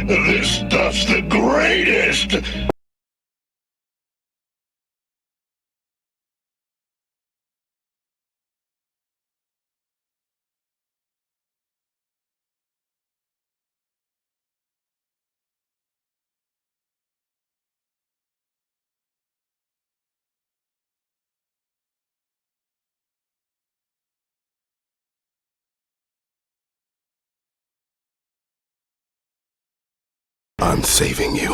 This stuff's the greatest! I'm saving you.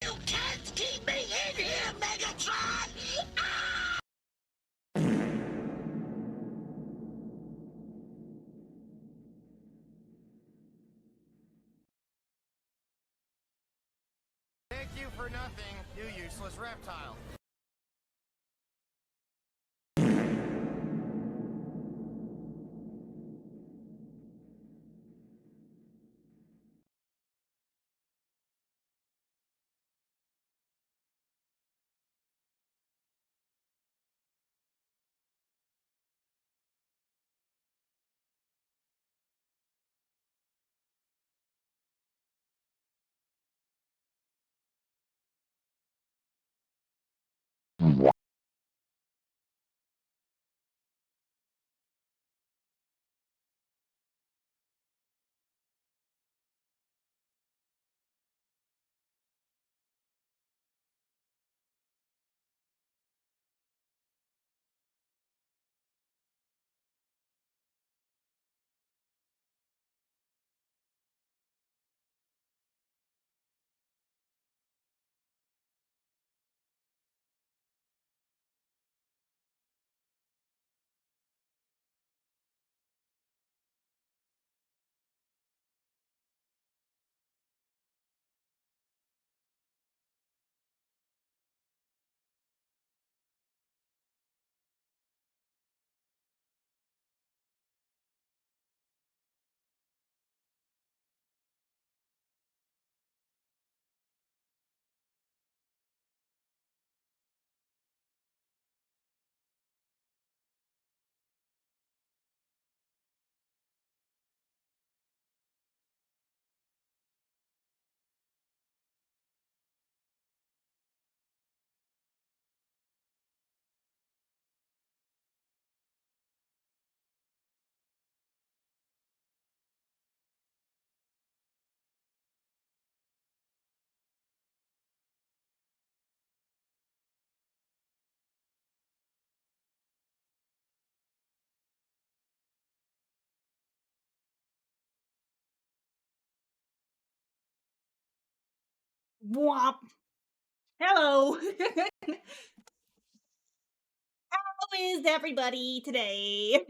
You can't keep me in here, Megatron! Thank you for nothing, you useless reptile. Womp. Hello. How is everybody today?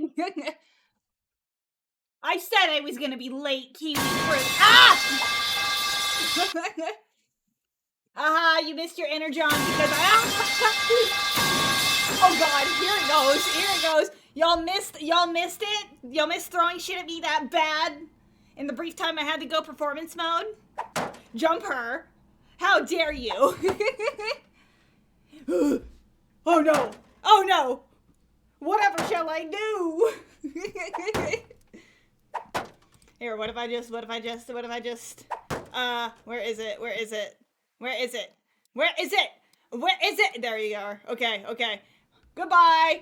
I said I was gonna be late, kiwi fruit. Ah! Aha, you missed your energon because oh god, here it goes, here it goes. Y'all missed it? Y'all missed throwing shit at me that bad in the brief time I had to go performance mode? Jump her. How dare you? Oh no! Oh no! Whatever shall I do? Here, what if I just, where is it? Where is it? Where is it? Where is it? Where is it? There you are. Okay, okay. Goodbye!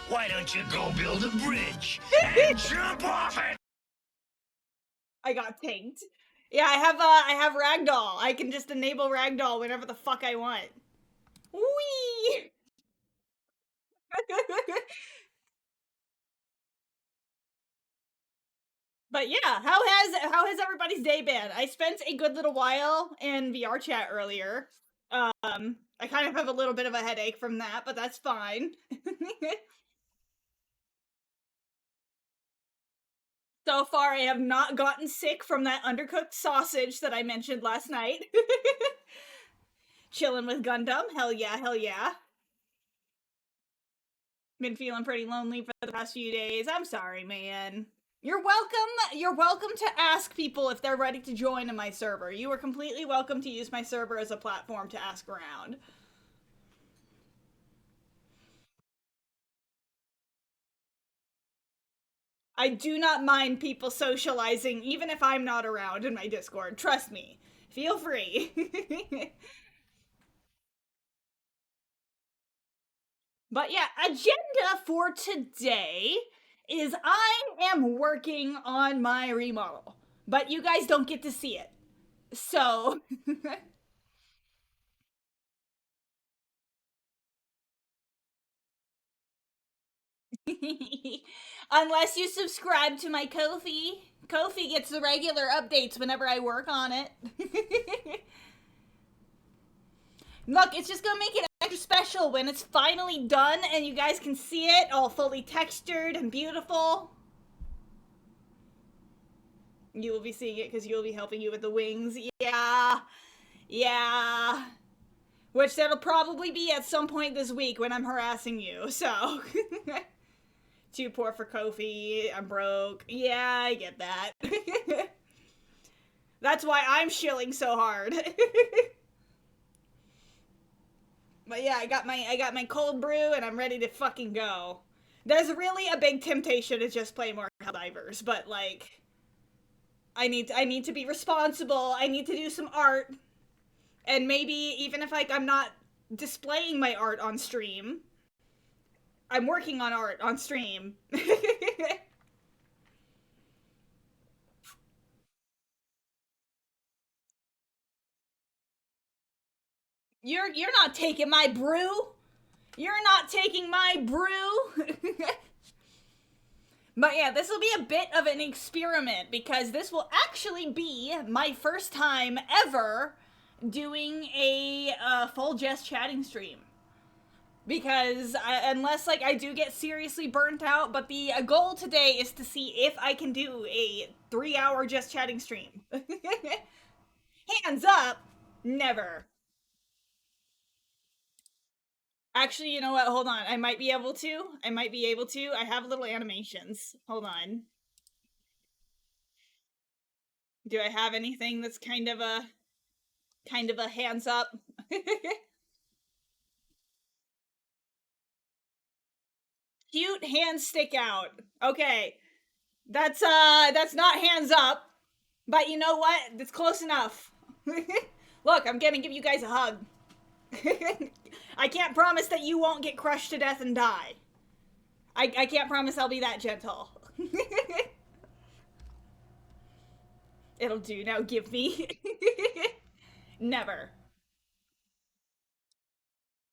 Why don't you go build a bridge and jump off it? I got tanked. Yeah, I have ragdoll. I can just enable ragdoll whenever the fuck I want. Whee! But yeah, how has everybody's day been? I spent a good little while in VR chat earlier. I kind of have a little bit of a headache from that, but that's fine. So far, I have not gotten sick from that undercooked sausage that I mentioned last night. Chilling with Gundam, hell yeah, hell yeah. Been feeling pretty lonely for the past few days. I'm sorry, man. You're welcome. You're welcome to ask people if they're ready to join in my server. You are completely welcome to use my server as a platform to ask around. I do not mind people socializing, even if I'm not around in my Discord. Trust me. Feel free. But yeah, agenda for today is I am working on my remodel, but you guys don't get to see it. So, unless you subscribe to my Kofi, Kofi gets the regular updates whenever I work on it. Look, it's just gonna make it extra special when it's finally done and you guys can see it all fully textured and beautiful. You will be seeing it because you will be helping you with the wings. Yeah. Yeah. Which that'll probably be at some point this week when I'm harassing you, so. Too poor for Kofi. I'm broke. Yeah, I get that. That's why I'm shilling so hard. But yeah, I got my cold brew and I'm ready to fucking go. There's really a big temptation to just play more Helldivers, but like I need to be responsible. I need to do some art. And maybe even if like I'm not displaying my art on stream, I'm working on art on stream. You're not taking my brew. You're not taking my brew. But yeah, this will be a bit of an experiment because this will actually be my first time ever doing a full just chatting stream. Because unless like I do get seriously burnt out, but the goal today is to see if I can do a 3 hour just chatting stream. Hands up, never. Actually, you know what? Hold on. I might be able to. I might be able to. I have little animations. Hold on. Do I have anything that's kind of a hands up? Cute hands stick out. Okay. That's not hands up, but you know what? That's close enough. Look, I'm gonna give you guys a hug. I can't promise that you won't get crushed to death and die. I can't promise I'll be that gentle. It'll do. Now give me. Never.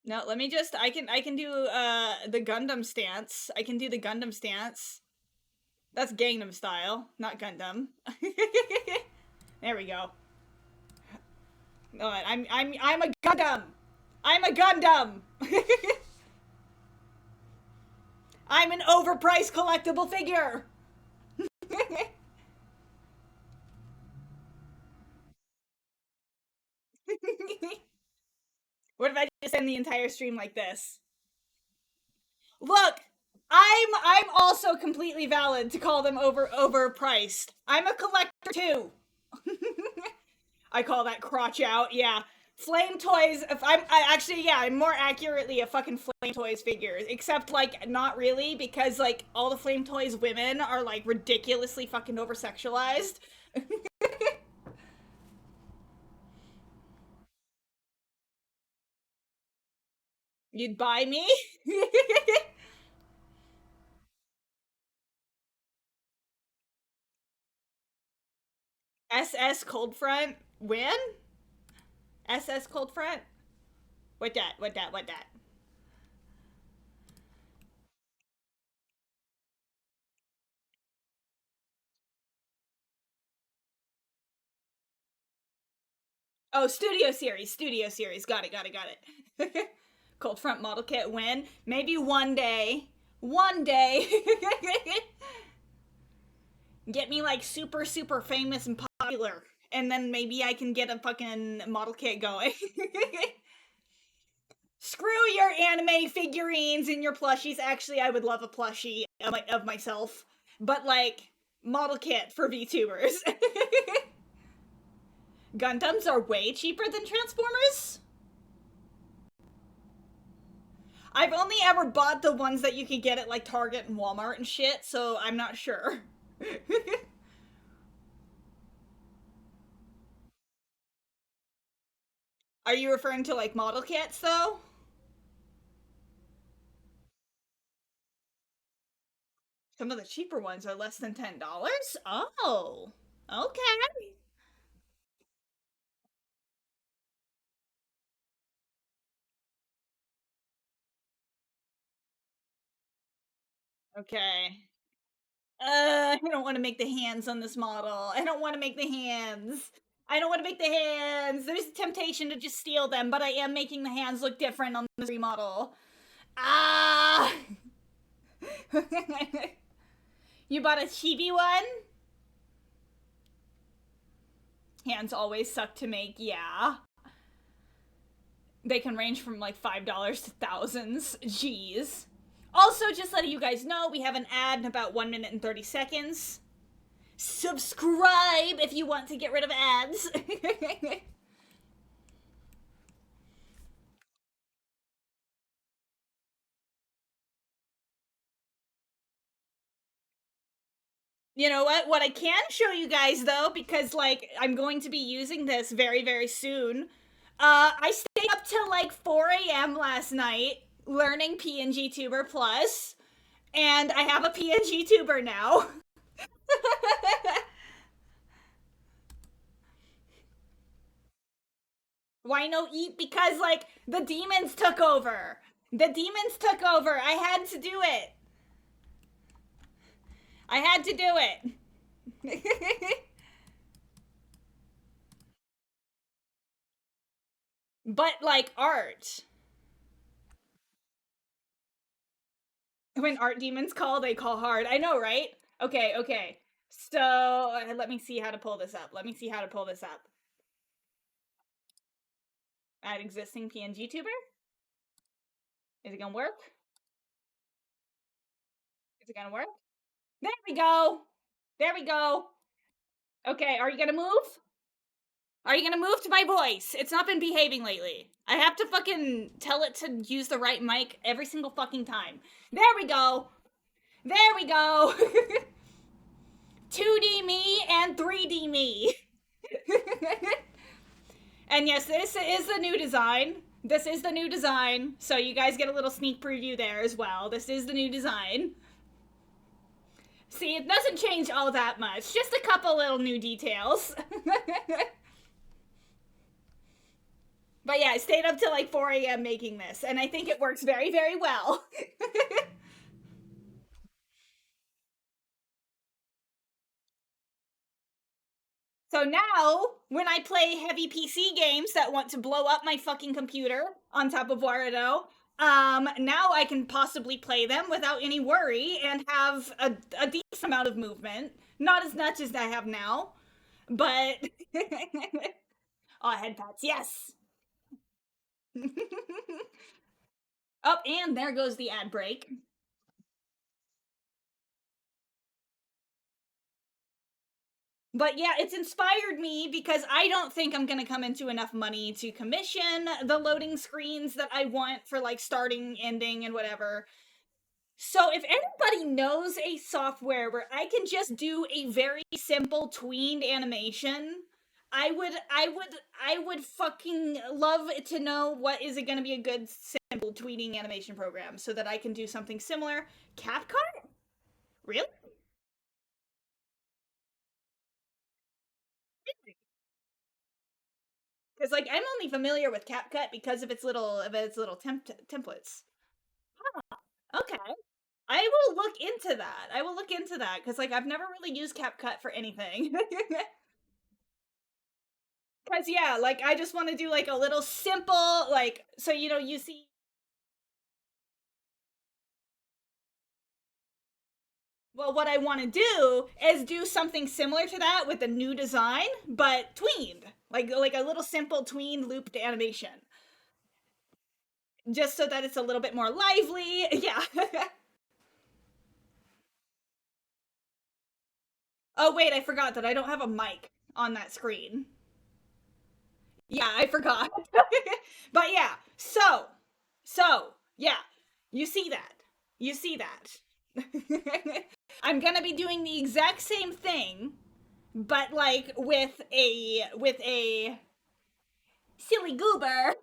No, let me just I can do the Gundam stance. I can do the Gundam stance. That's Gangnam style, not Gundam. There we go. No, I'm a Gundam. I'm a Gundam. I'm an overpriced collectible figure. What if I just end the entire stream like this? Look, I'm also completely valid to call them overpriced. I'm a collector too. I call that crotch out. Yeah. Flame toys. If actually, yeah, I'm more accurately a fucking flame toys figure. Except like not really because like all the flame toys women are like ridiculously fucking over sexualized. You'd buy me? SS Cold Front when? SS Cold Front? What that? What that? What that? Oh, Studio Series. Studio Series. Got it, got it, got it. Cold Front model kit win. Maybe one day. One day. Get me like super, super famous and popular. And then maybe I can get a fucking model kit going. Screw your anime figurines and your plushies. Actually, I would love a plushie of myself. But like, model kit for VTubers. Gundams are way cheaper than Transformers? I've only ever bought the ones that you can get at like Target and Walmart and shit, so I'm not sure. Are you referring to like model kits though? Some of the cheaper ones are less than $10? Oh, okay. Okay. I don't want to make the hands on this model. I don't want to make the hands. I don't want to make the hands. There's a temptation to just steal them, but I am making the hands look different on this remodel. Ah! You bought a chibi one? Hands always suck to make, yeah. They can range from like $5 to thousands. Jeez. Also, just letting you guys know, we have an ad in about 1 minute and 30 seconds. Subscribe if you want to get rid of ads. You know what? What I can show you guys though, because like I'm going to be using this very, very soon. I stayed up till like 4 a.m. last night learning PNG Tuber Plus, and I have a PNG Tuber now. Why no eat? Because like the demons took over. The demons took over. I had to do it. I had to do it. But like art. When art demons call, they call hard. I know, right? Okay, okay. So let me see how to pull this up. Let me see how to pull this up. Add existing PNG tuber? Is it gonna work? Is it gonna work? There we go! There we go! Okay, are you gonna move? Are you gonna move to my voice? It's not been behaving lately. I have to fucking tell it to use the right mic every single fucking time. There we go! There we go! 2D me and 3D me. And yes, this is the new design. This is the new design. So you guys get a little sneak preview there as well. This is the new design. See, it doesn't change all that much. Just a couple little new details. But yeah, I stayed up till like 4 a.m. making this, and I think it works very, very well. So now, when I play heavy PC games that want to blow up my fucking computer on top of Warudo, now I can possibly play them without any worry and have a decent amount of movement. Not as much as I have now, but oh, head pats, yes. Up and there goes the ad break. But yeah, it's inspired me because I don't think I'm gonna come into enough money to commission the loading screens that I want for like starting, ending, and whatever. So if anybody knows a software where I can just do a very simple tweened animation, I would fucking love to know what is it gonna be a good simple tweening animation program so that I can do something similar. CapCut? Really? Because like I'm only familiar with CapCut because of its little templates. Okay. I will look into that. I will look into that because like I've never really used CapCut for anything. Cause yeah, like I just want to do like a little simple, like, so you know, you see. Well, what I want to do is do something similar to that with a new design, but tweened, like a little simple tweened looped animation, just so that it's a little bit more lively. Yeah. Oh wait, I forgot that I don't have a mic on that screen. Yeah, I forgot. But yeah, so yeah, you see that. You see that. I'm gonna be doing the exact same thing, but like with a silly goober.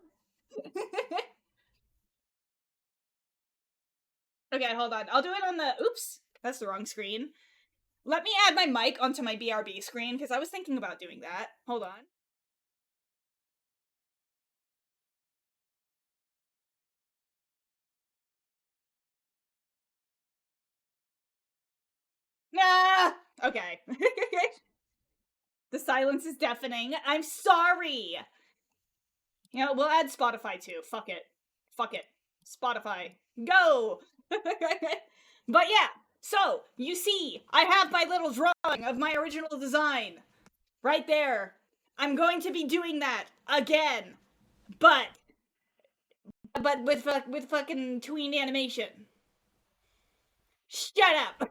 Okay, hold on. I'll do it on the. Oops, that's the wrong screen. Let me add my mic onto my BRB screen because I was thinking about doing that. Hold on. Nah. Okay. The silence is deafening. I'm sorry. You know, we'll add Spotify too. Fuck it. Fuck it. Spotify. Go! But yeah, so, you see, I have my little drawing of my original design. Right there. I'm going to be doing that again. But with fucking tween animation. Shut up.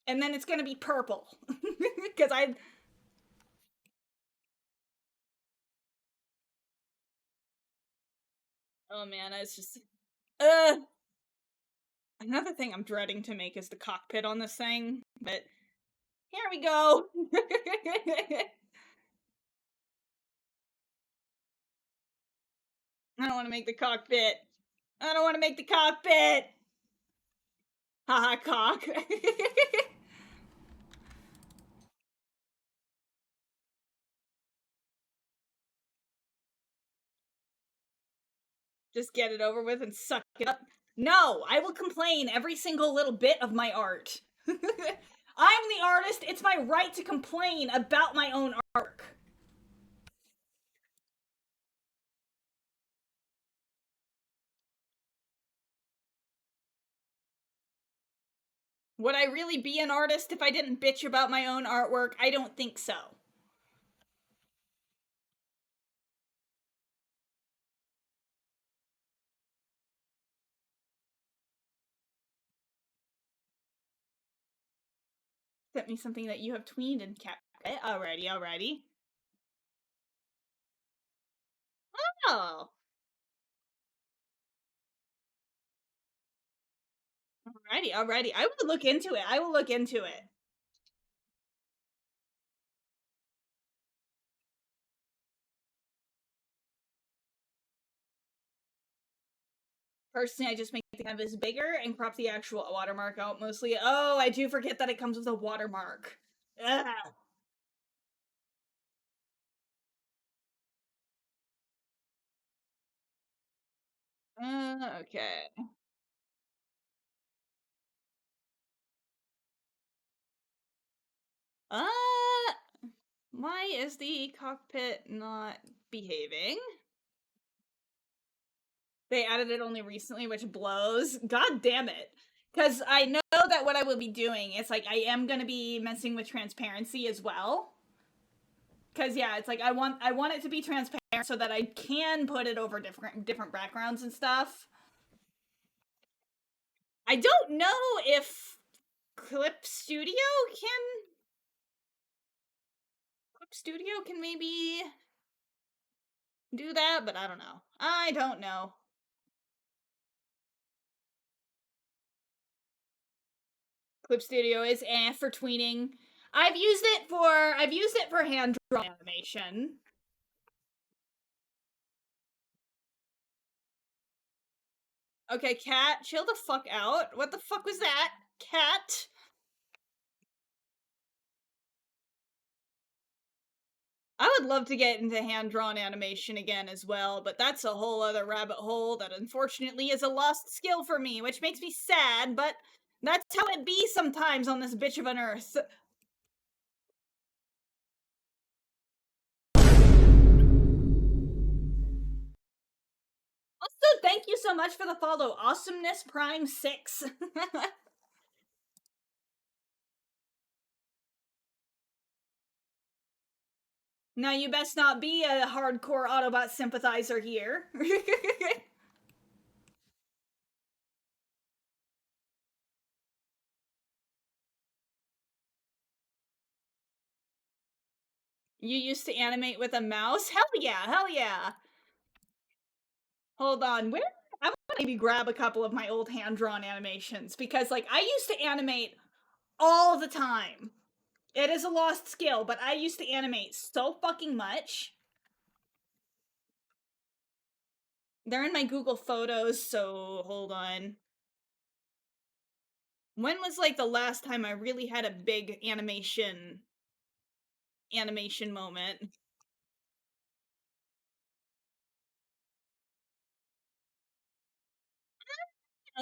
And then it's gonna be purple. Because I. Oh man, it's just. Uh. Another thing I'm dreading to make is the cockpit on this thing, but here we go. I don't want to make the cockpit. I don't want to make the cockpit. Haha, cock. Just get it over with and suck it up. No, I will complain every single little bit of my art. I'm the artist. It's my right to complain about my own artwork. Would I really be an artist if I didn't bitch about my own artwork? I don't think so. Sent me something that you have tweened and kept. Alrighty, alrighty. Oh. Alrighty, alrighty. I will look into it. I will look into it. Personally, I just make the canvas bigger and crop the actual watermark out mostly. Oh, I do forget that it comes with a watermark. Ugh. Okay. Uh, why is the cockpit not behaving? They added it only recently, which blows. God damn it. Because I know that what I will be doing is like I am gonna be messing with transparency as well. Because yeah, it's like I want it to be transparent so that I can put it over different backgrounds and stuff. I don't know if Clip Studio can maybe do that, but I don't know. I don't know. Clip Studio is for tweening. I've used it for hand drawn animation. Okay, cat, chill the fuck out. What the fuck was that? Cat? I would love to get into hand-drawn animation again as well, but that's a whole other rabbit hole that unfortunately is a lost skill for me, which makes me sad, but That's how it be sometimes on this bitch of an earth. Also, thank you so much for the follow, Awesomeness Prime 6. Now you best not be a hardcore Autobot sympathizer here. You used to animate with a mouse? Hell yeah, hell yeah. Hold on, where? I want to maybe grab a couple of my old hand-drawn animations because, like, I used to animate all the time. It is a lost skill, but I used to animate so fucking much. They're in my Google Photos, so hold on. When was, like, the last time I really had a big animation moment?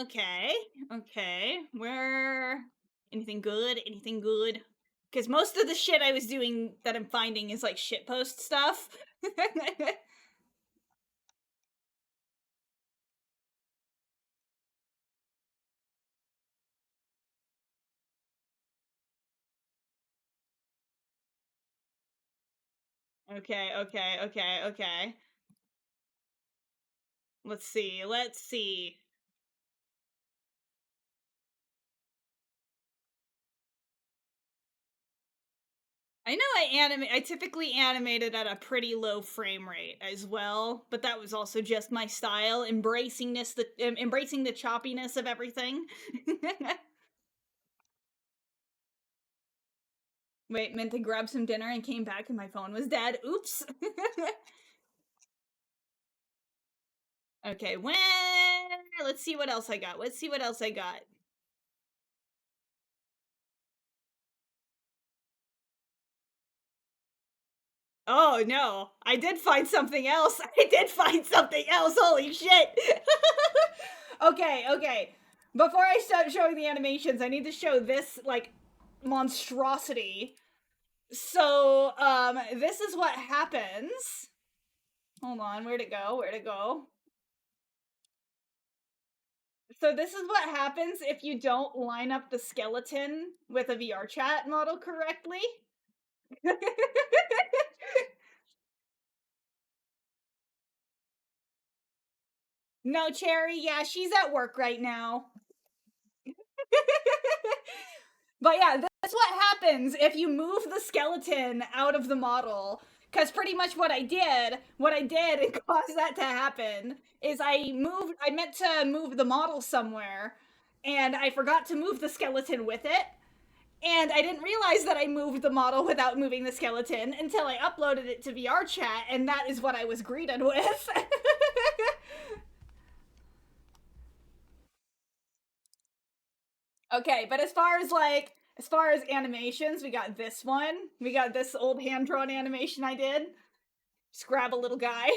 Okay, okay. Where? Anything good? Anything good? Because most of the shit I was doing that I'm finding is like shitpost stuff. Okay, okay, okay, okay. Let's see, let's see. I know I typically animated at a pretty low frame rate as well, but that was also just my style, embracing the choppiness of everything. Wait, meant to grab some dinner and came back and my phone was dead. Oops. Okay, when let's see what else I got. Let's see what else I got. Oh no, I did find something else. I did find something else. Holy shit. Okay, okay. Before I start showing the animations, I need to show this like monstrosity. So, this is what happens. Hold on, where'd it go? Where'd it go? So this is what happens if you don't line up the skeleton with a VR chat model correctly. No, Cherry, yeah, she's at work right now. But yeah, that's what happens if you move the skeleton out of the model. Because pretty much what I did and caused that to happen is I meant to move the model somewhere, and I forgot to move the skeleton with it. And I didn't realize that I moved the model without moving the skeleton until I uploaded it to VR chat, and that is what I was greeted with. Okay, but as far as animations, we got this one. We got this old hand drawn animation I did. Just grab a little guy.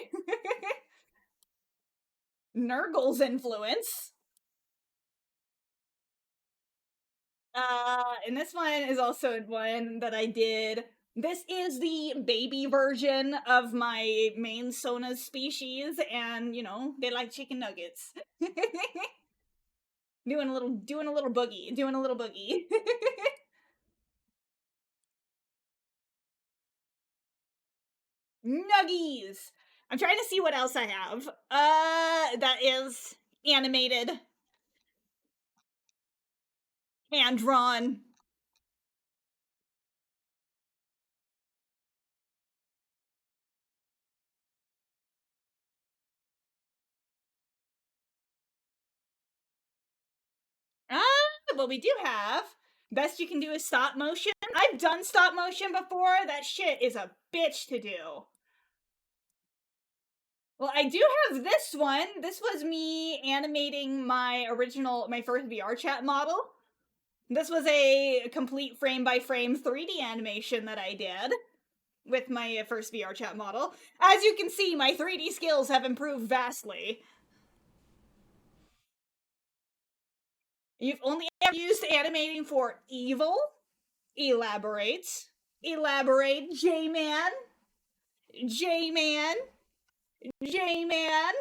Nurgle's influence. And this one is also one that I did. This is the baby version of my main Sona's species, and you know, they like chicken nuggets. doing a little boogie. Doing a little boogie. Nuggies! I'm trying to see what else I have. That is animated. Hand drawn. Well, we do have. Best you can do is stop motion. I've done stop motion before. That shit is a bitch to do. Well, I do have this one. This was me animating my first VR chat model. This was a complete frame by frame 3D animation that I did with my first VR chat model. As you can see, my 3D skills have improved vastly. You've only ever used animating for evil? Elaborate. Elaborate, J-Man. J-Man. J-Man.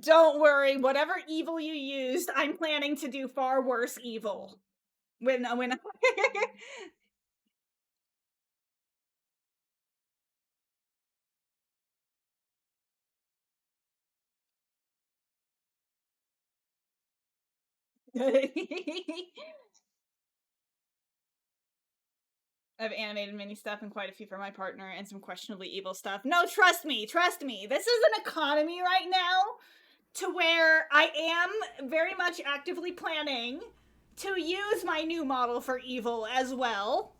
Don't worry, whatever evil you used, I'm planning to do far worse evil. When I've animated many stuff and quite a few for my partner and some questionably evil stuff. No, trust me, trust me. This is an economy right now to where I am very much actively planning to use my new model for evil as well.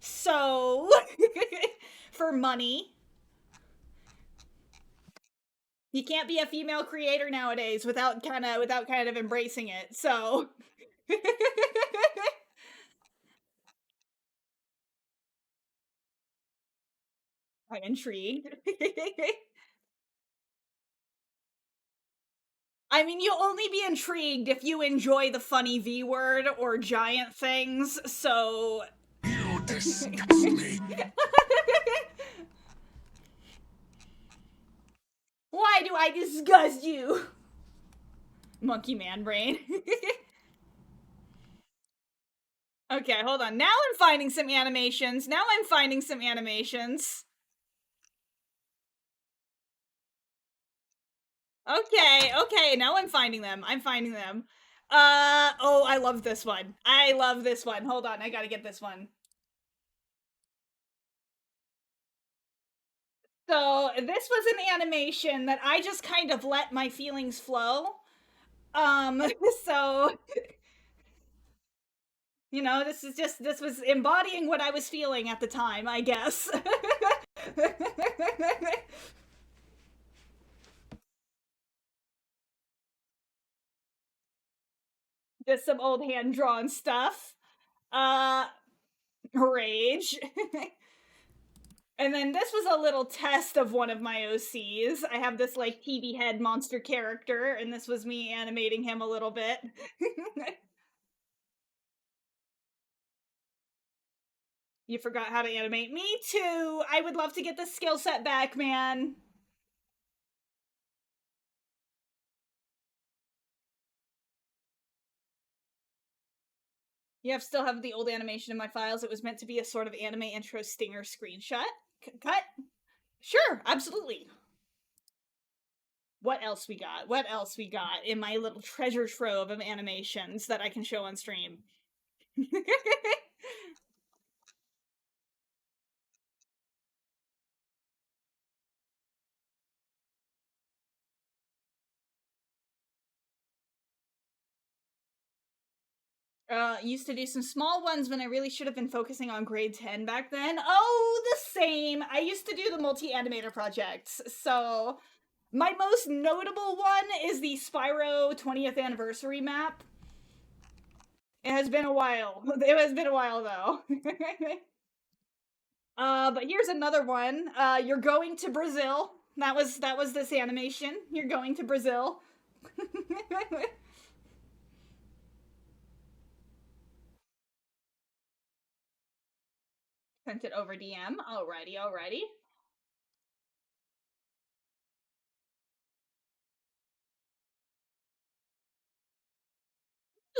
So, for money. You can't be a female creator nowadays without kind of embracing it. So, I'm intrigued. I mean, you'll only be intrigued if you enjoy the funny V word or giant things, so. You disgust me. Why do I disgust you? Monkey man brain. Okay, hold on. Now I'm finding some animations. Okay, now I'm finding them. Oh, I love this one. Hold on, I gotta get this one. So, this was an animation that I just kind of let my feelings flow. So, you know, this was embodying what I was feeling at the time, I guess. Just some old hand-drawn stuff. Rage. And then this was a little test of one of my OCs. I have this like TV head monster character, and this was me animating him a little bit. You forgot how to animate. Me too! I would love to get the skill set back, man. Still have the old animation in my files. It was meant to be a sort of anime intro stinger screenshot. Cut? Sure, absolutely. What else we got? What else we got in my little treasure trove of animations that I can show on stream? Used to do some small ones when I really should have been focusing on grade 10 back then. Oh, the same! I used to do the multi-animator projects, so my most notable one is the Spyro 20th anniversary map. It has been a while. It has been a while, though. But here's another one. You're going to Brazil. That was this animation. You're going to Brazil. Sent it over DM. Alrighty.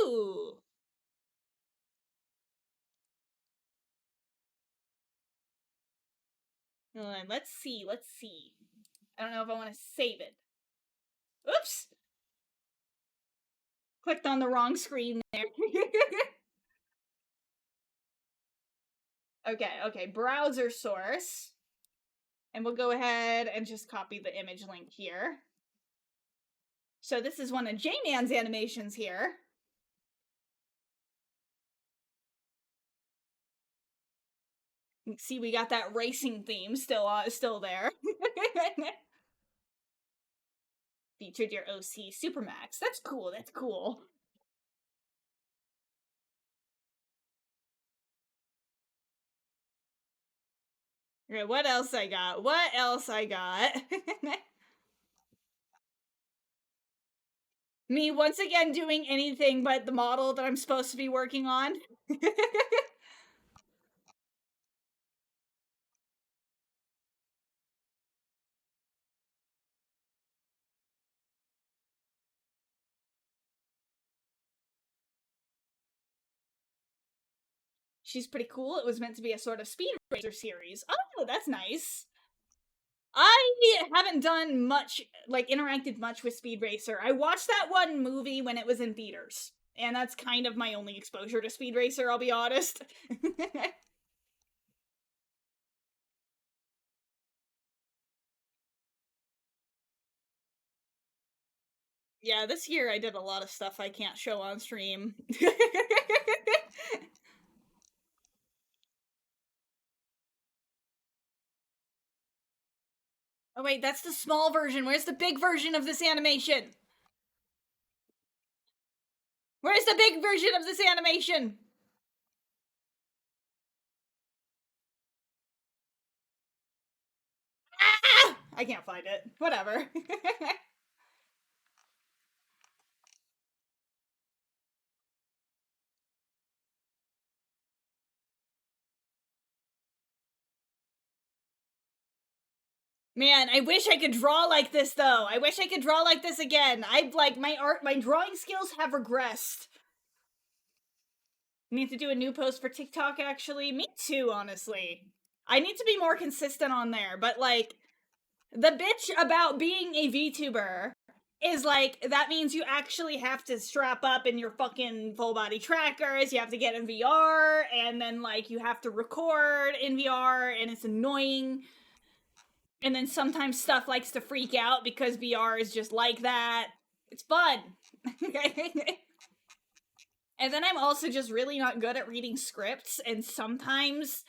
Ooh. Let's see. I don't know if I want to save it. Oops! Clicked on the wrong screen there. Okay, browser source. And we'll go ahead and just copy the image link here. So this is one of J-Man's animations here. See, we got that racing theme still there. Featured your OC Supermax. That's cool. Okay, what else I got? What else I got? Me once again doing anything but the model that I'm supposed to be working on. She's pretty cool. It was meant to be a sort of Speed Racer series. Oh, that's nice. I haven't done much, like, interacted much with Speed Racer. I watched that one movie when it was in theaters, and that's kind of my only exposure to Speed Racer, I'll be honest. Yeah, this year I did a lot of stuff I can't show on stream. Oh wait, that's the small version. Where's the big version of this animation? Where's the big version of this animation? Ah! I can't find it. Whatever. Man, I wish I could draw like this though. I wish I could draw like this again. I like my drawing skills have regressed. Need to do a new post for TikTok actually. Me too, honestly. I need to be more consistent on there, but like the bitch about being a VTuber is like that means you actually have to strap up in your fucking full body trackers, you have to get in VR, and then like you have to record in VR, and it's annoying. And then sometimes stuff likes to freak out because VR is just like that. It's fun. And then I'm also just really not good at reading scripts, and sometimes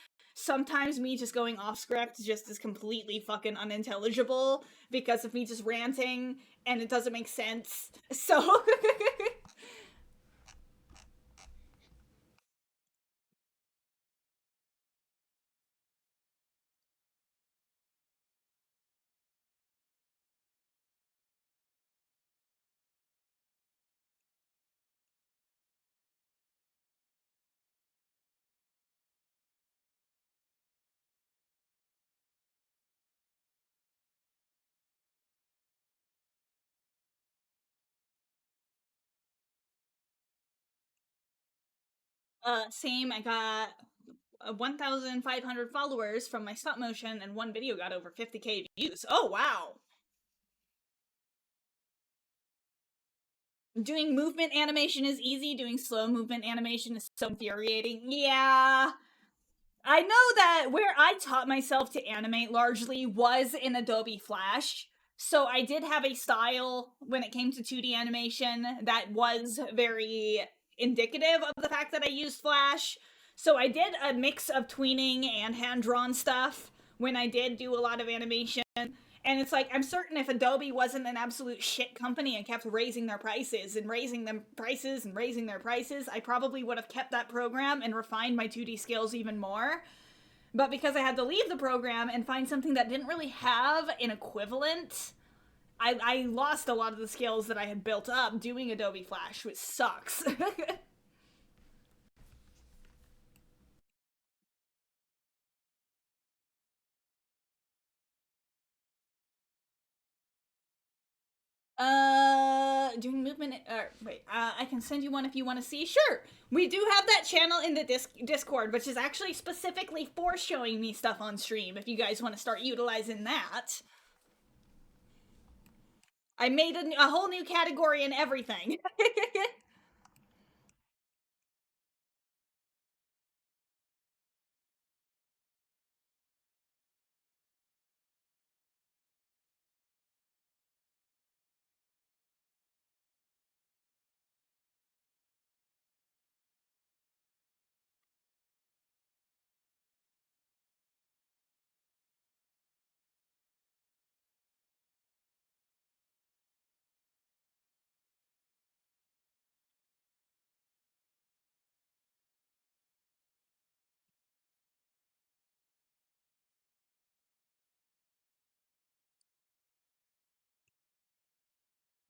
me just going off script just is completely fucking unintelligible because of me just ranting and it doesn't make sense. So same, I got 1,500 followers from my stop motion, and one video got over 50k views. Oh wow. Doing movement animation is easy, doing slow movement animation is so infuriating. Yeah. I know that where I taught myself to animate largely was in Adobe Flash. So I did have a style when it came to 2D animation that was very indicative of the fact that I used Flash. So I did a mix of tweening and hand-drawn stuff when I did do a lot of animation. And it's like, I'm certain if Adobe wasn't an absolute shit company and kept raising their prices and raising them prices and raising their prices, I probably would have kept that program and refined my 2D skills even more. But because I had to leave the program and find something that didn't really have an equivalent, I lost a lot of the skills that I had built up doing Adobe Flash, which sucks. Doing movement. Wait. I can send you one if you want to see. Sure. We do have that channel in the Discord, which is actually specifically for showing me stuff on stream. If you guys want to start utilizing that, I made a whole new category and everything.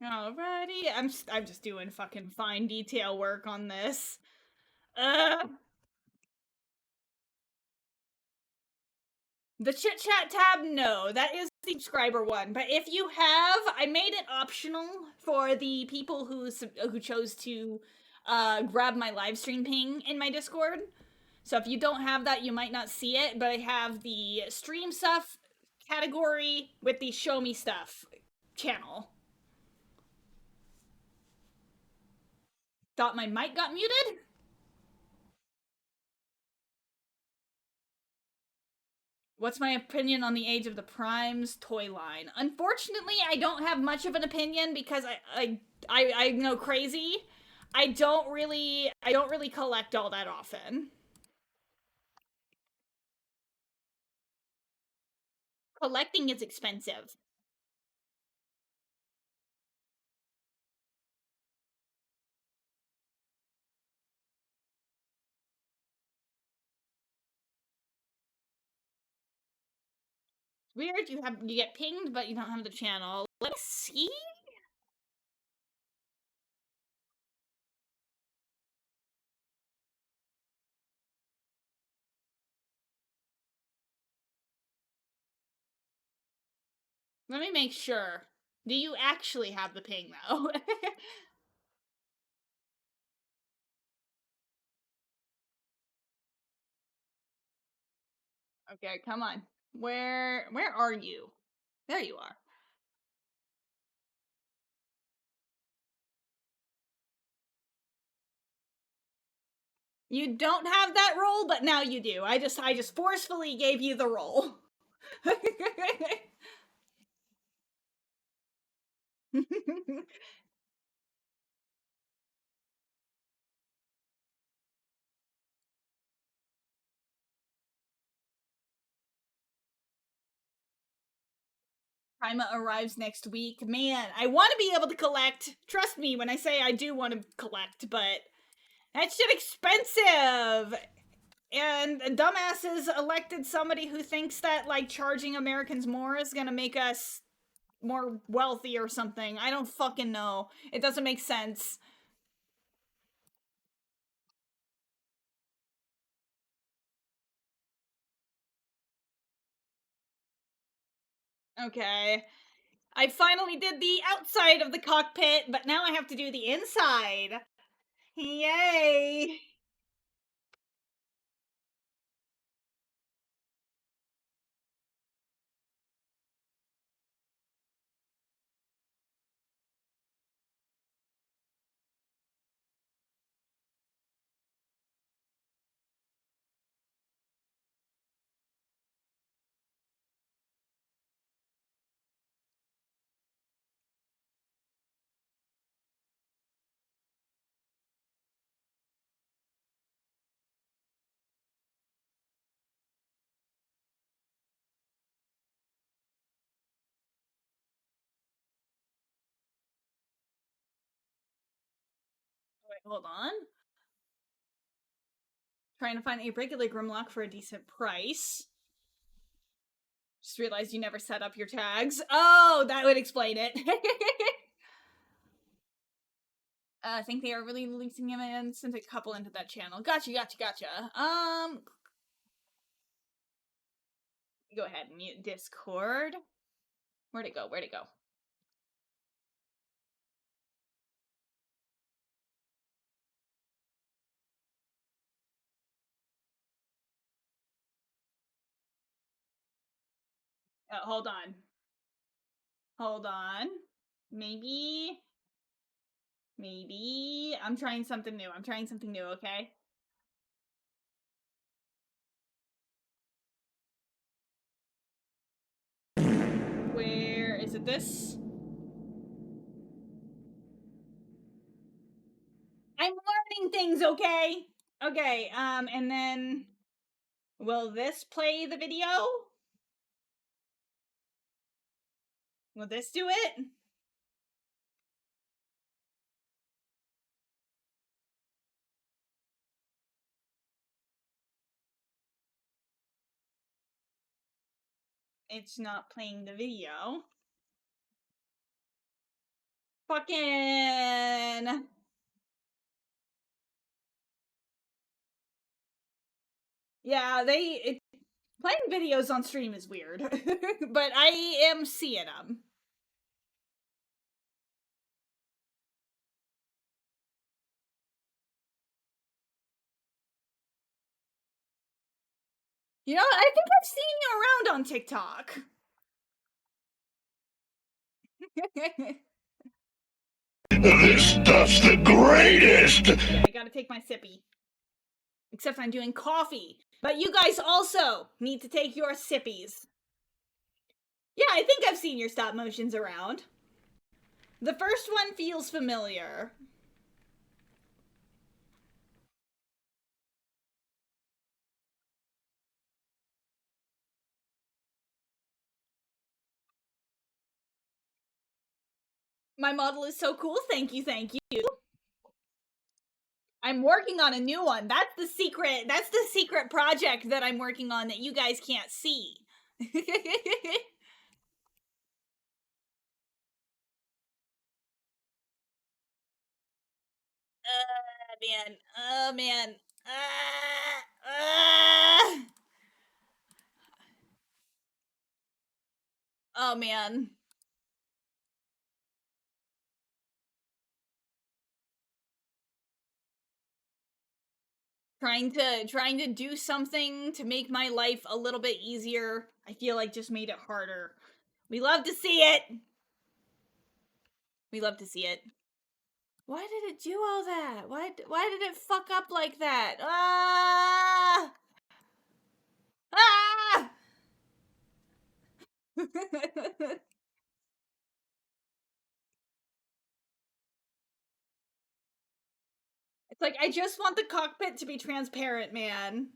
Alrighty, I'm just doing fucking fine detail work on this. The chit chat tab, no, that is the subscriber one. But if you have, I made it optional for the people who chose to grab my live stream ping in my Discord. So if you don't have that, you might not see it. But I have the stream stuff category with the show me stuff channel. Thought my mic got muted? What's my opinion on the Age of the Primes toy line? Unfortunately, I don't have much of an opinion because I know crazy. I don't really collect all that often. Collecting is expensive. Weird, you get pinged, but you don't have the channel. Let's see. Let me make sure. Do you actually have the ping though? Okay, come on. Where are you? There you are. You don't have that role, but now you do. I just forcefully gave you the role. Prima arrives next week. Man, I want to be able to collect. Trust me when I say I do want to collect, but that shit expensive. And dumbasses elected somebody who thinks that like charging Americans more is gonna make us more wealthy or something. I don't fucking know. It doesn't make sense. Okay. I finally did the outside of the cockpit, but now I have to do the inside. Yay! Wait, hold on. Trying to find a regular Grimlock for a decent price. Just realized you never set up your tags. Oh, that would explain it. I think they are really releasing him and sent a couple into that channel. Gotcha. Go ahead and mute Discord. Where'd it go? Hold on. Maybe. I'm trying something new. Okay? Where is it this? I'm learning things, okay? Okay, and then will this play the video? Will this do it? It's not playing the video. Fucking. Yeah, playing videos on stream is weird, but I am seeing them. You know, I think I've seen you around on TikTok. This stuff's the greatest! Okay, I gotta take my sippy. Except I'm doing coffee. But you guys also need to take your sippies. Yeah, I think I've seen your stop motions around. The first one feels familiar. My model is so cool. Thank you, thank you. I'm working on a new one. That's the secret project that I'm working on that you guys can't see. Man. Oh, man. Oh, man. Trying to do something to make my life a little bit easier. I feel like just made it harder. We love to see it. We love to see it. Why did it do all that? Why did it fuck up like that? Ah! Ah! It's like, I just want the cockpit to be transparent, man.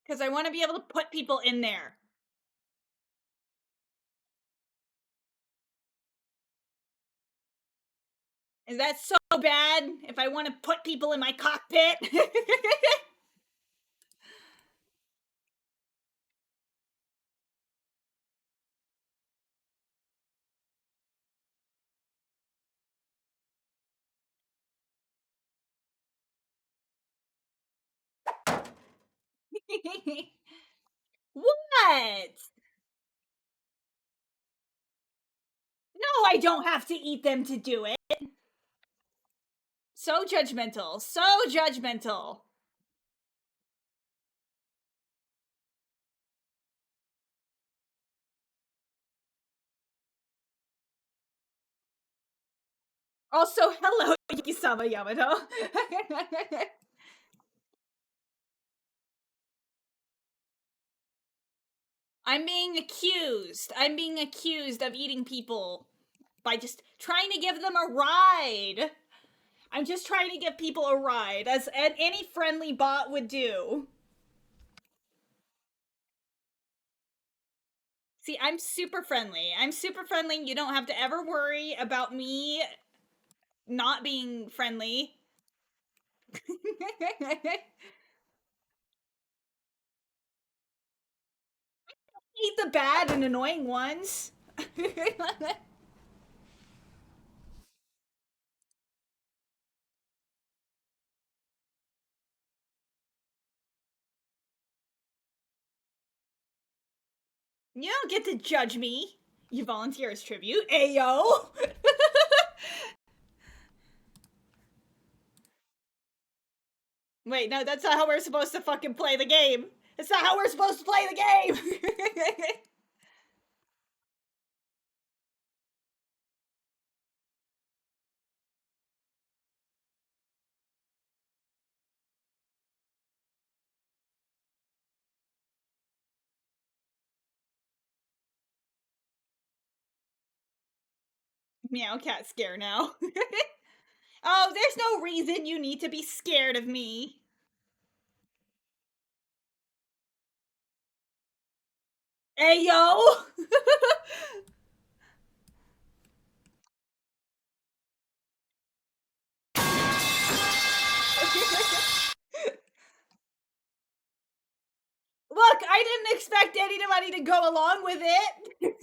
Because I want to be able to put people in there. Is that so bad if I want to put people in my cockpit? What? No, I don't have to eat them to do it. So judgmental. So judgmental. Also, hello, Yukisama Yamato. I'm being accused. I'm being accused of eating people by just trying to give them a ride. I'm just trying to give people a ride, as any friendly bot would do. See, I'm super friendly. I'm super friendly. You don't have to ever worry about me not being friendly. Eat the bad and annoying ones. You don't get to judge me. You volunteer as tribute. Ayo! Wait, no, that's not how we're supposed to fucking play the game. That's not how we're supposed to play the game! Meow cat scare now. Oh, there's no reason you need to be scared of me. Ayo! Look, I didn't expect anybody to go along with it.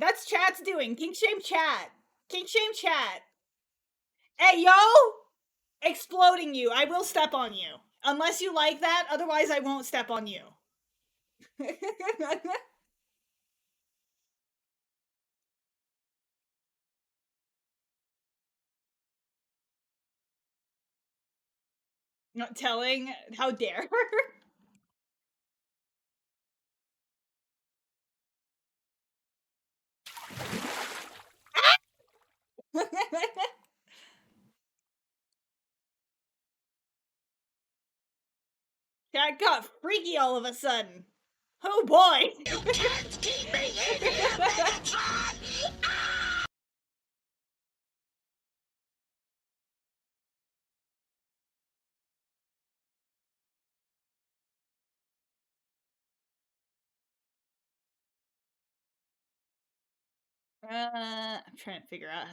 That's chat's doing. Kink shame chat. Kink shame chat. Hey, yo! Exploding you. I will step on you. Unless you like that, otherwise I won't step on you. Not telling. How dare her? That got freaky all of a sudden. Oh boy! You can't keep me in here, Megatron! I'm trying to figure out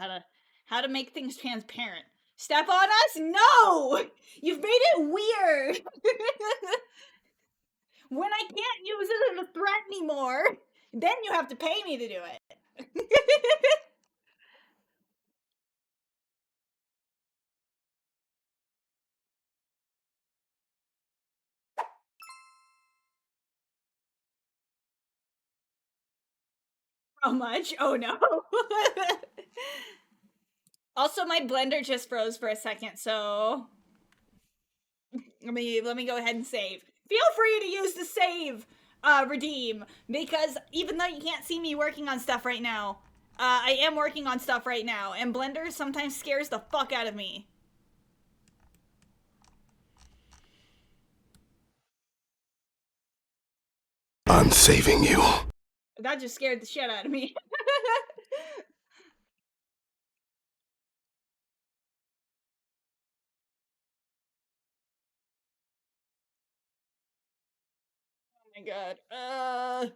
how to make things transparent. Step on us? No! You've made it weird. When I can't use it as a threat anymore, then you have to pay me to do it. How much? Oh no. Also, my blender just froze for a second, so let me go ahead and save. Feel free to use the save redeem, because even though you can't see me working on stuff right now, I am working on stuff right now, and Blender sometimes scares the fuck out of me. I'm saving you. That just scared the shit out of me. Oh my god.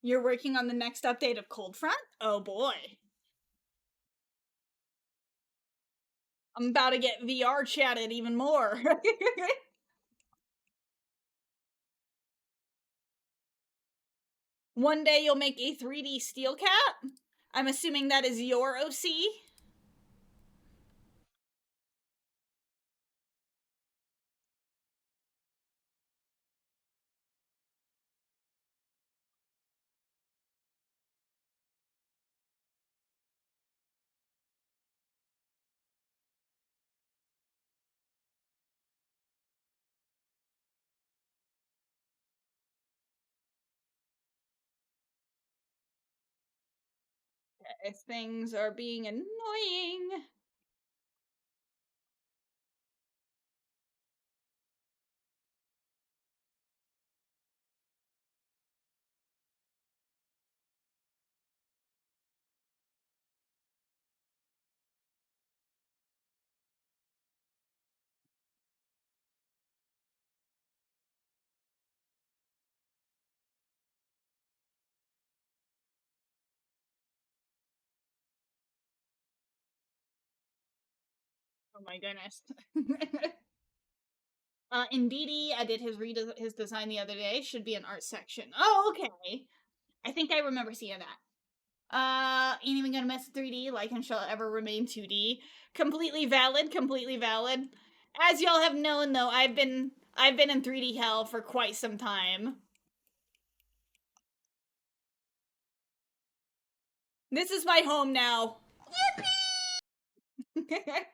You're working on the next update of Cold Front? Oh boy. I'm about to get VR chatted even more. One day you'll make a 3D steel cat? I'm assuming that is your OC? Things are being annoying. Oh my goodness. Indeedy, I did his design the other day. Should be an art section. Oh, okay. I think I remember seeing that. Ain't even gonna mess with 3D, like and shall ever remain 2D. Completely valid, completely valid. As y'all have known though, I've been in 3D hell for quite some time. This is my home now. Yippee!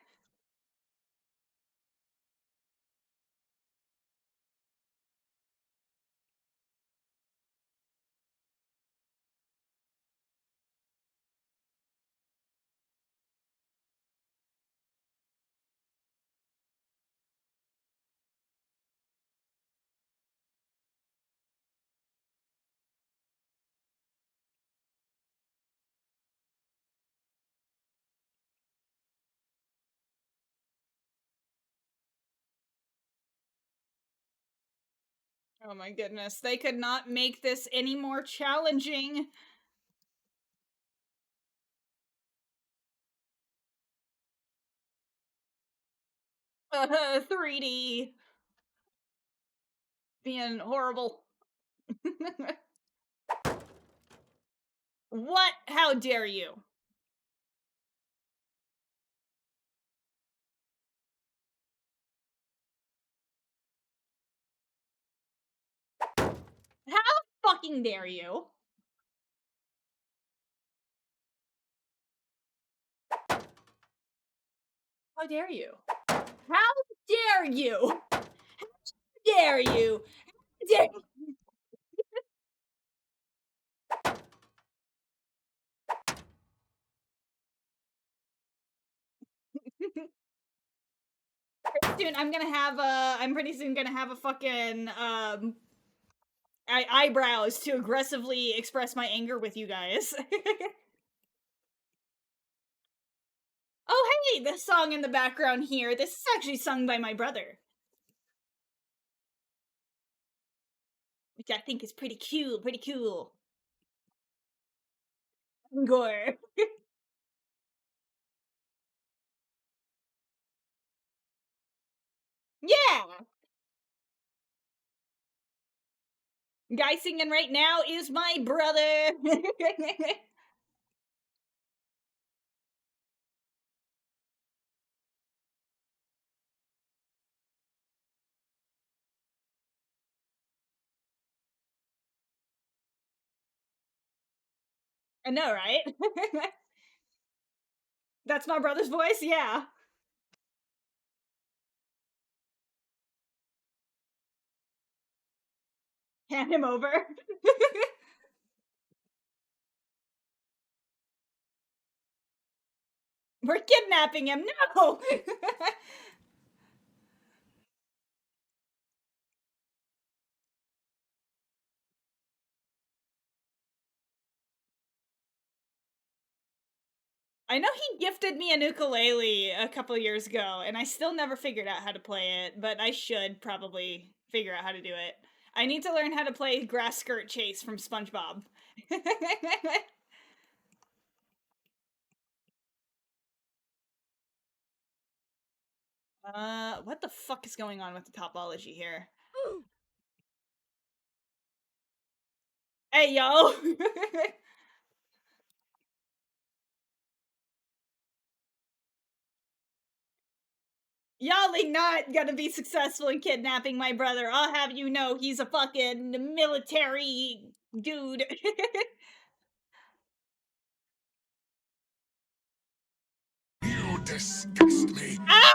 Oh my goodness, they could not make this any more challenging. 3D being horrible. What? How dare you? How fucking dare you? How dare you? How dare you? How dare you? How dare Pretty soon I'm gonna have a I'm pretty soon gonna have a fucking eyebrows to aggressively express my anger with you guys. Oh hey, this song in the background here. This is actually sung by my brother. Which I think is pretty cool, pretty cool. Gore. Yeah! Guy singing right now is my brother. I know, right? That's my brother's voice, yeah. Hand him over. We're kidnapping him, no! I know he gifted me an ukulele a couple years ago, and I still never figured out how to play it, but I should probably figure out how to do it. I need to learn how to play Grass Skirt Chase from SpongeBob. What the fuck is going on with the topology here? Hey, yo! Y'all ain't not gonna be successful in kidnapping my brother. I'll have you know he's a fucking military dude. You disgust me. Ah!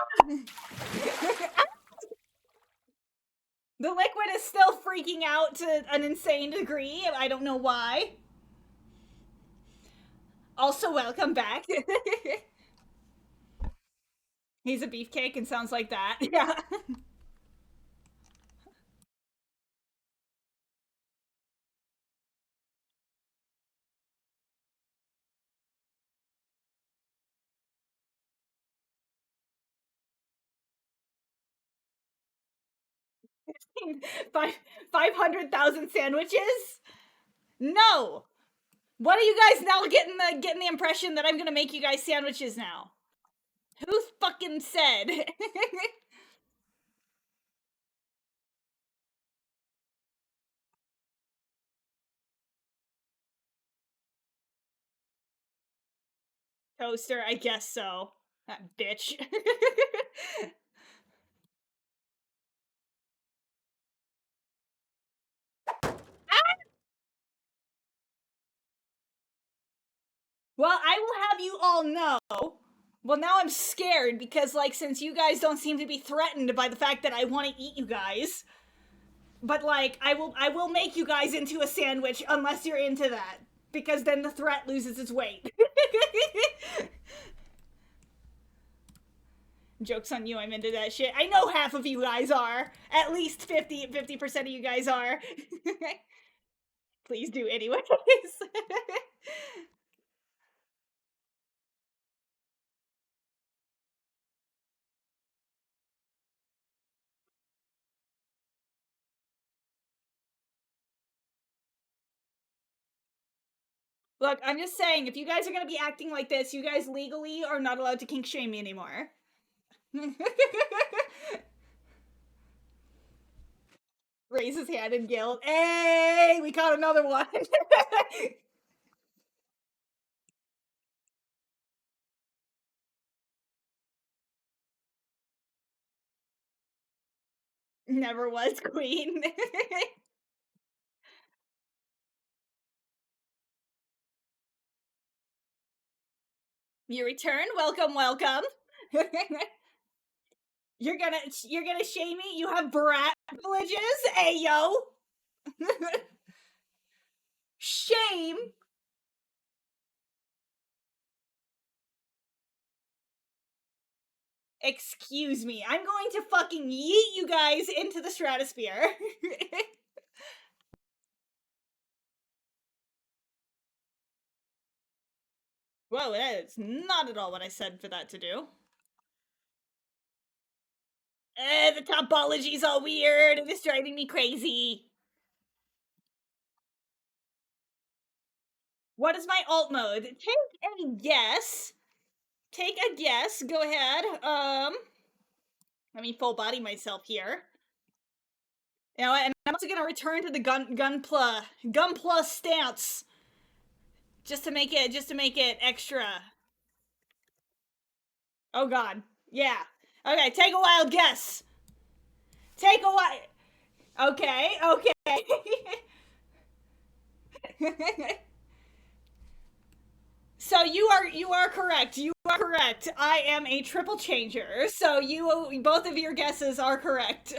The liquid is still freaking out to an insane degree. I don't know why. Also, welcome back. He's a beefcake and sounds like that. Yeah. 500,000 sandwiches? No. What are you guys now getting the impression that I'm gonna make you guys sandwiches now? Who fucking said? Toaster, I guess so. That bitch. Well, I will have you all know. Well, now I'm scared because, like, since you guys don't seem to be threatened by the fact that I want to eat you guys, but like, I will make you guys into a sandwich unless you're into that, because then the threat loses its weight. Joke's on you, I'm into that shit. I know half of you guys are. At least 50% of you guys are. Please do anyways. Look, I'm just saying, if you guys are gonna be acting like this, you guys legally are not allowed to kink shame me anymore. Raise his hand in guilt. Hey, we caught another one. Never was queen. You return. Welcome, welcome. You're gonna shame me? You have brat privileges? Hey yo. Shame. Excuse me. I'm going to fucking yeet you guys into the stratosphere. Whoa, that is not at all what I said for that to do. The topology's all weird and it's driving me crazy. What is my alt mode? Take a guess. Take a guess. Go ahead. Let me full body myself here. You know, and I'm also gonna return to the gunpla stance. Just to make it extra. Oh god. Yeah. Okay, take a wild guess. Take a wild. Okay, okay. So you are correct. You are correct. I am a triple changer. So both of your guesses are correct.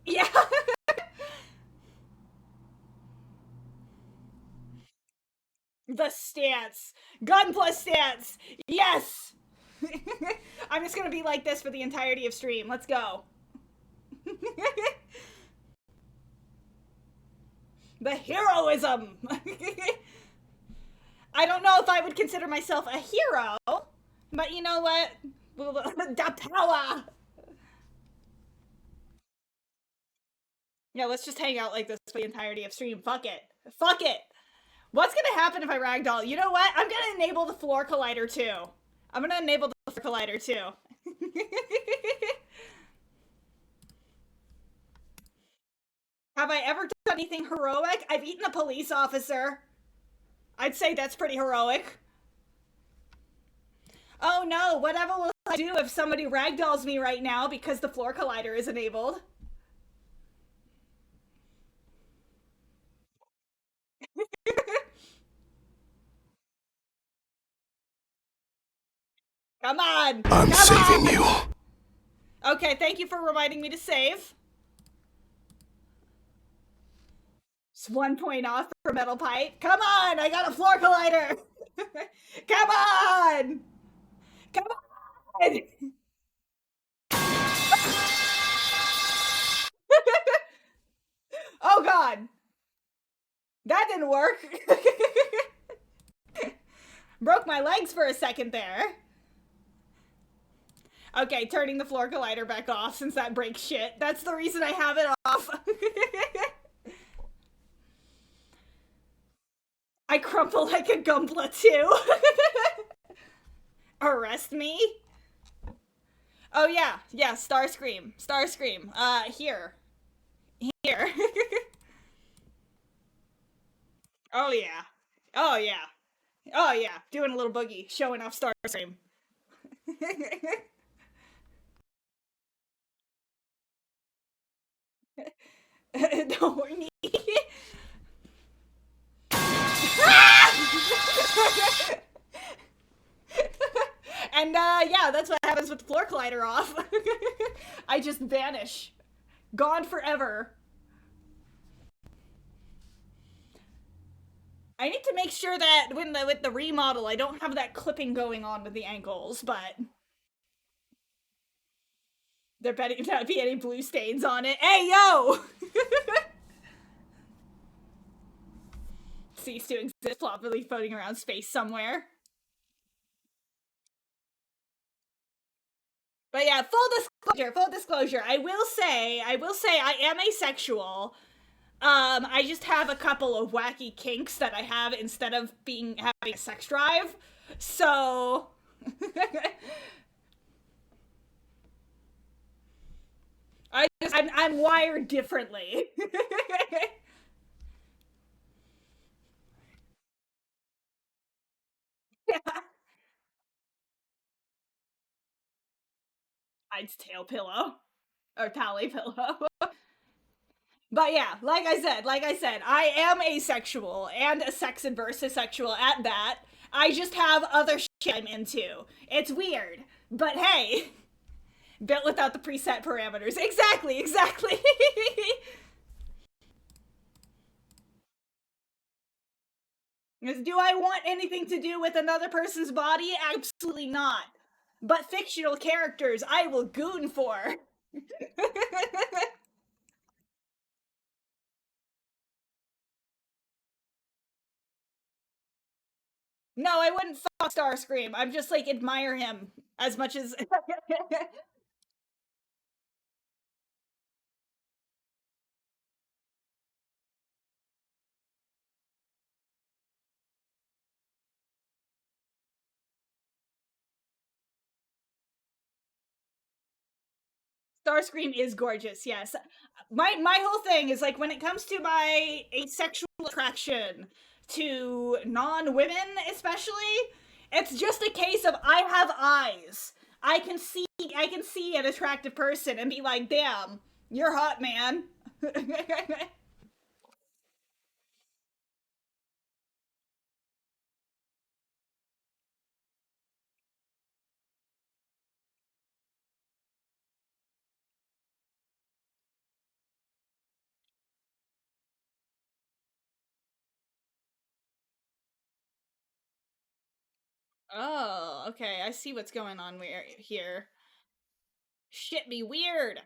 Yeah. The stance. Gun plus stance. Yes. I'm just gonna be like this for the entirety of stream. Let's go. The heroism. I don't know if I would consider myself a hero, but you know what? The power. Yeah, let's just hang out like this for the entirety of stream. Fuck it. Fuck it. What's gonna happen if I ragdoll? You know what? I'm gonna enable the floor collider too. I'm gonna enable the floor collider too. Have I ever done anything heroic? I've eaten a police officer. I'd say that's pretty heroic. Oh no, whatever will I do if somebody ragdolls me right now because the floor collider is enabled? Come on! I'm saving you. Okay, thank you for reminding me to save. It's 1 point off for metal pipe. Come on! I got a floor collider! Come on! Come on! Oh god! That didn't work! Broke my legs for a second there. Okay, turning the floor collider back off since that breaks shit. That's the reason I have it off. I crumple like a gumpla too. Arrest me? Oh yeah, yeah, Starscream. Starscream. Here. Here. Oh yeah. Oh yeah. Oh yeah. Doing a little boogie, showing off Starscream. Don't worry me. And yeah, that's what happens with the floor collider off. I just vanish. Gone forever. I need to make sure that with the remodel, I don't have that clipping going on with the ankles, but there better not be any blue stains on it. Hey, yo! Cease to exist, probably floating around space somewhere. But yeah, full disclosure, I will say I am asexual. I just have a couple of wacky kinks that I have instead of being having a sex drive. So I'm wired differently. Yeah. I'd tail pillow or tally pillow. But yeah, like I said, I am asexual and a sex adverse asexual at that. I just have other shit I'm into. It's weird, but hey, built without the preset parameters. Exactly, exactly. Because do I want anything to do with another person's body? Absolutely not. But fictional characters, I will goon for. No, I wouldn't fuck Starscream. I'm just like admire him as much as. Starscream is gorgeous. Yes, my whole thing is like when it comes to my asexual attraction to non women, especially, it's just a case of I have eyes. I can see an attractive person and be like, damn, you're hot, man. Oh, okay. I see what's going on here. Shit be weird.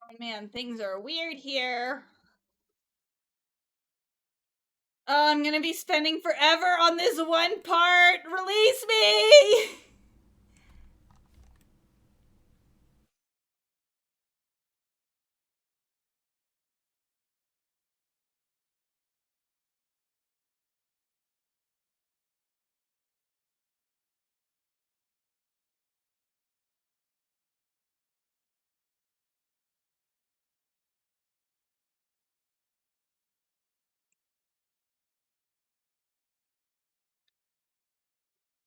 Oh man, things are weird here. Oh, I'm gonna be spending forever on this one part. Release me!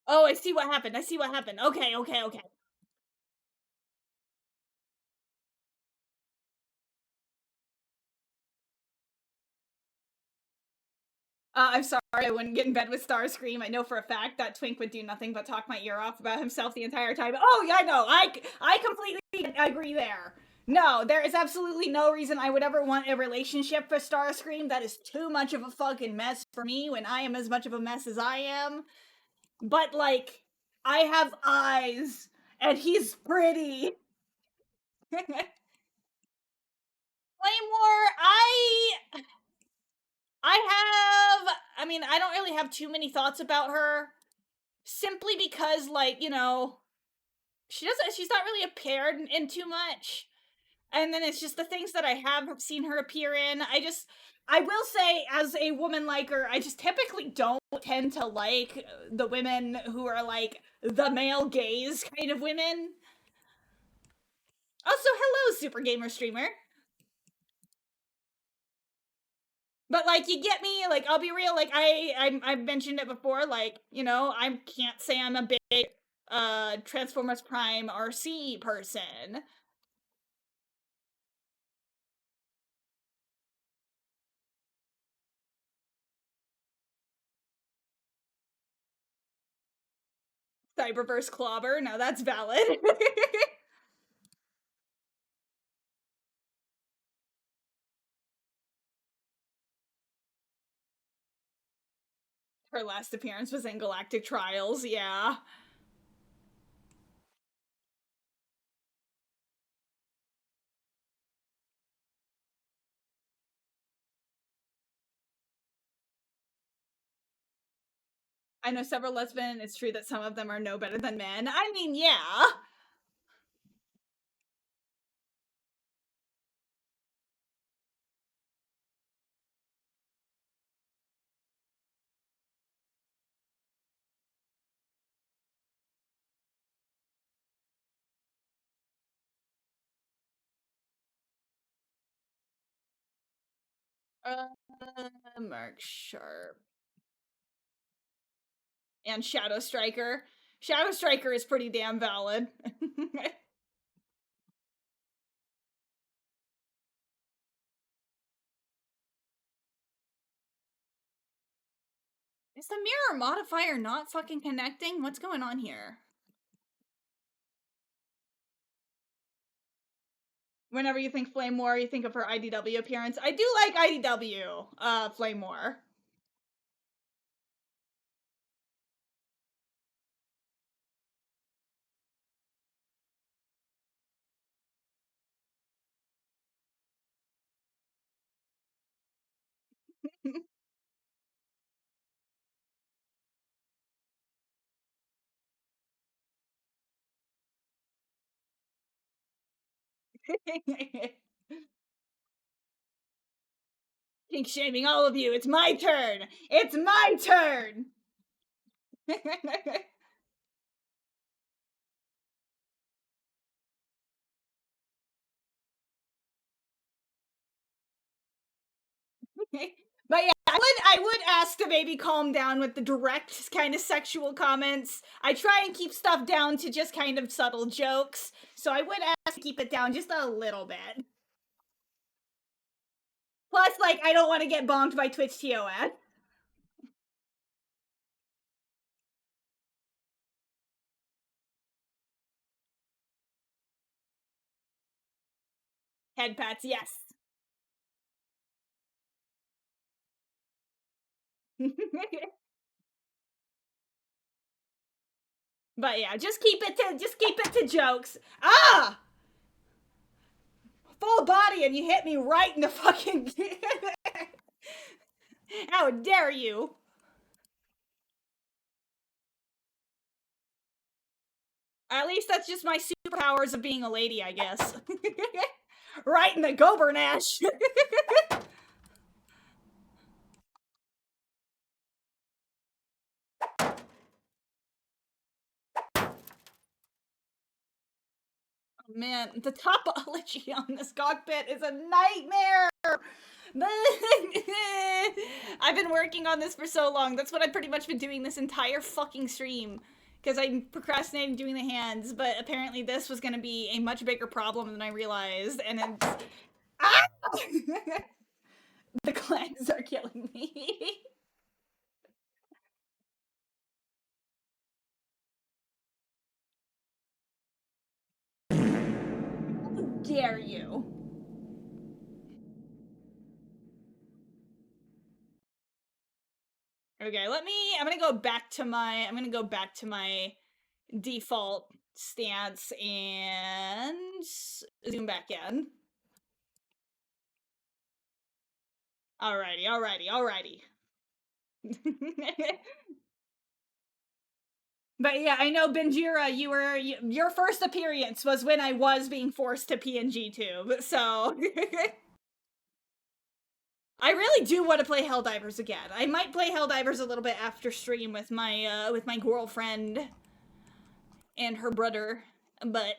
Oh, I see what happened. I see what happened. Okay, okay, okay. I'm sorry I wouldn't get in bed with Starscream. I know for a fact that Twink would do nothing but talk my ear off about himself the entire time. Oh, yeah, I know. I completely agree there. No, there is absolutely no reason I would ever want a relationship with Starscream. That is too much of a fucking mess for me when I am as much of a mess as I am. But, like, I have eyes, and he's pretty. Claymore, I don't really have too many thoughts about her simply because like, she's not really appeared in too much. And then it's just the things that I have seen her appear in. I will say as a woman liker, I just typically don't tend to like the women who are like the male gaze kind of women. Also, hello super gamer streamer. But like you get me, like I'll be real, like I've mentioned it before, like, I can't say I'm a big Transformers Prime RC person. Cyberverse Clobber, now that's valid. Her last appearance was in Galactic Trials, yeah. I know several lesbian. It's true that some of them are no better than men. I mean, yeah. Mark Sharp and Shadow Striker. Shadow Striker is pretty damn valid. Is the mirror modifier not fucking connecting? What's going on here? Whenever you think Flame War, you think of her IDW appearance. I do like IDW, Flame War. Kink shaming all of you. It's my turn. It's my turn. But yeah, I would ask the baby calm down with the direct kind of sexual comments. I try and keep stuff down to just kind of subtle jokes. So I would ask to keep it down just a little bit. Plus, like, I don't want to get bonked by Twitch TOS. Head pats, yes. But yeah, just keep it to jokes. Ah! Full body and you hit me right in the fucking How dare you? At least that's just my superpowers of being a lady, I guess. Right in the Gobernash. Man, the topology on this cockpit is a nightmare. I've been working on this for so long. That's what I've pretty much been doing this entire fucking stream. Because I'm procrastinating doing the hands, but apparently this was going to be a much bigger problem than I realized, and it's... Ah! The clangs are killing me. How dare you? Okay, I'm gonna go back to my default stance and zoom back in. Alrighty. But yeah, I know Benjira, your first appearance was when I was being forced to PNG tube, so I really do want to play Helldivers again. I might play Helldivers a little bit after stream with my girlfriend and her brother, but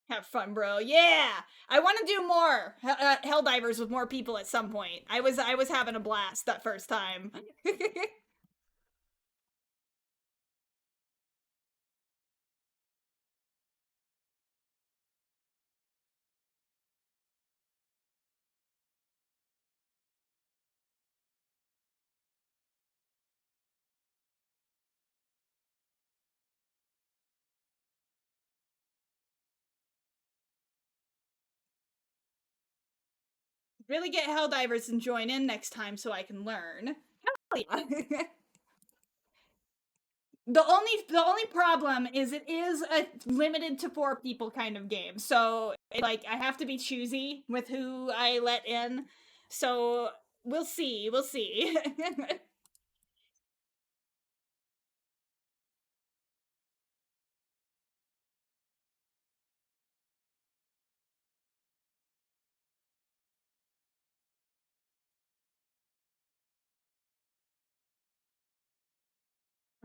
have fun, bro. Yeah, I want to do more Helldivers with more people at some point. I was having a blast that first time. Really get Helldivers and join in next time so I can learn. Hell yeah. The only problem is it is a limited to 4 people kind of game. So like I have to be choosy with who I let in. So we'll see. We'll see.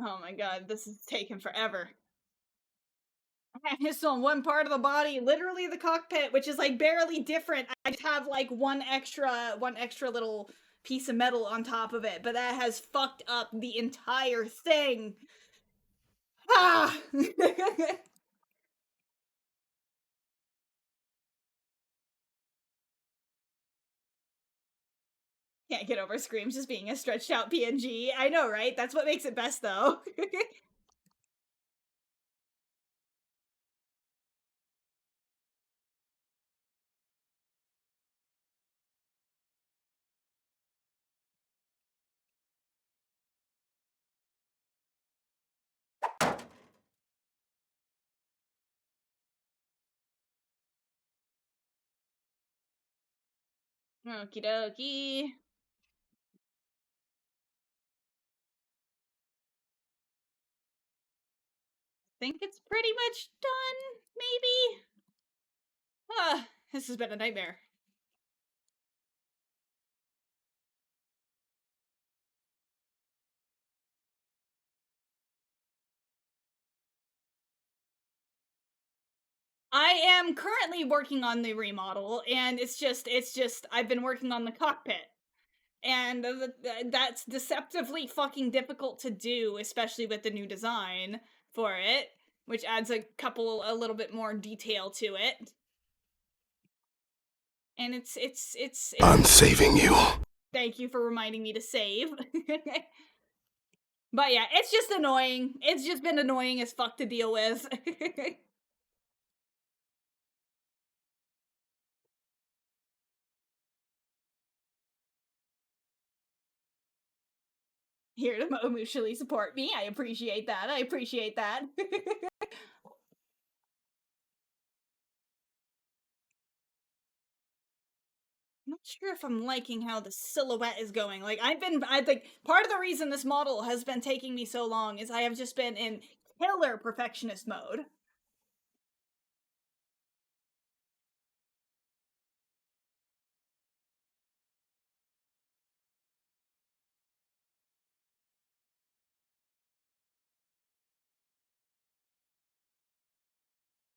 Oh my god, this is taking forever. Just on one part of the body, literally the cockpit, which is like barely different. I just have like one extra little piece of metal on top of it, but that has fucked up the entire thing. Ah! Can't get over Screams just being a stretched out PNG. I know, right? That's what makes it best, though. Okie dokie. Think it's pretty much done, maybe? Ah, this has been a nightmare. I am currently working on the remodel, and it's just I've been working on the cockpit. And that's deceptively fucking difficult to do, especially with the new design for it, which adds a little bit more detail to it. And it's I'm saving you. Thank you for reminding me to save. But yeah, it's just annoying. It's just been annoying as fuck to deal with. Here to emotionally support me. I appreciate that. I appreciate that. Not sure if I'm liking how the silhouette is going. Like I think part of the reason this model has been taking me so long is I have just been in killer perfectionist mode.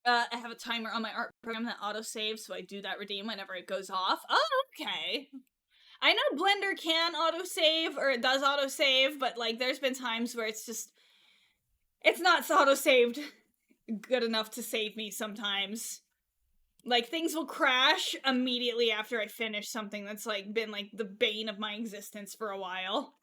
I have a timer on my art program that auto saves, so I do that redeem whenever it goes off. Oh, okay. I know Blender can autosave, or it does autosave, but like there's been times where it's not auto-saved good enough to save me sometimes. Like things will crash immediately after I finish something that's like been like the bane of my existence for a while.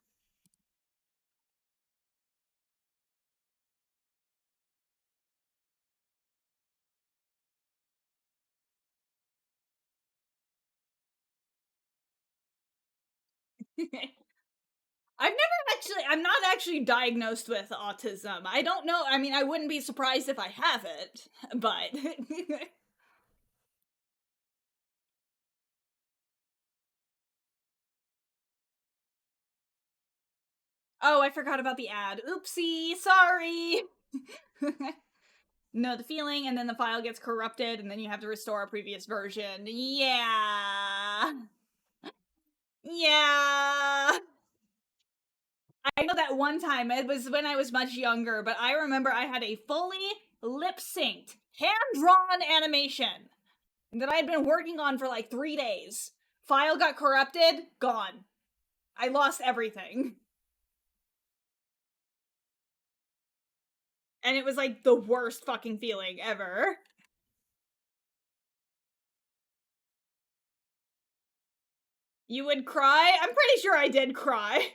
I'm not actually diagnosed with autism. I don't know. I mean, I wouldn't be surprised if I have it, but. Oh, I forgot about the ad. Oopsie, sorry! Know the feeling, and then the file gets corrupted, and then you have to restore a previous version. Yeah. Yeah. I know that one time, it was when I was much younger, but I remember I had a fully lip synced, hand drawn animation that I had been working on for like 3 days. File got corrupted, gone. I lost everything. And it was like the worst fucking feeling ever. You would cry? I'm pretty sure I did cry.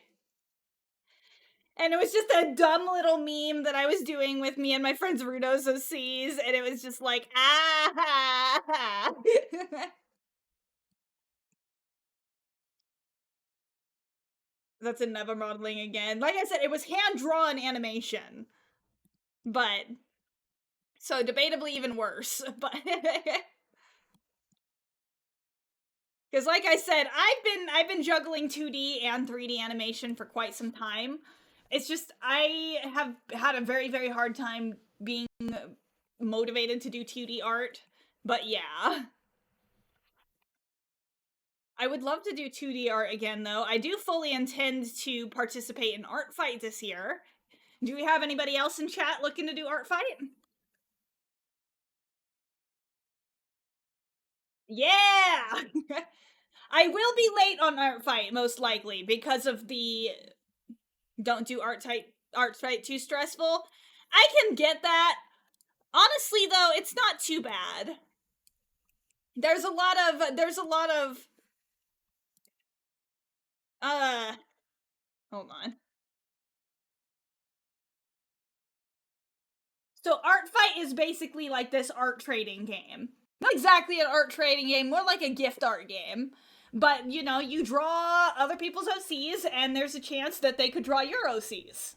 And it was just a dumb little meme that I was doing with me and my friends Rudos OCs, and it was just like, ah. That's a never modeling again. Like I said, it was hand drawn animation. But so debatably even worse. But because like I said, I've been juggling 2D and 3D animation for quite some time. It's just I have had a very very hard time being motivated to do 2D art. But yeah, I would love to do 2D art again though. I do fully intend to participate in Art Fight this year. Do we have anybody else in chat looking to do Art Fight? Yeah! I will be late on Art Fight most likely because of the don't do Art Fight too stressful. I can get that. Honestly though, it's not too bad. There's a lot of uh hold on. So Art Fight is basically like this art trading game. Not exactly an art trading game, more like a gift art game. But you know, you draw other people's OCs, and there's a chance that they could draw your OCs.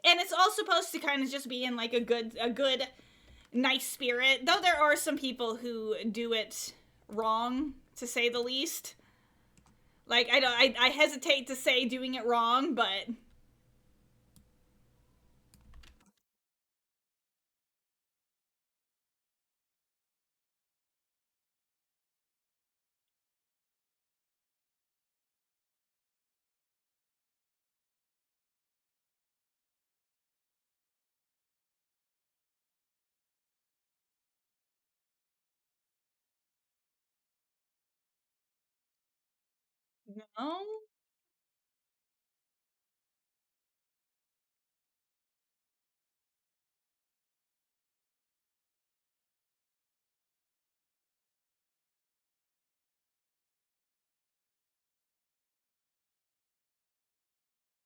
And it's all supposed to kind of just be in like a good, nice spirit. Though there are some people who do it wrong, to say the least. Like I hesitate to say doing it wrong, but no.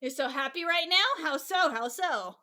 You're so happy right now? How so? How so?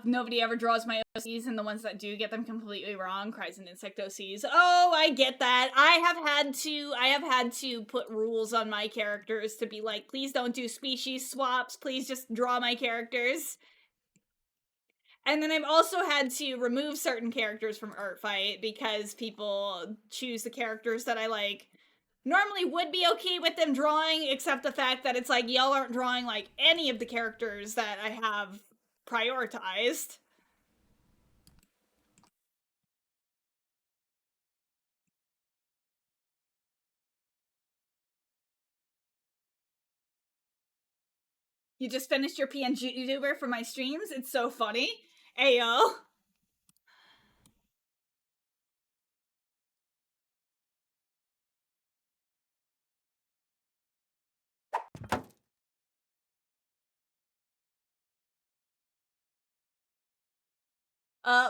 Nobody ever draws my OCs, and the ones that do get them completely wrong cries and insect OCs. Oh, I get that. I have had to put rules on my characters to be like, please don't do species swaps, please just draw my characters. And then I've also had to remove certain characters from Art Fight because people choose the characters that I like normally would be okay with them drawing, except the fact that it's like y'all aren't drawing like any of the characters that I have prioritized. You just finished your PNG YouTuber for my streams? It's so funny. Ayo.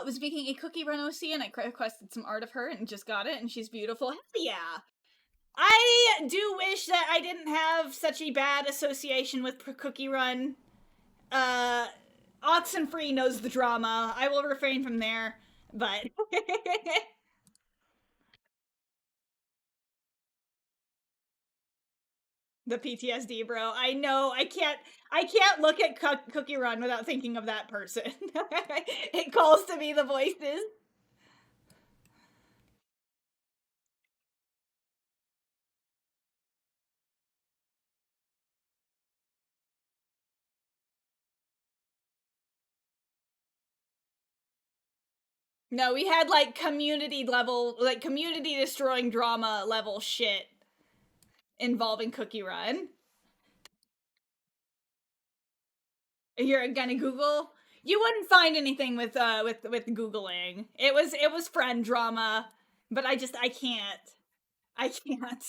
Was making a cookie run OC and I requested some art of her and just got it and she's beautiful. Hell yeah. I do wish that I didn't have such a bad association with Cookie Run. Oxenfree knows the drama. I will refrain from there, but the PTSD, bro. I know. I can't look at Cookie Run without thinking of that person. It calls to me the voices. No, we had like community level, like community destroying drama level shit involving Cookie Run. You're gonna Google? You wouldn't find anything with googling. It was friend drama, but I can't. I can't.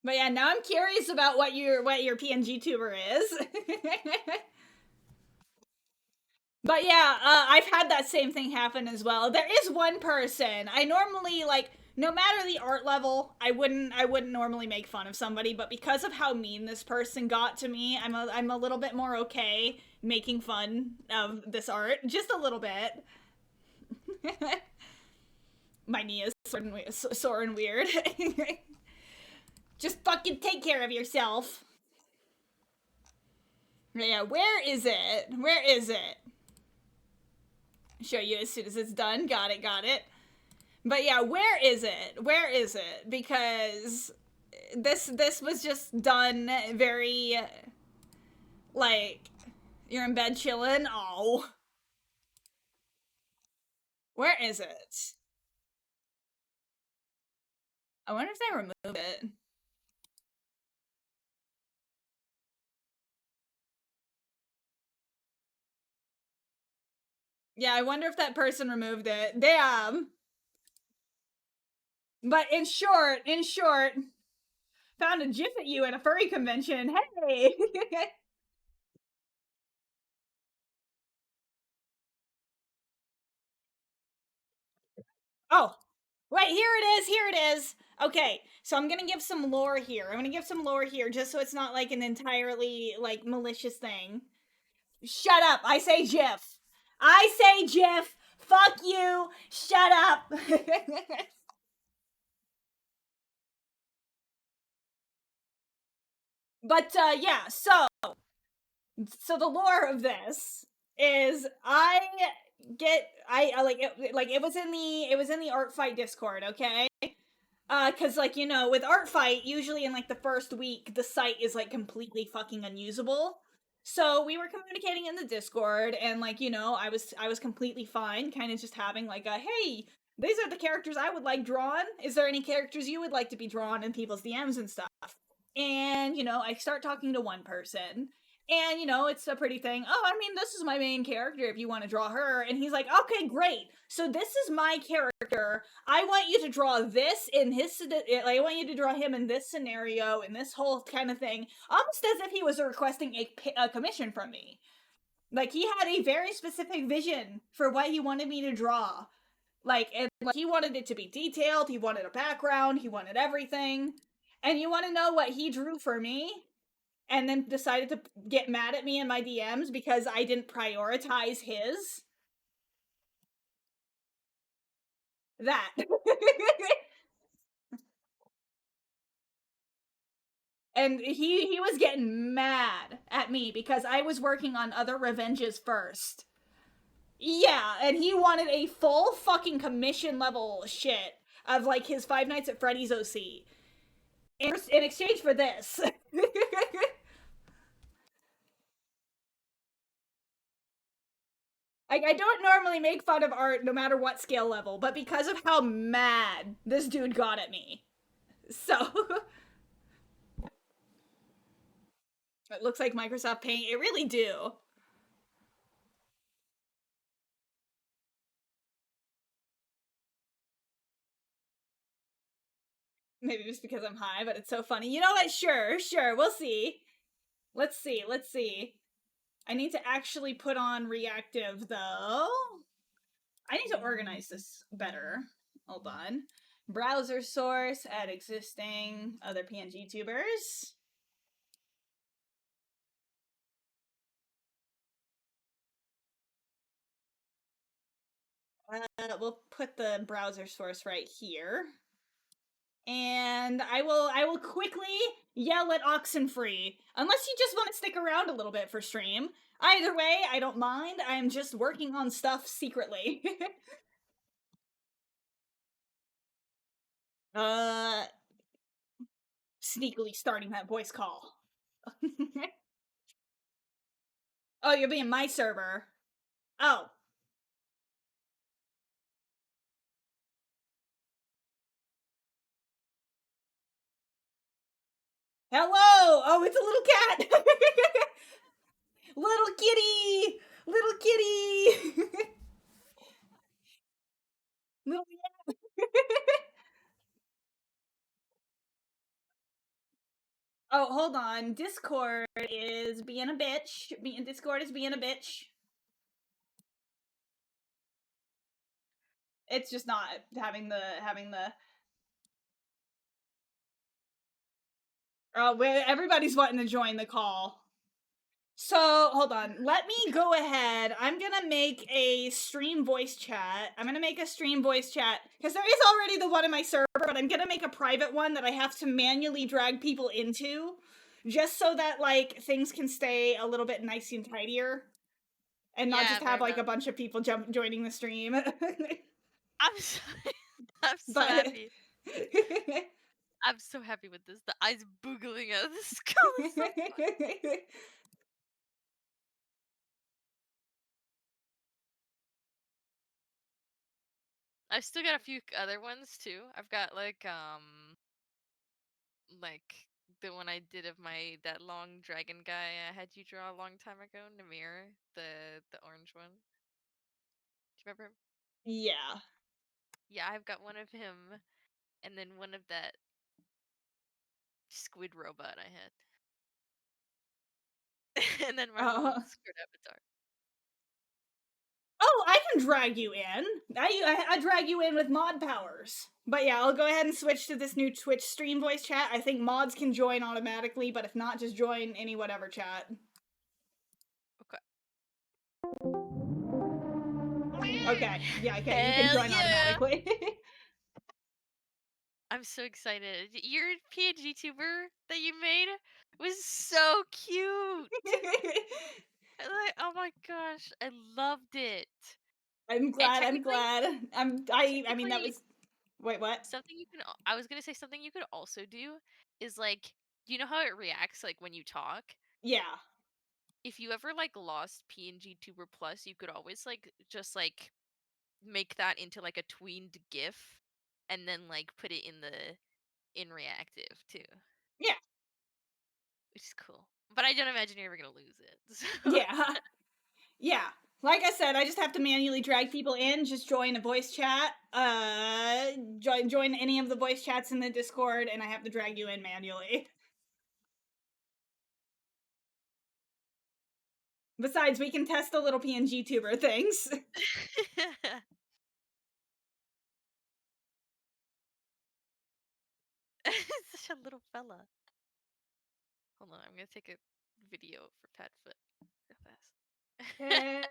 But yeah, now I'm curious about what your PNG tuber is. But yeah, I've had that same thing happen as well. There is one person I normally like. No matter the art level, I wouldn't normally make fun of somebody, but because of how mean this person got to me, I'm a little bit more okay making fun of this art, just a little bit. My knee is sore and weird. Just fucking take care of yourself. Yeah, where is it? Where is it? Show you as soon as it's done. Got it, got it. But yeah, where is it? Where is it? Because this was just done very like you're in bed chilling. Oh, where is it? I wonder if they removed it. Yeah, I wonder if that person removed it. Damn. But in short, found a gif at you at a furry convention. Hey. Oh, wait, here it is. Here it is. Okay, so I'm gonna give some lore here. I'm gonna give some lore here just so it's not like an entirely like malicious thing. Shut up. I say GIF. I say GIF. Fuck you. Shut up. But yeah, so the lore of this is I like it was in the art fight discord, okay? Cuz like with art fight usually in like the first week the site is like completely fucking unusable. So we were communicating in the discord and like I was completely fine kind of just having like a hey, these are the characters I would like drawn. Is there any characters you would like to be drawn in people's DMs and stuff? And I start talking to one person and it's a pretty thing. Oh, I mean, this is my main character if you want to draw her. And he's like, okay, great, so this is my character. I want you to draw this in his I want you to draw him in this scenario, in this whole kind of thing, almost as if he was requesting a commission from me. Like he had a very specific vision for what he wanted me to draw. Like he wanted it to be detailed, he wanted a background, he wanted everything. And you want to know what he drew for me? And then decided to get mad at me in my DMs because I didn't prioritize his? That. And he was getting mad at me because I was working on other revenges first. Yeah, and he wanted a full fucking commission level shit of like his Five Nights at Freddy's OC in exchange for this. I don't normally make fun of art no matter what skill level, but because of how mad this dude got at me. So it looks like Microsoft Paint. It really do. Maybe just because I'm high, but it's so funny. You know what? Sure, sure. We'll see. Let's see. Let's see. I need to actually put on reactive though. I need to organize this better. Hold on. Browser source, add existing other PNG tubers. We'll put the browser source right here. And I will quickly yell at Oxenfree. Unless you just want to stick around a little bit for stream. Either way, I don't mind. I am just working on stuff secretly. uh Sneakily starting that voice call. Oh, you're being my server. Oh. Hello! Oh, it's a little cat! Little kitty! Little kitty! Little Oh, hold on. Discord is being a bitch. Discord is being a bitch. It's just not having the Oh, where everybody's wanting to join the call. So, hold on. Let me go ahead. I'm gonna make a stream voice chat. I'm gonna make a stream voice chat because there is already the one in my server, but I'm gonna make a private one that I have to manually drag people into, just so that like things can stay a little bit nice and tidier, and not Yeah, just fair have like a enough. bunch of people joining the stream. I'm so, I'm so But happy. I'm so happy with this. The eyes boogling out of the skull is so fun. I've still got a few other ones too. I've got like the one I did of that long dragon guy I had you draw a long time ago, Namir, the orange one. Do you remember him? yeah. Yeah, I've got one of him, and then one of that squid robot I had, and then my little squid avatar. Oh, I can drag you in. I drag you in with mod powers. But yeah, I'll go ahead and switch to this new Twitch stream voice chat. I think mods can join automatically, but if not, just join any whatever chat. Okay, yeah, okay, you can Hell join yeah! automatically. I'm so excited. Your PNG tuber that you made was so cute. Like, oh my gosh, I loved it. I'm glad. I'm glad. I mean, that technically, was. Wait, what? something you can. I was gonna say something you could also do is like, you know how it reacts like when you talk. Yeah. If you ever like lost PNG Tuber Plus, you could always like just like make that into like a tweened GIF, and then like put it in reactive too. Yeah. Which is cool. But I don't imagine you're ever gonna lose it. So. Yeah. Yeah. Like I said, I just have to manually drag people in. Just join a voice chat. Join any of the voice chats in the Discord, and I have to drag you in manually. Besides, we can test the little PNG tuber things. Such a little fella. Hold on, I'm gonna take a video for Padfoot. Real fast.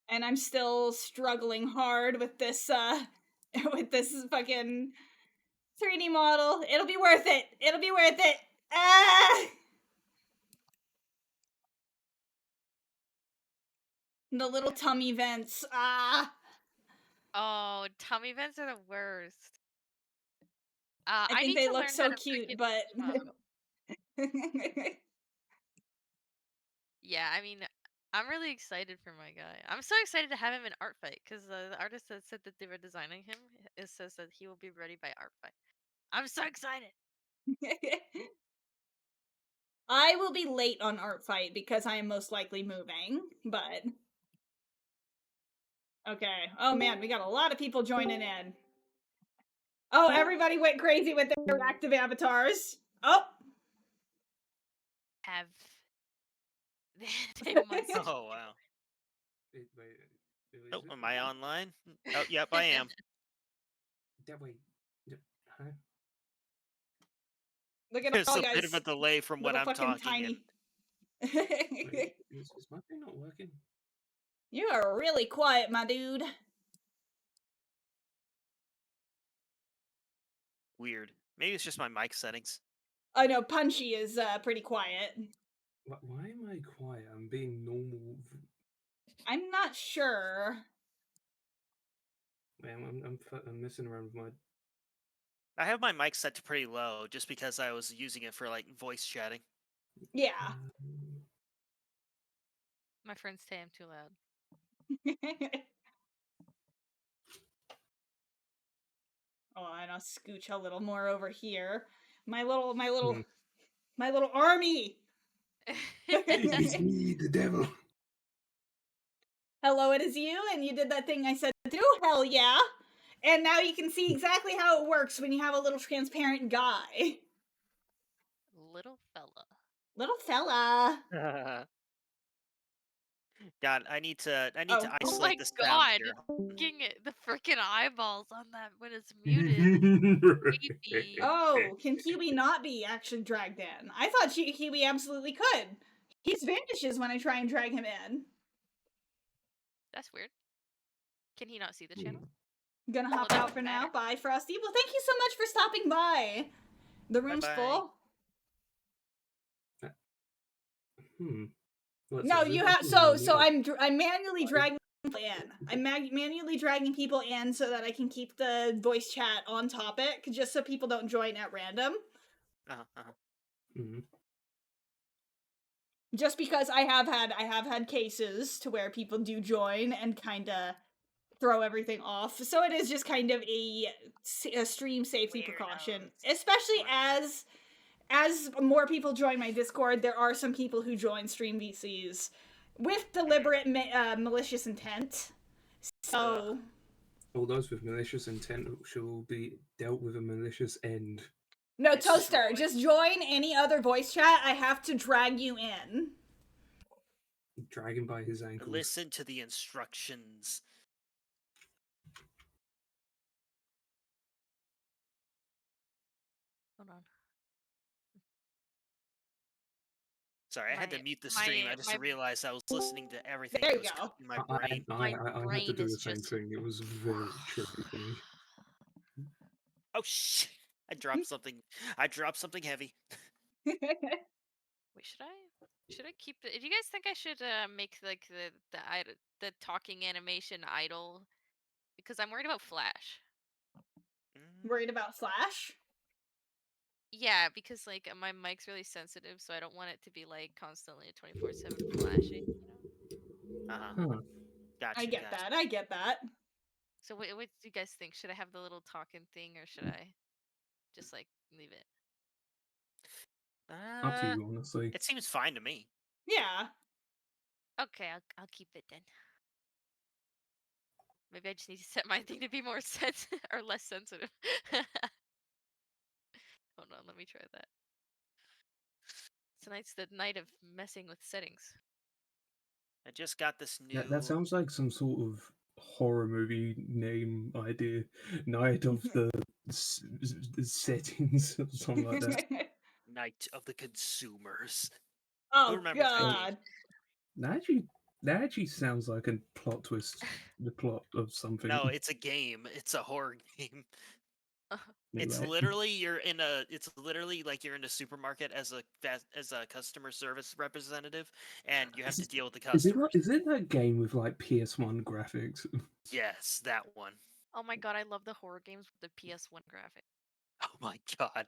And I'm still struggling hard with this with this fucking 3D model. It'll be worth it. It'll be worth it. Ah! The little tummy vents. Ah. Oh, tummy vents are the worst. I think need they to look learn so how to cute, freaking but Wiimote. Yeah, I mean, I'm really excited for my guy. I'm so excited to have him in Art Fight because the artist that said that they were designing him it says that he will be ready by Art Fight. I'm so excited. I will be late on Art Fight because I am most likely moving, but okay. Oh man, we got a lot of people joining in. Oh, everybody went crazy with their active avatars. Oh. Have they must. Oh wow. Oh, am I online? Oh, yep, I am. Look at There's all a you guys. bit of a delay from when I'm fucking talking. tiny. Wait, is my thing not working? You are really quiet, my dude. Weird. Maybe it's just my mic settings. I know Punchy is pretty quiet. Why am I quiet? I'm being normal. I'm not sure. Man, I'm messing around with my. I have my mic set to pretty low just because I was using it for like voice chatting. Yeah. My friends say I'm too loud. Oh, and I'll scooch a little more over here. My little army. It's me, the devil. Hello, it is you, and you did that thing I said to do. Hell yeah! And now you can see exactly how it works when you have a little transparent guy. little fella. Little fella. God, I need to Oh. Oh isolate my the sound god! here. Fucking the freaking eyeballs on that when it's muted. Creepy. Oh, can Kiwi not be actually dragged in? I thought Kiwi absolutely could. He vanishes when I try and drag him in. That's weird. Can he not see the channel? Gonna Well, hop that out for wouldn't now. matter. Bye, Frosty. Well, thank you so much for stopping by. The room's Bye-bye. full. Let's No, see, you this have. is So, really I'm manually dragging people in. I'm manually dragging people in so that I can keep the voice chat on topic, just so people don't join at random. Mhm. Just because I have had cases to where people do join and kind of throw everything off. So it is just kind of a stream safety precaution, especially as more people join my Discord. There are some people who join stream VCs with deliberate malicious intent. So all those with malicious intent shall be dealt with a malicious end. no, Toaster, Destroyed. just join any other voice chat. I have to drag you in. Dragging by his ankles. Listen to the instructions. Hold on. Sorry, I had to My- mute the stream. I just my- realized I was listening to everything. There It you was go. cooking my I brain. My had brain to do the is same just- thing. It was very tricky for me. Oh shit! I dropped something. I dropped something heavy. Wait, should I keep the? Do you guys think I should make like the talking animation idle? Because I'm worried about Flash. Worried about Flash? Yeah, because like my mic's really sensitive, so I don't want it to be like constantly 24/7 flashing. You know. Huh. Gotcha. I get that. I get that. So what do you guys think? Should I have the little talking thing, or should I just like leave it? Up to you, honestly. It seems fine to me. Yeah. Okay, I'll keep it then. Maybe I just need to set my thing to be more sensitive or less sensitive. Hold on, let me try that. Tonight's the night of messing with settings. I just got this new. That sounds like some sort of horror movie name idea. Night of the settings or something like that. Night of the Consumers. Oh remembers that game? god. That actually sounds like a plot twist. The plot of something. No, it's a game. It's a horror game. It's Anyway. literally It's literally like you're in a supermarket as a customer service representative, and you have to deal with the customers. Is it that game with like PS1 graphics? Yes, that one. Oh my god, I love the horror games with the PS1 graphic. Oh my god!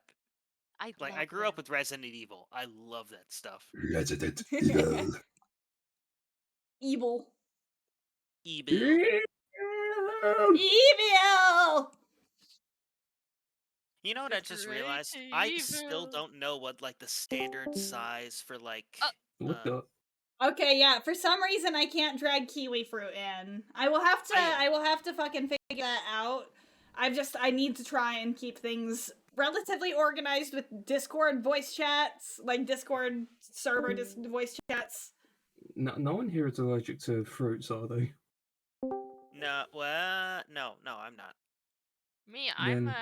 I I grew up with Resident Evil. I love that stuff. Resident Evil. Evil. Evil. Evil! You know what I just realized? I still Evil. don't know what like the standard size for like. What the? Okay, yeah, for some reason I can't drag kiwi fruit in. I will have to fucking figure that out. I need to try and keep things relatively organized with Discord voice chats, like Discord server voice chats. No one here is allergic to fruits, are they? No, well, no, I'm not. Me, I'm Then-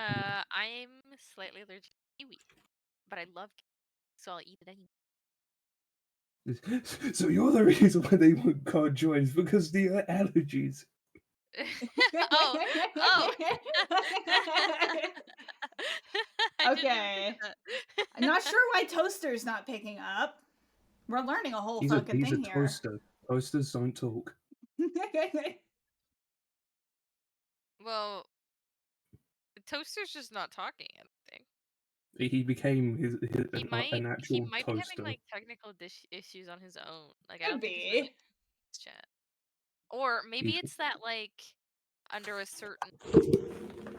I'm slightly allergic to kiwi, but I love kiwi, so I'll eat it anyway. So you're the reason why they can't join is because of the allergies. oh. I didn't even Okay. think of that. I'm not sure why Toaster's not picking up. We're learning a whole fucking He's a thing here. toaster. Toasters don't talk. Well, Toaster's just not talking. I think He became he might an actual be having toaster. like technical issues on his own. Like I Could don't think he's be. really chat. Or maybe He- it's that like under a certain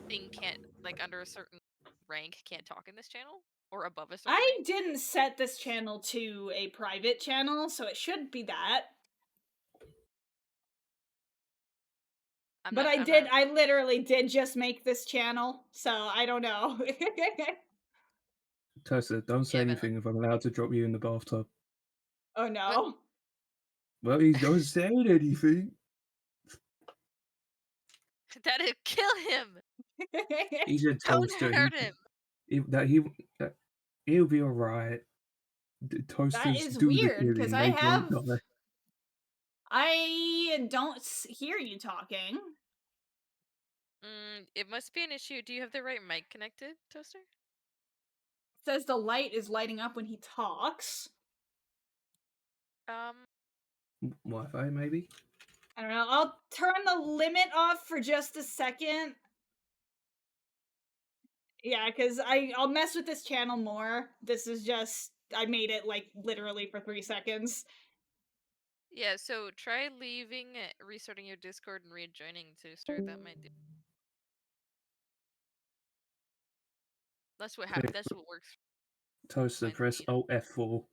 thing can't like under a certain rank can't talk in this channel or above a certain I rank. didn't set this channel to a private channel, so it should be that. But I literally did just make this channel, so I don't know. Toaster, don't say Yeah, Valen. anything if I'm allowed to drop you in the bathtub. Oh no. Well, he don't say anything. That'll kill him. He's a Don't toaster. hurt him. He'll be alright. Toasters is do weird, the 'cause killing. I They have- don't die. I don't hear you talking. It must be an issue. Do you have the right mic connected, Toaster? It says the light is lighting up when he talks. Wi-Fi, maybe? I don't know. I'll turn the limit off for just a second. Yeah, because I'll mess with this channel more. This is just, I made it like literally for 3 seconds. Yeah, so try leaving, restarting your Discord and rejoining to start. That might do. That's what happens. That's what works. Toaster, Might press be. Alt F4.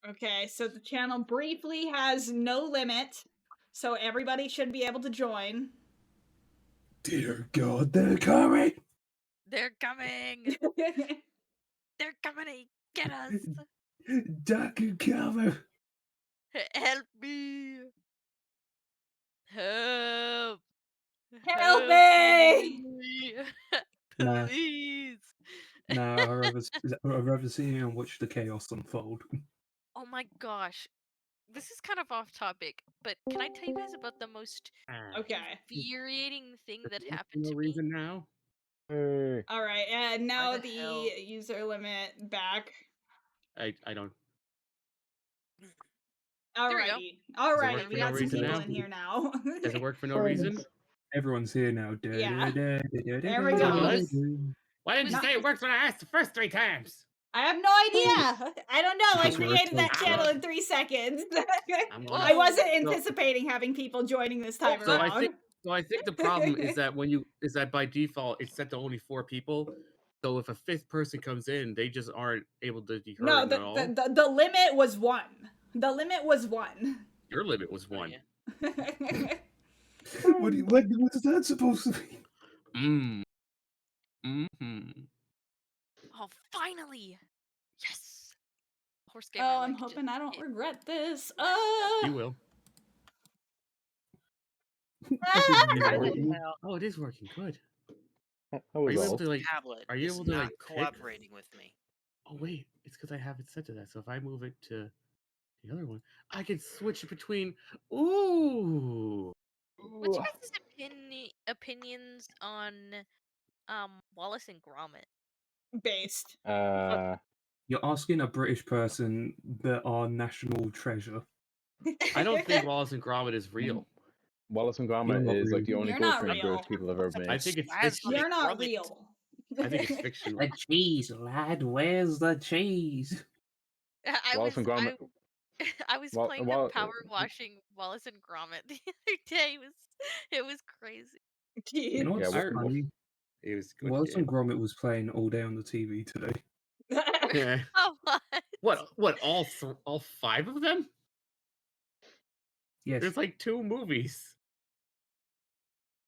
Okay, so the channel briefly has no limit, so everybody should be able to join. Dear God, they're coming! They're coming! They're coming to get us! Duck and cover! Help me! Help! Help me! Nah. Please! Nah, I'd rather see him and watch the chaos unfold. Oh my gosh. This is kind of off topic, but can I tell you guys about the most Okay. infuriating thing that For happened no to me? reason now. Alright, and now the the hell- user limit back. I don't. we go. Alrighty. work Alrighty, for we no got some reason people now? in here now. Does it work for no reason? Everyone's here now. Yeah. There There we go. Why didn't you Not- say it worked when I asked the first 3 times? I have no idea. I don't know. I Because we're created that so channel close. in 3 seconds. I'm I wasn't So- anticipating having people joining this time So around. I think the problem is that by default it's set to only 4 people. So if a 5th person comes in, they just aren't able to be heard No, at all. the limit was 1. The limit was 1. Your limit was 1. What is that supposed to be? Oh, finally! Yes! Horse game. Oh, I'm hoping I don't regret this. You will. Ah! Oh, it is working. Good. How Are was you all? able to like? Tablet Are you is able to, not like, pick? cooperating with me. Oh wait, it's because I have it set to that. So if I move it to the other one, I can switch between. Ooh. What's your guys' opinions on Wallace and Gromit? Based. You're asking a British person that our national treasure. I don't think Wallace and Gromit is real. Wallace and You're Gromit not is like real. the only You're not culture real. British people have ever made. I think it's As fiction. You're not Gromit. real. I think it's fiction. The cheese, lad. Where's the cheese? I Wallace and Gromit. I was Wal- playing Wal- the power washing Wallace and Gromit the other day. It was crazy. You know what's Yeah, funny? It was a good. Wallace and game. Gromit was playing all day on the TV today. Yeah. Oh, what? What? All 5 of them? Yes. There's like 2 movies.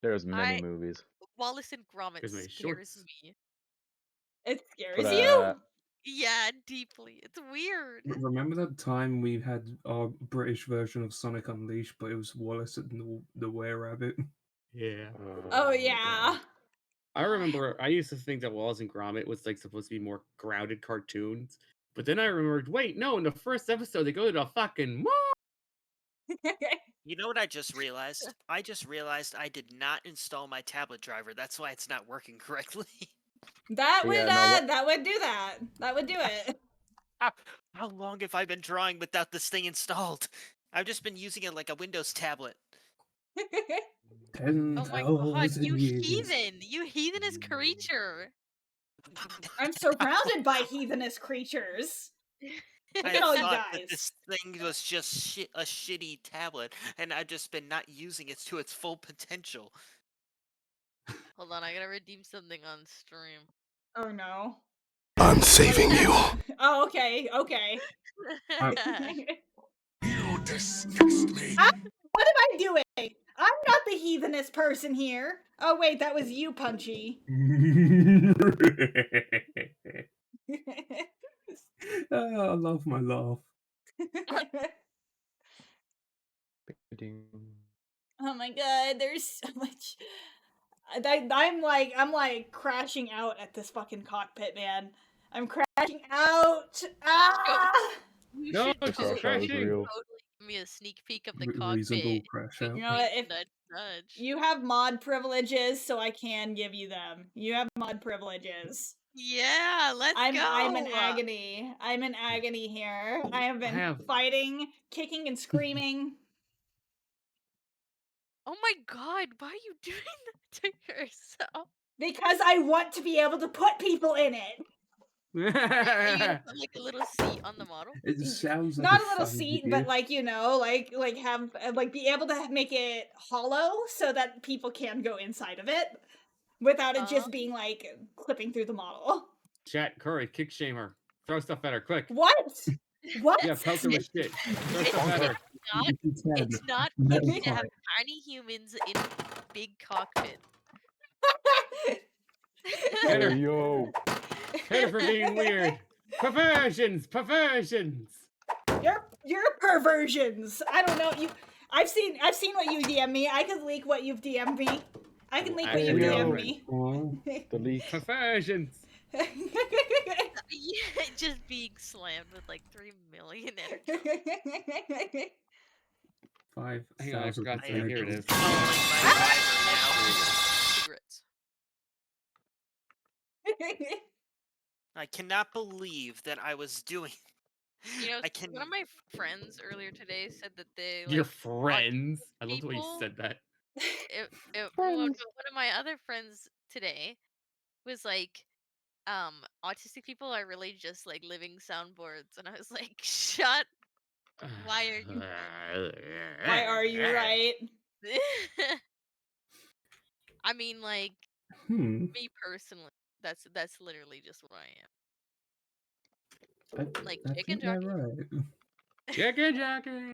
There's many I- movies. Wallace and Gromit There's many scares shorts. me. It scares But, you? Yeah, deeply. It's weird. Remember that time we had our British version of Sonic Unleashed, but it was Wallace and the Were-Rabbit? Yeah. Oh yeah. I remember I used to think that Wallace and Gromit was like supposed to be more grounded cartoons. But then I remembered, wait, no, in the first episode they go to the fucking mall. You know what I just realized? I just realized I did not install my tablet driver. That's why it's not working correctly. That But would yeah, no, what- that would do that. That would do it. How long have I been drawing without this thing installed? I've just been using it like a Windows tablet. 10,000 Oh my god, you years. heathen! You heathenous creature! I'm surrounded by heathenous creatures. Look I at all you thought that guys. this thing was just a shitty tablet, and I've just been not using it to its full potential. Hold on, I gotta redeem something on stream. Oh no. I'm saving you. Oh, okay, okay. You disgust me. What am I doing? I'm not the heathenous person here. Oh wait, that was you, Punchy. I love my laugh. Oh my god, there's so much. I'm like crashing out at this fucking cockpit, man. I'm crashing out. Ah! You No, should The she's crash out is crashing. real. totally give me a sneak peek of the Reasonable cockpit. crash Wink, out. You know what? wink, If nudge, nudge. you have mod privileges, so I can give you them. You have mod privileges. Yeah, let's I'm in go. agony. I'm in agony here. I have been have- fighting, kicking, and screaming. Oh my god, why are you doing that to yourself? Because I want to be able to put people in it. Are you gonna put like a little seat on the model? It sounds like Not a a little fun seat, idea. but like, you know, like have like be able to make it hollow so that people can go inside of it without it just being like clipping through the model. Chat, Corey, kick shame her. Throw stuff at her, quick. What? What? Yeah, pelt her with shit. Throw stuff at her. Not, If you can, it's not metal easy to have pipe. tiny humans in a big cockpit. Hit her. Hey, yo. Hit her for being weird. Perversions! Perversions! You're perversions. I don't know you. I've seen what you DM me. I can leak what you've DM'd me. I can leak what I you've know. DM'd me. Oh, Delete. Perversions! Yeah, just being slammed with like 3 million energy. 5,000. Hang on, I forgot to say, here it is. Following my advisor Cigarettes. now. I cannot believe that I was doing. You know, I can. one of my friends earlier today said that they Your like, friends. I love the way you people- said that. one of my other friends today was like, autistic people are really just like living soundboards, and I was like, shut. Why are you? Why are you right? I mean, like me personally, that's literally just what I am. Like I chicken think they're jockey. right. Chicken jockey!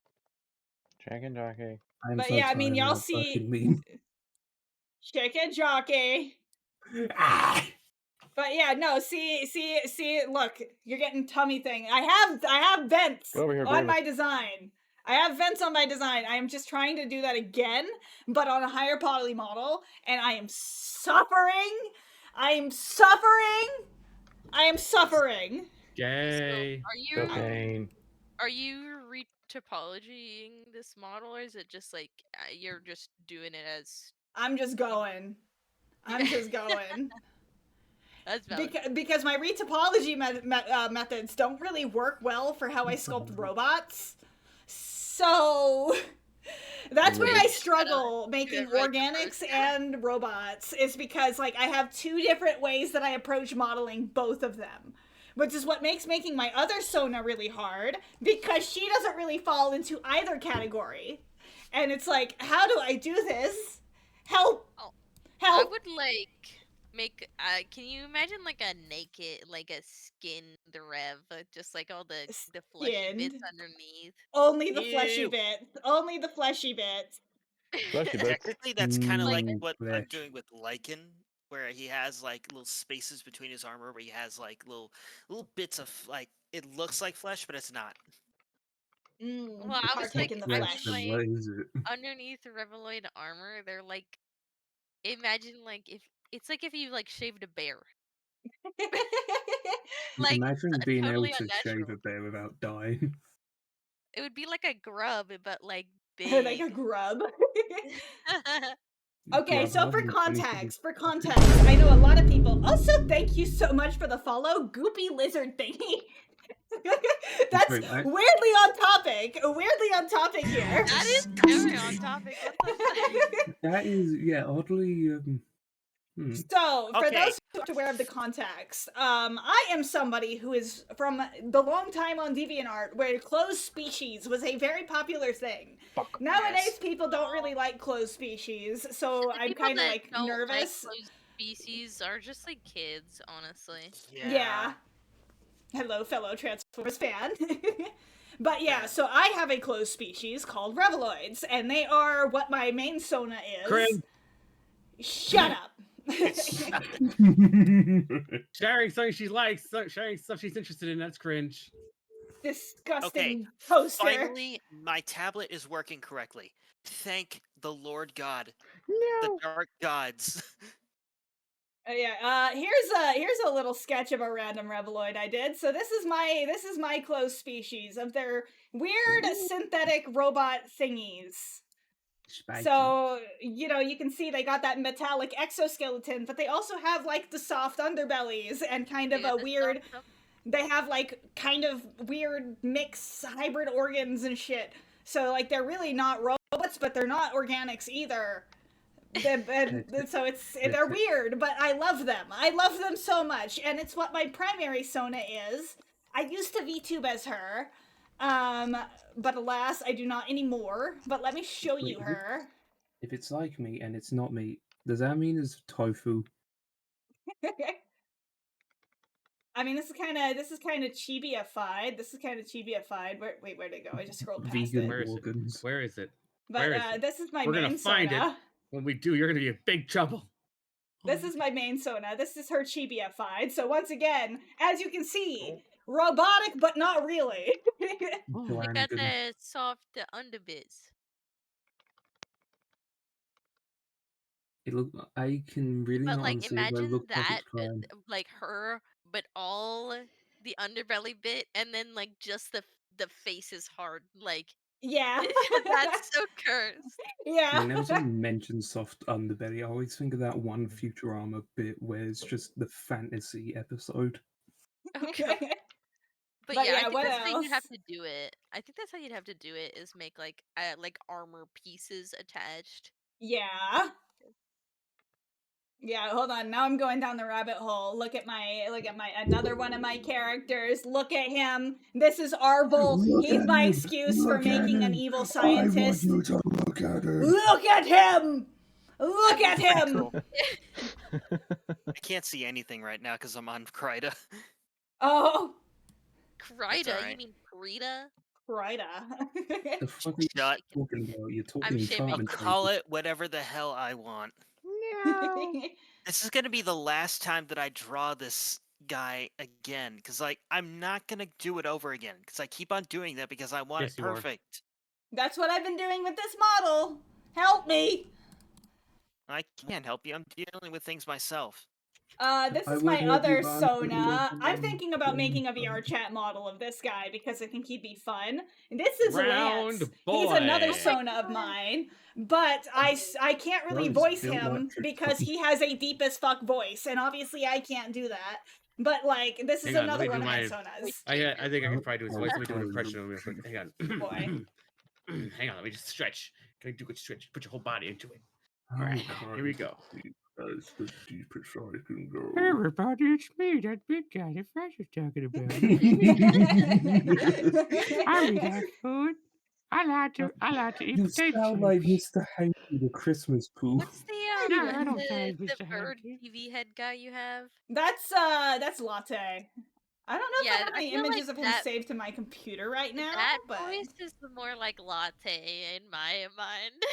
Jack and Jockey. I'm But so yeah, I mean, tired y'all of that see- fucking meme. Chicken jockey. Ah! But yeah, no, see, look, you're getting tummy thing. I have vents Over here, on Grimace. my design. I have vents on my design. I am just trying to do that again, but on a higher poly model, and I am suffering. I am suffering. I am suffering. Gay. So, Cocaine. are you retopologying this model, or is it just like you're just doing it as? I'm just going. I'm just going. That's valid. Because my retopology methods don't really work well for how I sculpt robots. So that's where I Wait. struggle making right organics and robots, is because like I have two different ways that I approach modeling both of them. Which is what makes making my other Sona really hard, because she doesn't really fall into either category. And it's like, how do I do this? Help! Oh, Help! I would like make. Can you imagine like a naked, like a skinned Rev, just like all the fleshy bits Skinned? underneath? Only the fleshy Ew. bits. Only the fleshy bits. Fleshy bits. Technically, that's kind of like Mm, what I'm flesh. doing with Lycan, where he has like little spaces between his armor, where he has like little bits of like it looks like flesh, but it's not. Well, I was partake like, in the I flesh. mean, Then like, what is it? underneath the Reveloid armor, they're like, imagine like if it's like if you like shaved a bear. Like, Imagine being totally able to shave unnatural. a bear without dying. It would be like a grub, but like big. Like a grub. Okay, Grub so for having 20 context, I know a lot of people. Also, thank you so much for the follow, Goopy Lizard thingy. That's Wait, I- weirdly on topic. Weirdly on topic here. That is very on topic. What the fuck? That is, yeah, oddly. So, for Okay. those who aren't aware of the context, I am somebody who is from the long time on DeviantArt where closed species was a very popular thing. Fuck. Nowadays, Yes. people don't really like closed species, so I'm People kind of that like don't nervous. Like closed species are just like kids, honestly. Yeah. Hello, fellow Transformers fan. But yeah, so I have a closed species called Reveloids, and they are what my main Sona is. Cringe. Shut up. Sharing something she likes, sharing stuff she's interested in. That's cringe. Disgusting Okay, poster. finally, my tablet is working correctly. Thank the Lord God, the dark gods. Yeah. Here's a little sketch of a random Reveloid I did. So this is my close species of their weird synthetic robot thingies. Spiky. So, you can see they got that metallic exoskeleton, but they also have like the soft underbellies and kind of Yeah, a the weird. soft stuff. They have like kind of weird mixed hybrid organs and shit. So like they're really not robots, but they're not organics either. So they're weird, but I love them. I love them so much, and it's what my primary Sona is. I used to VTube as her, but alas, I do not anymore. But let me show you Wait, her. If it's like me and it's not me, does that mean it's tofu? I mean, this is kind of chibi-ified. Where'd it go? I just scrolled past Vegan it. Where is it? organs. Where is it? But Where is it? this is my We're main gonna find Sona. it. When we do, you're gonna be in big trouble. This is my main Sona. This is her chibi-ified. So once again, as you can see, robotic but not really. They got the soft underbits. I can really But not like, understand why it imagine looks like that, it's crying. like her, but all the underbelly bit, and then like just the face is hard. Like, Yeah. that's so cursed. Yeah. Whenever someone mentions soft underbelly, I always think of that one Futurama bit where it's just the fantasy episode. Okay. But But yeah, yeah, I think what that's how you'd have else? to do it. I think that's how you'd have to do it, is make like armor pieces attached. Yeah. Yeah, hold on. Now I'm going down the rabbit hole. Look at my another one of my characters. Look at him. This is Arvel. He's my excuse for making an evil scientist. to look at him. Look at him! Look at him! Cool. I can't see anything right now because I'm on Kryda. Oh, Krita, you alright. mean Krita? Ryda. The fuck are you Shut. talking about? You're talking I'm shaming I'll enchantment call tables. it whatever the hell I want. This is gonna be the last time that I draw this guy again, because like I'm not gonna do it over again, because I keep on doing that because I want Yes, it you are. perfect. That's what I've been doing with this model. Help me. I can't help you. I'm dealing with things myself. This I is would my help you, other but I'm pretty Sona. open I'm on thinking about making a getting VR some. chat model of this guy because I think he'd be fun. This is Round Lance. He's another boy. Sona of mine, but I can't really Nice, voice built like him Trick because Button. he has a deep as fuck voice, and obviously I can't do that. But like, this is Hang on, let another me one do of my my- Sonas. I think I can probably do his Oh, voice. Let me do an oh, impression of him real quick. Hang on. Boy. Hang on, let me just stretch. Can I do a good stretch? Put your whole body into it. Oh, Alright, here we go. That's the deepest I can go. Everybody, it's me, that big guy that Fresh was talking about. I eat that food. I like to eat You potato sound like chips. Mr. Hanky the Christmas poo. What's the No, I don't sound like the Mr. bird Hanky. TV head guy you have? That's Latte. I don't know if I Yeah, have I any feel like images of him that- saved to my computer right now, That but voice is more like Latte in my mind.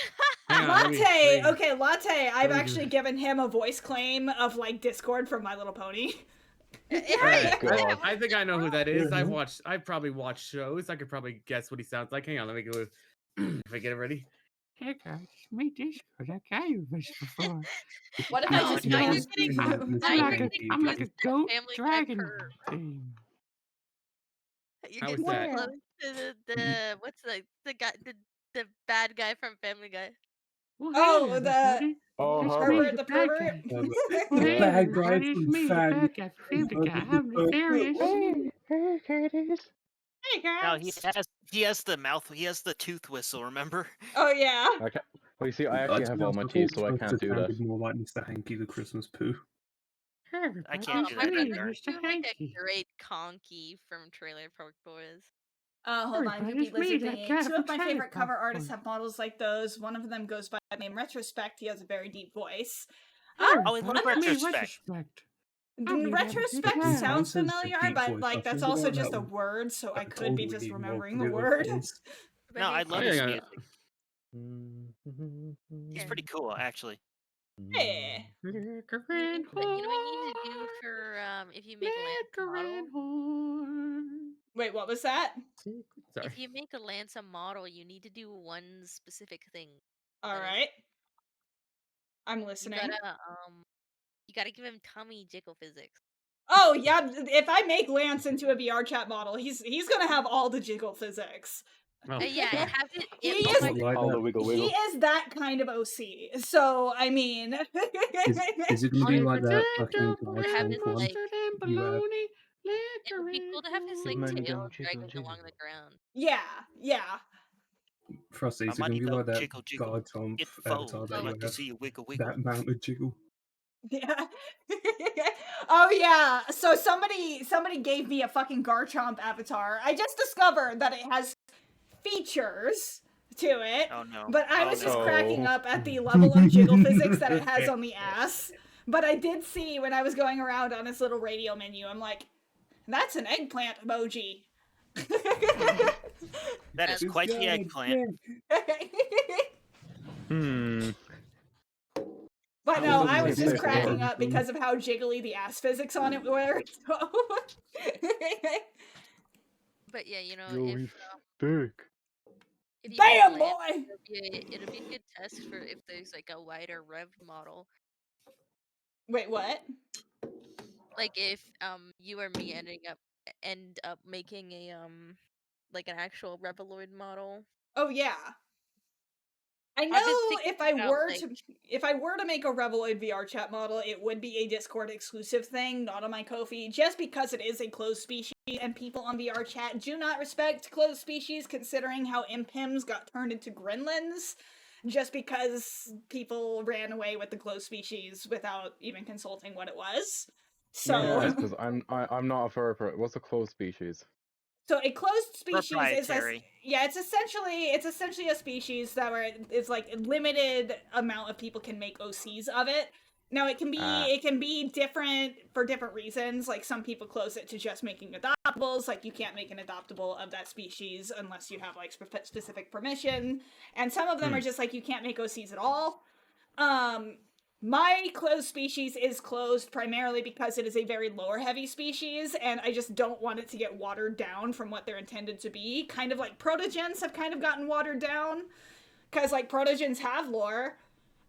Hang on, let me- Latte. let me- Okay, Latte. I've me do actually this. given him a voice claim of like Discord from My Little Pony. Alright, God. I think I know who that is. Yeah. I've probably watched shows. I could probably guess what he sounds like. Hang on, let me go. If I get it ready. Hey guys, meet Discord. I got you this before. What if No, I just no, go? you're getting- I'm now you're like getting I'm like close a to goat Family Guy dragon purr. thing. You're How getting was so that? close to the what's the guy the bad guy from Family Guy. Well, Oh, hey, the everybody. Oh, It's Herbert. me, Herbert the bad pervert. guy. Well, the hey, bad guy everybody, it's from me, the Family bad guy from Family Guy. I'm nefarious. Hey, Curtis. Hey No, guys. he has the mouth. He has the tooth whistle. Remember? Oh yeah. Okay. Well, you see, I actually have all my teeth, so I can't do that. More like Mr. Hanky the Christmas poo. Hey, everybody, can't it's do that me, better. Mr. Do like Hanky. a great conky from Trailer Park Boys. Hold on, Everybody, Goopy it's me, Lizard that thingy. guy Two from of my Trailer favorite cover Park artists Boys. have models like those. One of them goes by the name Retrospect. He has a very deep voice. Oh, in Everybody, it's me, retrospect. I'll be there Retrospect with you. sounds Sounds familiar, deep but voice. like I that's think also about just that a one. word, so I Like could be totally just more remembering the real word. voice. No, I love Hang his on. music. He's pretty cool, actually. Yeah. But you know what you need to do for if you make a Lance model? Wait, what was that? Sorry. If you make a Lanza model, you need to do one specific thing. All That is, right. I'm you listening. gotta give him tummy jiggle physics. Oh yeah, if I make Lance into a VR chat model, he's gonna have all the jiggle physics. Oh, Yeah, fuck. have it. He oh is- my What, God. like All the that? wiggle He wiggle. is that kind of OC. So I mean, Is it gonna be like that fucking Have his, Garchomp one? like, You have? it would be cool to have his like Money tail don't jiggle, dragging along jiggle. the ground. yeah. Frosty, My is it gonna money be don't like that jiggle jiggle. Garchomp It folds. avatar I that you like to have? see you wiggle wiggle. That amount of jiggle? Yeah. Oh yeah. So somebody gave me a fucking Garchomp avatar. I just discovered that it has features to it. Oh no. But I Oh, was just no. cracking up at the level of jiggle physics that it has on the ass. But I did see when I was going around on its little radio menu, I'm like, that's an eggplant emoji. That is quite the eggplant. But I no, was I gonna was say just so. cracking up because of how jiggly the ass physics on it were. So. But yeah, you know, Yo, if he's thick. if you Bam, make Lance, boy! it'll be a good test for if there's like a wider rev model. Wait, what? Like if you or me end up making a like an actual Reveloid model. Oh yeah. I I've been know thinking if I about, were like- to make a Reveloid VR chat model, it would be a Discord exclusive thing, not on my Ko-fi, just because it is a closed species and people on VR chat do not respect closed species, considering how Impims got turned into gremlins, just because people ran away with the closed species without even consulting what it was. So Yeah, because I'm not a fur. What's a closed species? So a closed species is Proprietary. it's essentially a species that it's like a limited amount of people can make OCs of it. Now it can be different for different reasons. Like some people close it to just making adoptables. Like you can't make an adoptable of that species unless you have like specific permission. And some of them are just like you can't make OCs at all. My closed species is closed primarily because it is a very lore heavy species, and I just don't want it to get watered down from what they're intended to be. Kind of like protogens have kind of gotten watered down, because like protogens have lore,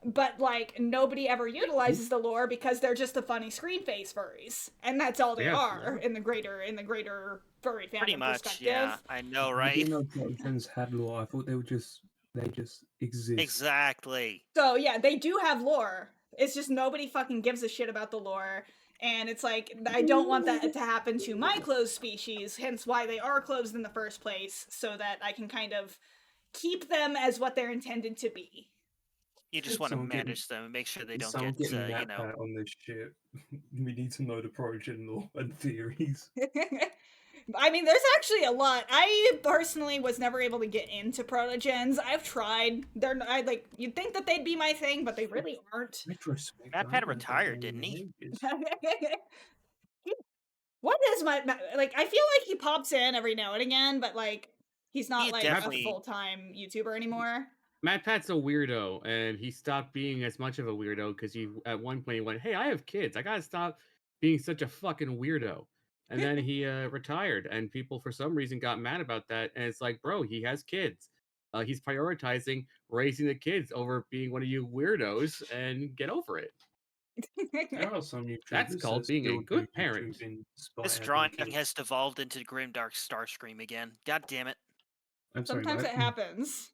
but like nobody ever utilizes the lore because they're just the funny screen face furries, and that's all they Yeah. are in the greater furry fandom Pretty much, perspective. yeah. I know, I right? didn't know protogens had lore. I thought they just exist. Exactly. So yeah, they do have lore. It's just nobody fucking gives a shit about the lore. And it's like, I don't want that to happen to my closed species, hence why they are closed in the first place, so that I can kind of keep them as what they're intended to be. You just want to Someone getting- manage them and make sure they don't Someone get, getting you that know. pat on this shit. We need to know the protogen lore and theories. I mean, there's actually a lot. I personally was never able to get into protogens. I've tried. You'd think that they'd be my thing, but they really aren't. Retrospect, Matt I Pat haven't retired, done didn't he? ages. What is my like? I feel like he pops in every now and again, but like he's not He like definitely- a full-time YouTuber anymore. Matt Pat's a weirdo, and he stopped being as much of a weirdo because he at one point he went, "Hey, I have kids. I gotta stop being such a fucking weirdo." And then he retired, and people for some reason got mad about that. And it's like, bro, he has kids. He's prioritizing raising the kids over being one of you weirdos, and get over it. There are some YouTubers That's called that being a still good do parent. YouTube in spite This of their drawing kids. has devolved into Grimdark Starscream again. God damn it. I'm sorry, Sometimes what? it happens.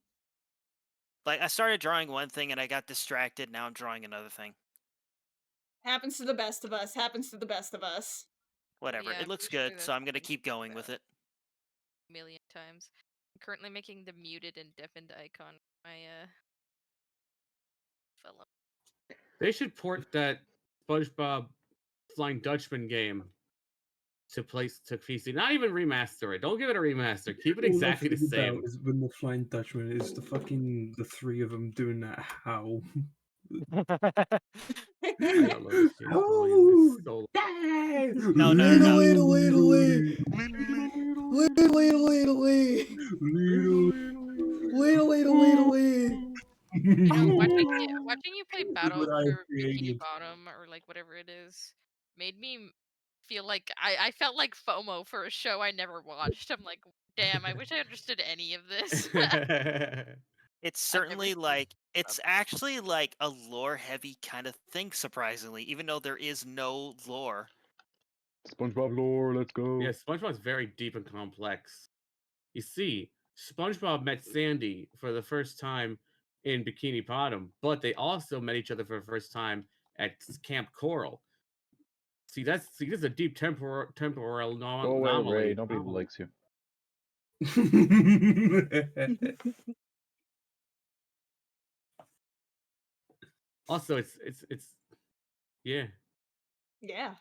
Like, I started drawing one thing and I got distracted. Now I'm drawing another thing. Happens to the best of us. Happens to the best of us. Whatever. Yeah, It looks pretty sure good, that's so I'm going to been keep going said with it. a million times. I'm currently making the muted and deafened icon. My fellow. They should port that SpongeBob Flying Dutchman game to PC. Not even remaster it. Don't give it a remaster. Keep it All I exactly the think about same. is when the Flying Dutchman is the three of them doing that howl. I don't know this shit. Oh, It's so- No, no, no. Wait. Watching you play Battle what I for Bikini created. Bottom or like whatever it is made me feel like I felt like FOMO for a show I never watched. I'm like, damn, I wish I understood any of this. It's I've never certainly seen like it's actually like a lore heavy kind of thing, surprisingly, even though there is no lore. SpongeBob lore, let's go. Yeah, SpongeBob's very deep and complex. You see, SpongeBob met Sandy for the first time in Bikini Bottom, but they also met each other for the first time at Camp Coral. See, this is a deep temporal Go away, anomaly. Ray. Nobody likes you. Also, it's yeah. Yeah.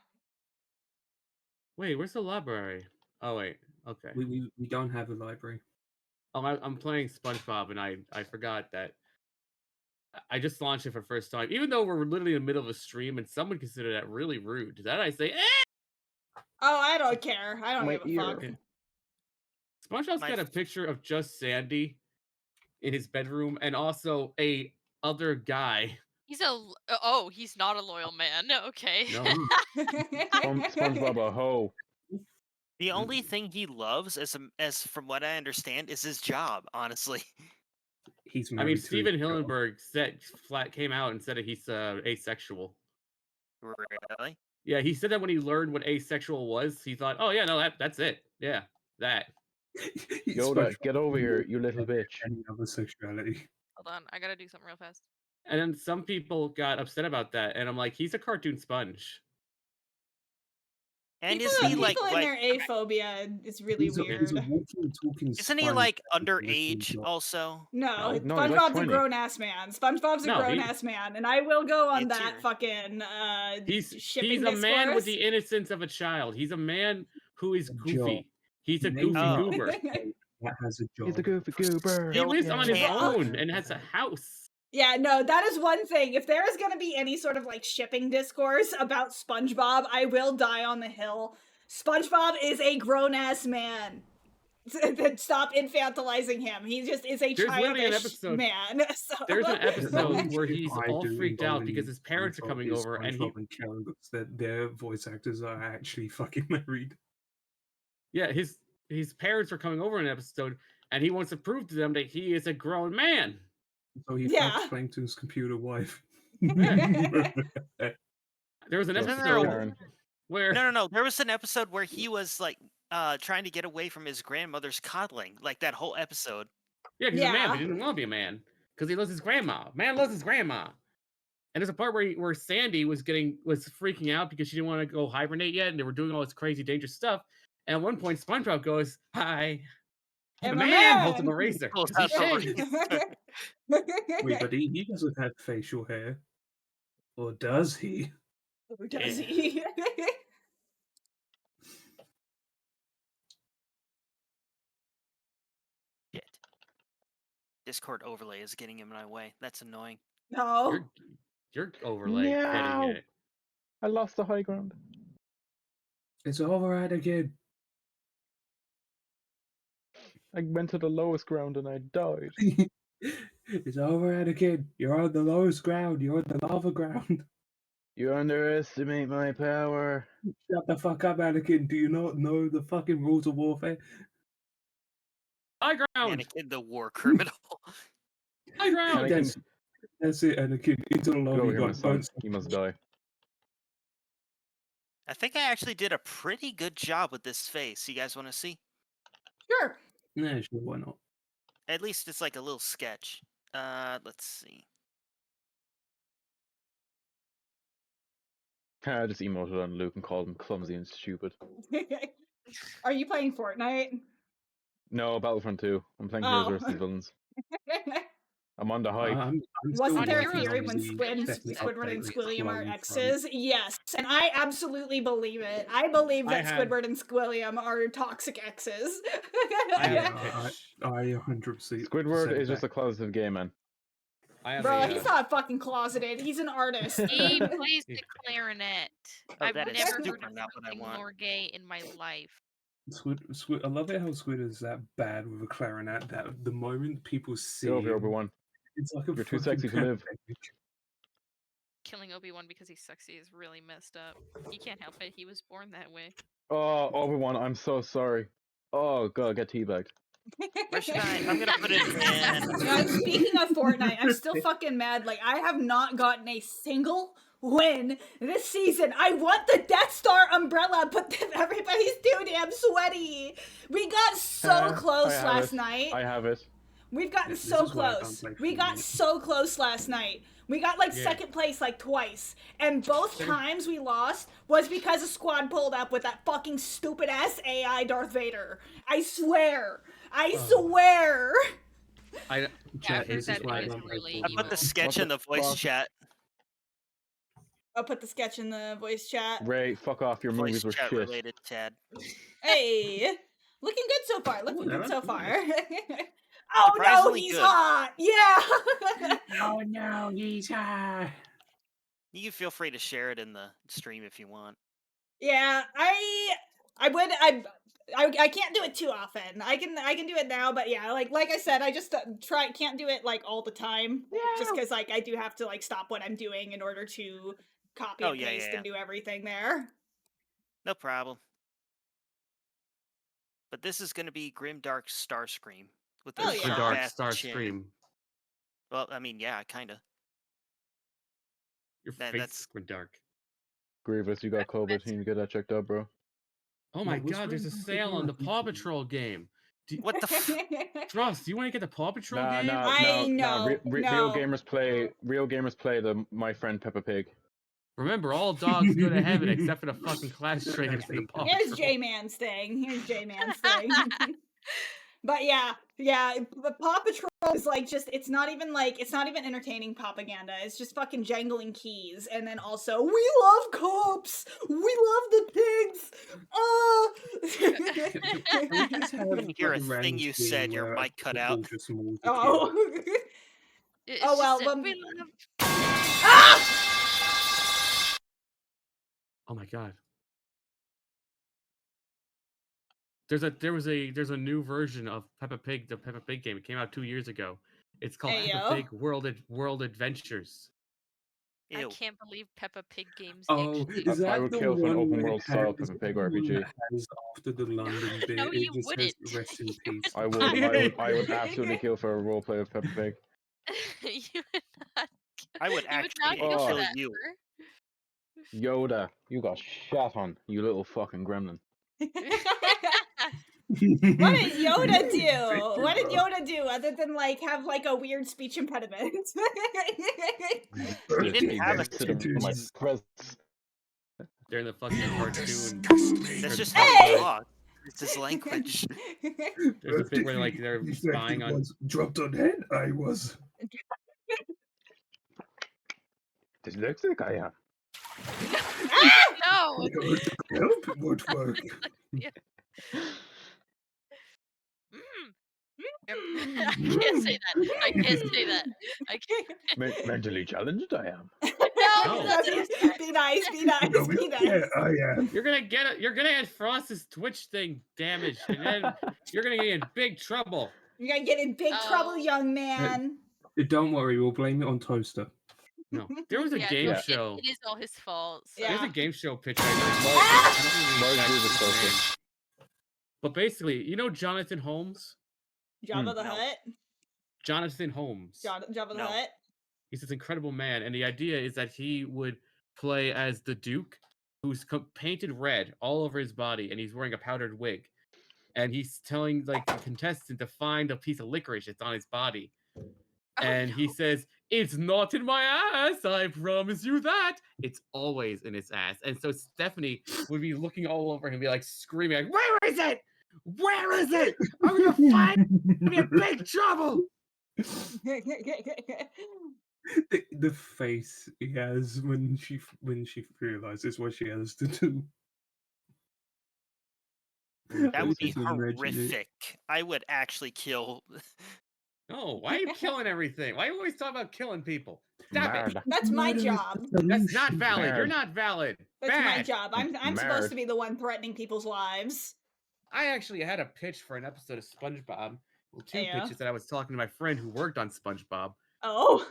Wait, where's the library? Oh wait, okay. we don't have a library. Oh, I'm playing SpongeBob, and I forgot that I just launched it for the first time. Even though we're literally in the middle of a stream, and someone considered that really rude. Did I say? Oh, I don't care. I don't My give a ear. fuck. SpongeBob's got a picture of just Sandy in his bedroom, and also a other guy. He's not a loyal man. Okay. No, SpongeBob a hoe. The only thing he loves, as from what I understand, is his job. Honestly, He's I mean, married to Steven a girl. Hillenburg came out and said that he's asexual. really. Yeah, he said that when he learned what asexual was, he thought, "Oh yeah, no, that's it. Yeah, that." Yoda, get over here, you little bitch. Any other sexuality. Hold on, I gotta do something real fast. And then some people got upset about that, and I'm like, he's a cartoon sponge. And People, is he people like in their aphobia is really He's weird. a walking, talking isn't he sponge like with a underage little also? No, No, he's like SpongeBob's a 20. grown ass man. SpongeBob's a No, grown he- ass man, and I will go on Me that too. fucking He's shipping a man with discourse. the innocence of a child. He's a man who is A job. goofy. He's a Name goofy Oh. goober. that has a job. He's a goofy goober. He lives on his Yeah. own and has a house. Yeah, no, that is one thing. If there is going to be any sort of like shipping discourse about SpongeBob, I will die on the hill. SpongeBob is a grown ass man. Stop infantilizing him. He just is a There's literally an childish episode- man. So. There's an episode where If he's I all do freaked out involve because in his parents are SpongeBob coming is over, and he SpongeBob and Karen Brooks, that their voice actors are actually fucking married. yeah, his parents are coming over in an episode, and he wants to prove to them that he is a grown man. So he Yeah. fucks Plankton's computer wife. There was an Just Isn't there a- episode Karen. where No. There was an episode where he was like trying to get away from his grandmother's coddling, like that whole episode. yeah, he's a man, Yeah. but he didn't want to be a man because he loves his grandma. Man loves his grandma. And there's a part where Sandy was freaking out because she didn't want to go hibernate yet, and they were doing all this crazy dangerous stuff. And at one point, SpongeBob goes, "Hi." I'm the a man holds man. an eraser. Pulls 'cause he out the shaves. Wait, but he doesn't have facial hair. Or does he? Or does he? Shit. Discord overlay is getting in my way. That's annoying. No. Your overlay Meow. getting it. I lost the high ground. It's over again. I went to the lowest ground and I died. It's over again. You're on the lowest ground. You're on the lava ground. You underestimate my power. Shut the fuck up, Anakin. Do you not know the fucking rules of warfare? High ground. Anakin, the war criminal. High ground. Anakin, That's it, Anakin. Into the go lobby. over here, my Got son. bones. He must die. I think I actually did a pretty good job with this face. You guys want to see? Sure. Nah, sure, why not? At least it's like a little sketch. Let's see. I just emoted on Luke and called him clumsy and stupid. Are you playing Fortnite? No, Battlefront 2. I'm playing Oh. Heroes vs. Villains. I'm on the hype. I'm Wasn't still there a working theory on when the Squidward and technical Squilliam are clone from- exes? Yes, and I absolutely believe it. I believe I that had- Squidward and Squilliam are toxic exes. I Yeah, have- I 100%. Squidward is that. just a closeted gay man. I have Bro, a, he's not fucking closeted. He's an artist. He plays the clarinet. I've that is never heard super of not what I something want. more gay in my life. Squid, I love it how Squid is that bad with a clarinet that the moment people see Get over here, him, Obi-Wan. It's like a You're too fucking sexy to live. pancake. Killing Obi-Wan because he's sexy is really messed up. He can't help it. He was born that way. Oh, Obi-Wan, I'm so sorry. Oh god, get teabagged. Where should I'm gonna put it in. God, speaking of Fortnite, I'm still fucking mad. Like, I have not gotten a single win this season. I want the Death Star umbrella, but everybody's too damn sweaty. We got so close have last it. night. I have it. We've gotten This so is why I can't close. play We got Fortnite. so close last night. We got like Yeah. second place like twice. And both times we lost was because a squad pulled up with that fucking stupid ass AI Darth Vader. I swear. I swear. I Chat, heard this is that why I it was don't play really I Fortnite. put the evil. sketch What the in the voice fuck? chat. I'll put the sketch in the voice chat. Ray, fuck off. Your Voice movies were chat shit. related, Chad. Hey. Looking good so far. Looking yeah, good so that's far. nice. Oh no, Surprisingly he's good. hot. Yeah. Oh no, he's high. You can feel free to share it in the stream if you want. Yeah, I can't do it too often. I can do it now, but yeah, like I said, I just can't do it like all the time. Just because like I do have to like stop what I'm doing in order to copy Oh, and yeah, paste yeah, and do everything there. No problem. But this is gonna be Grimdark Starscream with Oh, a yeah. The sharp Dark ass Star chin. Scream. Well, I mean, yeah, kinda. Your That- face that's- is going dark. Grievous, you got COVID. that's- You need to get that checked out, bro. Oh my What was god, there's a Grimdark sale on the again? Paw Patrol game. What the f- Frost, do you want to get the Paw Patrol Nah, game? nah, I nah, know, Real no. gamers play. Real gamers play the My Friend Peppa Pig. Remember, all dogs go to heaven except for the fucking class trainers in the Paw Here's Patrol. J-Man's thing. Here's J-Man's thing. But yeah, the Paw Patrol is like it's not even entertaining propaganda. It's just fucking jangling keys, and then also we love cops, we love the pigs. Can we just have, Couldn't hear a like, thing you Ramsey said, your where mic cut football out. just mauls the Oh. It's Oh, well, just that well- we love- Ah! Oh my god. There's a new version of Peppa Pig, the Peppa Pig game. It came out 2 years ago. It's called Hey, Peppa yo. Pig World Adventures. I Ew. can't believe Peppa Pig games Oh, actually. is that I would the kill for an one open where world it style has- Peppa Pig the one RPG. that has after the London bit, No, it you just wouldn't. says rest in You peace. I would, I would absolutely kill for a roleplay of Peppa Pig. You would not. I would You would not actually kill for kill that. you. sir. Yoda, you got shot on, you little fucking gremlin. What did Yoda do? What did Yoda do other than like have like a weird speech impediment? He didn't have a Sit in my presence. They're in the fucking cartoon. That's just Hey! how he talks. It's his language. There's a bit where like they're spying on. Dropped on head. I was. Dyslexic I am. No. Help! It won't work. I can't say that. I can't say that. I can't. Mentally challenged I am. No, No. that's not Be nice, be nice, No, be nice. yeah, I am. You're gonna get Frost's Twitch thing damaged, and then you're gonna get in big trouble. You're gonna get in big trouble, Oh. young man. Don't worry, we'll blame it on Toaster. No, there was a Yeah, game no, show. It is all his fault. So. There's Yeah. a game show pitch. I Mark don't Grievous know the posted. exact name. But basically, you know Jonathan Holmes? Jabba the no. Hutt. Jonathan Holmes. Jabba the No. Hutt. He's this incredible man, and the idea is that he would play as the Duke, who's painted red all over his body, and he's wearing a powdered wig, and he's telling like the contestant to find a piece of licorice that's on his body, and he says, "It's not in my ass, I promise you that." It's always in his ass, and so Stephanie would be looking all over him, and be like screaming, like, "Where is it? Where is it? I'm gonna find you in big trouble." The face he has when she realizes what she has to do. That would be Just imagine it. horrific. I would actually kill. No, why are you killing everything? Why are you always talking about killing people? Stop it. Mad. That's my Murder is job. the That's not solution. valid. You're Mad. not valid. That's my Bad. job. I'm supposed to Mad. be the one threatening people's lives. I actually had a pitch for an episode of SpongeBob. Well, two Yeah. pitches that I was talking to my friend who worked on SpongeBob. Oh.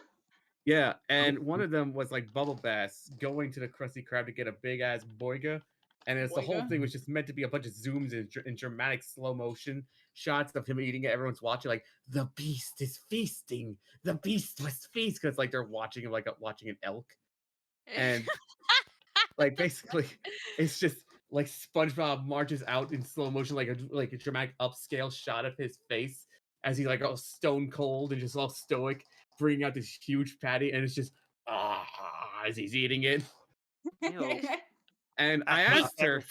Yeah, and one of them was like Bubble Bass going to the Krusty Krab to get a big ass boiga, and it's the whole Boiga? thing was just meant to be a bunch of zooms and dramatic slow motion shots of him eating it. Everyone's watching like the beast is feasting, the beast was feast because like they're watching him like watching an elk, and like basically it's just like SpongeBob marches out in slow motion like a dramatic upscale shot of his face as he's like all stone cold and just all stoic, bringing out this huge patty, and it's just as he's eating it. Ew. And I I hate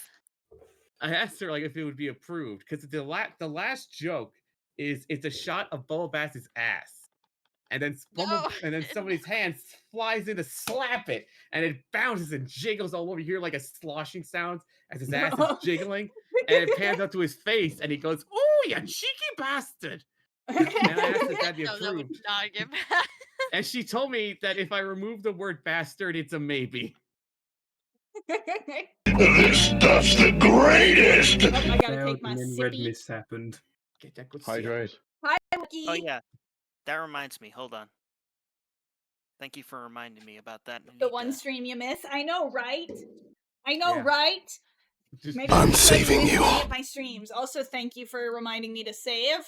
asked her like if it would be approved because the last joke is it's a shot of Bubble Bass's ass. And then and then somebody's hand flies in to slap it, and it bounces and jiggles all over. You hear like a sloshing sound as his ass is jiggling, and it pans up to his face, and he goes, "Oh, you cheeky bastard!" And I asked if that'd be No, that would approved, not get mad. and she told me that if I remove the word bastard, it's a maybe. This stuff's the greatest! Oh, I gotta Failed, take my and then Red sippy. Mist happened. Get that good Hydrate. Hi, Wookie. Oh yeah, that reminds me. Hold on. Thank you for reminding me about that. I The need one to- stream you miss. I know, right? I know, Yeah. right? Just Maybe I'm you should saving miss you. any of my streams. Also, thank you for reminding me to save.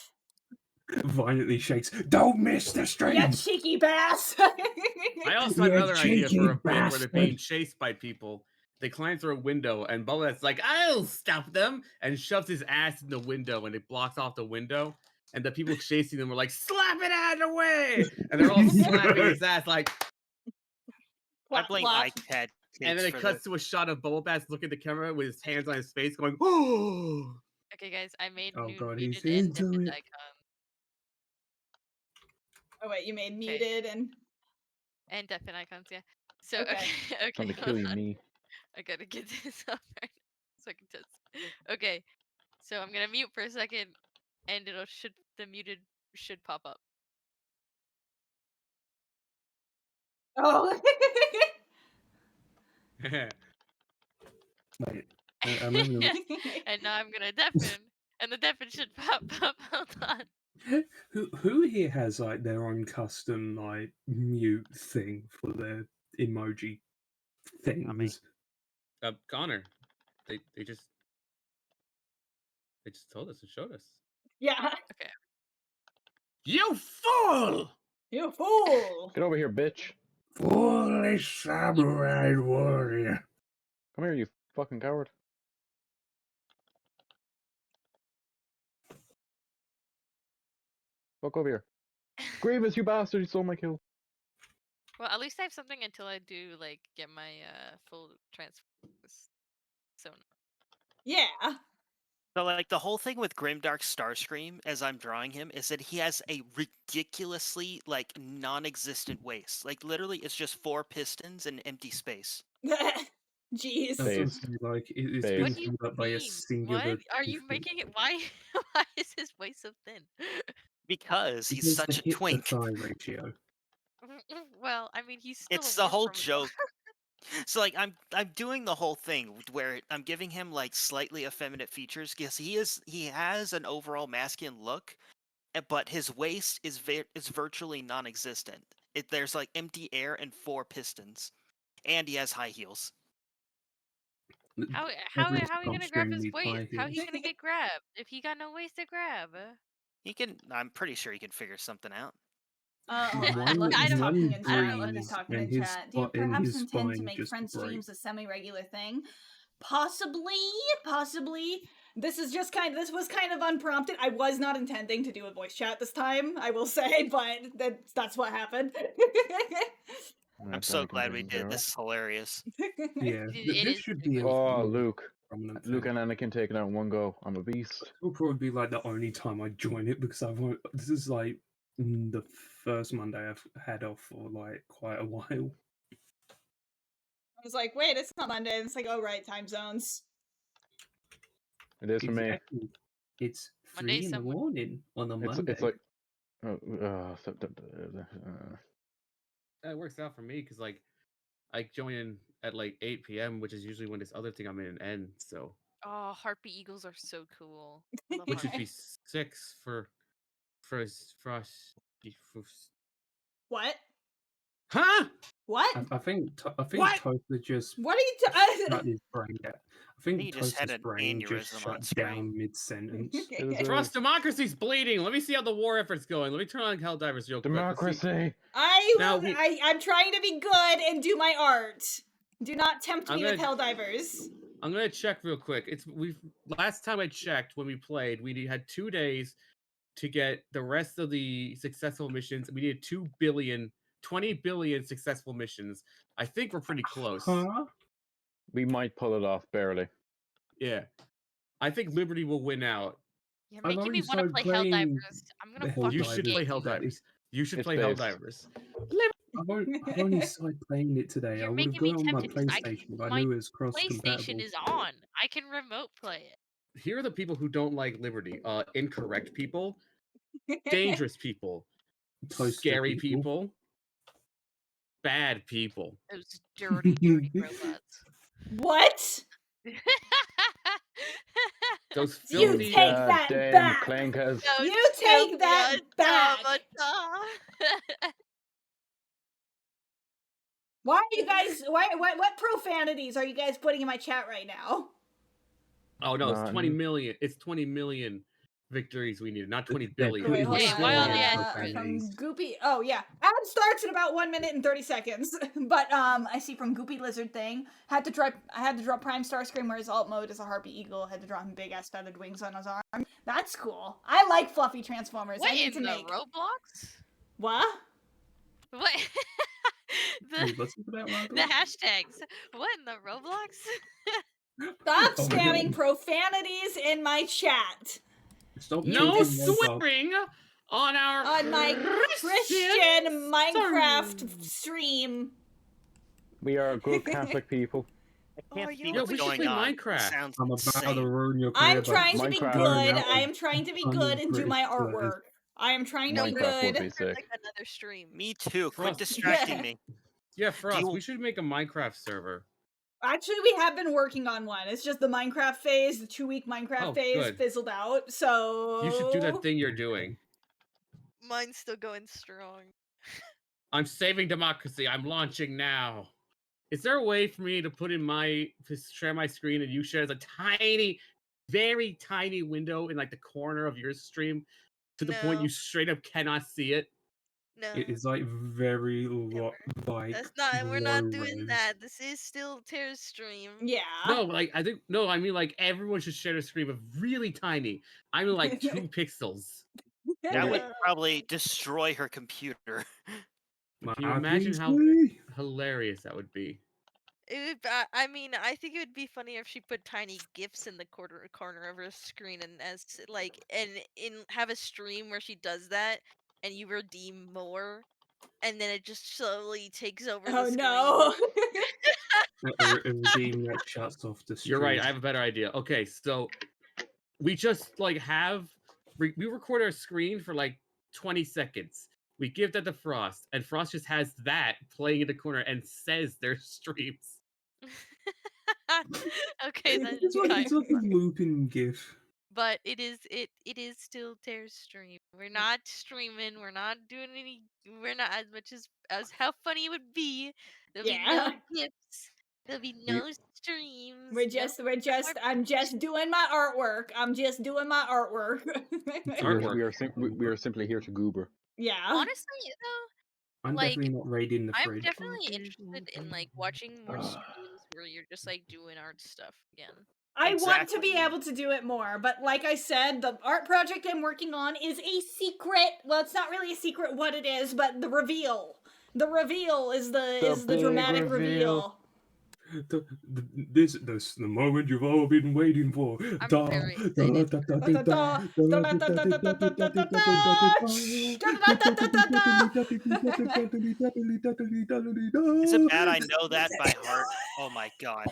Violently shakes. Don't miss the stream. Yeah, cheeky bass. I also had You another idea cheeky for a bit where they're being bastard. chased by people. They climb through a window, and Bullet's like, "I'll stop them," and shoves his ass in the window, and it blocks off the window. And the people chasing them were like, "Slap it out of the way!" And they're all slapping his ass, like. I Plop, blame plop. iPad. And then it cuts to a shot of Bubble Bass looking at the camera with his hands on his face, going, "Oh!" Okay, guys, I made Oh new god, he's muted and into different it. icon Oh wait, you made Okay. muted and and deafened icons. Yeah. So Okay. okay, Trying to okay, kill hold you, on. me. I gotta get this up right so I can test. Okay, so I'm gonna mute for a second, and the muted should pop up. oh. Wait, I'm having a And now I'm gonna deafen, and the deafen should pop up. Hold on. Who here has like their own custom like mute thing for their emoji things? Connor, they just told us and showed us. Yeah. You fool! You fool. Get over here, bitch. Foolish samurai warrior. Come here, you fucking coward. Fuck over here. Grievous, you bastard, you stole my kill. Well, at least I have something until I do like get my full transfer. So Yeah. So like the whole thing with Grimdark Starscream, as I'm drawing him, is that he has a ridiculously like non-existent waist. Like literally, it's just 4 pistons and empty space. Jeez. That's Phase. just, like it's Phase. been what do you filled up by a mean? singular. What are you different- making it? Why? Why is his waist so thin? Because he's because such the a hip to twink. thigh ratio. Well, I mean, he's still. It's a the whole wolf from- joke. So like I'm doing the whole thing where I'm giving him like slightly effeminate features because he has an overall masculine look, but his waist is virtually non-existent. There's like empty air and 4 pistons, and he has high heels. How Every are you gonna grab Starscream his needs high waist? How he heels. gonna get grabbed if he got no waist to grab? He can. I'm pretty sure he can figure something out. One- Look, he's I don't- talking in I don't chat. know Look, he's breeze talking and in his chat. Do you spot- and perhaps his intend to spine make just friend break. streams a semi-regular thing? Possibly. This was kind of unprompted. I was not intending to do a voice chat this time, I will say, but that's what happened. I'm so glad we did. This is hilarious. Yeah, It this is should pretty be a Oh, more Luke. prominent Luke thing. and Anakin taken out in one go. I'm a beast. This will probably be like the only time I join it because this is like the first Monday I've had off for like quite a while. I was like, wait, it's not Monday. It's like, oh right, time zones. It is for me. Exactly. It's Monday 3 in the somewhere. morning on a Monday. It's like. That works out for me because like I join in at like 8 p.m., which is usually when this other thing I'm in ends. So Oh, harpy eagles are so cool. I love which would harpy. be 6 for us. What? Huh? What? I think What? Toaster just What are you shut his brain down. I think He just had Toaster's an brain just aneurysm on shut stream. down mid-sentence. It was Trust democracy's bleeding. Let me see how the war effort's going. Let me turn on Helldivers real quick. Let's see. democracy. Now we- I'm trying to be good and do my art. Do not tempt I'm me with gonna- Helldivers. I'm gonna check real quick. Last time I checked when we played, we had 2 days to get the rest of the successful missions. We needed 20 billion successful missions. I think we're pretty close. Huh? We might pull it off barely. Yeah. I think Liberty will win out. You're I've making me already want to started play playing Helldivers. I'm gonna the fucking You should Helldivers play game you. Helldivers. You should It's play based. Helldivers. I've only started playing it today. You're I would have making me gone on my tempted 'cause I can- PlayStation, but I my knew it was cross-compatible. PlayStation is on. I can remote play it. Here are the people who don't like Liberty. Incorrect people, dangerous people, Toaster scary people, bad people. Those dirty, dirty robots. What? Those You filthy. take that damn back. clankers. Those You take that filthy back. automata. Why are you guys? What profanities are you guys putting in my chat right now? Oh no, it's 20 None. million. It's 20 million victories we needed, not 20 They're billion. pretty Wait, hold Wait, on. why on the strong end? From profanities. Goopy. Oh yeah, ad starts in about 1 minute and 30 seconds. But I see from Goopy Lizard thing. I had to drop Prime Starscream where his alt mode is a harpy eagle. Had to drop him big ass feathered wings on his arm. That's cool. I like fluffy transformers. What I need in to the make Roblox? what? What? Wait, the what's it about Roblox? the hashtags. What in the Roblox? Stop Oh my spamming God. profanities in my chat. Stop No talking Roblox. swearing on our On my Christian Minecraft server. stream. We are good Catholic people. I can't you see Yeah, what's we should going play on. Minecraft. Sounds I'm about to insane. ruin your career. I'm by trying to be Minecraft good. burning out I with am trying to be tons good of and do my British slurs. artwork. I am trying to be Minecraft would good. be sick. Like another stream. Me too. Quit Frost. distracting me. Yeah, Frost, you- we should make a Minecraft server. Actually, we have been working on one. It's just the Minecraft phase, the 2-week Minecraft Oh, phase good. fizzled out. So You should do that thing you're doing. Mine's still going strong. I'm saving democracy. I'm launching now. Is there a way for me to to share my screen and you share as a tiny, very tiny window in like the corner of your stream to the point No. you straight up cannot see it? No. It is like very like. That's not. We're not doing low-res. that. This is still Terra's stream. Yeah. No, like I mean like everyone should share a screen of really tiny. I mean like 2 pixels. That would probably destroy her computer. My Can you imagine how PC. hilarious that would be? It would, I mean, I think it would be funnier if she put tiny gifs in the corner of her screen, and have a stream where she does that, and you redeem more, and then it just slowly takes over the Oh screen. no. A redeem that shuts off the stream. You're right. I have a better idea. Okay, so we just like we record our screen for like 20 seconds. We give that to Frost, and Frost just has that playing in the corner and says their streams. Okay, that's It's like, kind it's of like a funny. looping GIF. But it is still Terra's stream. We're not streaming. We're not doing any. We're not as much as how funny it would be. There'll be no Yeah. gifts. There'll be no streams. I'm just doing my artwork. I'm just doing my artwork. Artwork. We are simply here to goober. Yeah. Honestly, though, I'm like, definitely not raiding the I'm fridge. definitely interested in like watching more streams where you're just like doing art stuff again. I want to be Exactly. able to do it more, but like I said, the art project I'm working on is a secret. Well, it's not really a secret what it is, but the reveal. The reveal is the big dramatic reveal. reveal. This the moment you've all been waiting for. I'm Da, very da, excited. da, da, da, da, Is it bad I know that by heart? Oh my god.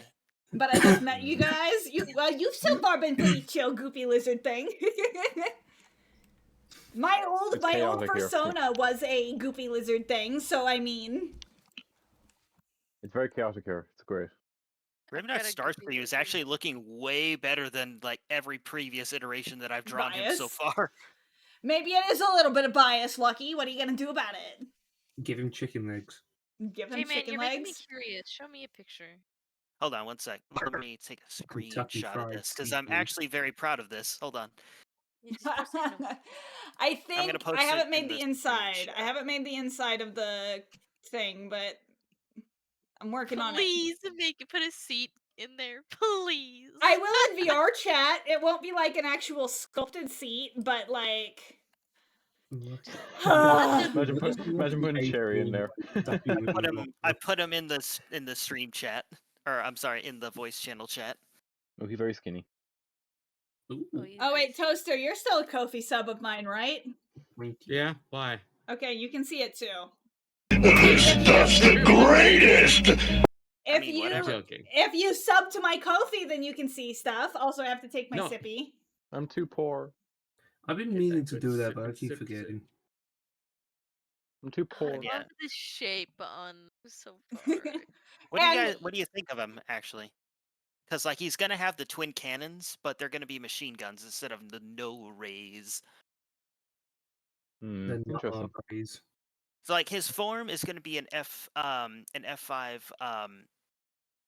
But I just met you guys. You've so far been pretty chill, goofy lizard thing. my old chaotic here. persona was a goofy lizard thing, so I mean, It's very chaotic here. It's great. Ravenous gotta go Starscream see is the actually looking way better than like every previous iteration that I've drawn him so Bias. far. maybe it is a little bit of bias, Lucky. What are you gonna do about it? Give him chicken legs. Give him J-Man, chicken you're making me legs. curious. Show me a picture. Hold on one sec. Let me take a Kentucky screenshot of Fried this because I'm Seafood. actually very proud of this. Hold on. You just post it in a- I think post I it haven't in made the the inside. I screenshot. haven't made the inside of the thing, but I'm working on it. Please make it. Put a seat in there, please. I will in VR chat. It won't be like an actual sculpted seat, but like. Imagine putting Cherry in there. I put him in the stream chat, or I'm sorry, in the voice channel chat. Oh, he's very skinny. Oh wait, Toaster, you're still a Kofi sub of mine, right? Yeah, why? Okay, you can see it too. This stuff's the greatest! If mean, you whatever. Joking. if you sub to my Kofi, then you can see stuff. Also, I have to take my No. sippy. I'm too poor. I've been Get meaning that to good do that, sip but I and keep sip, sip. forgetting. I'm too poor. Yeah. Love the shape on so far. And- What do you think of him actually? Because like he's gonna have the twin cannons, but they're gonna be machine guns instead of the no rays. Then Interesting. rays. So like his form is gonna be an F5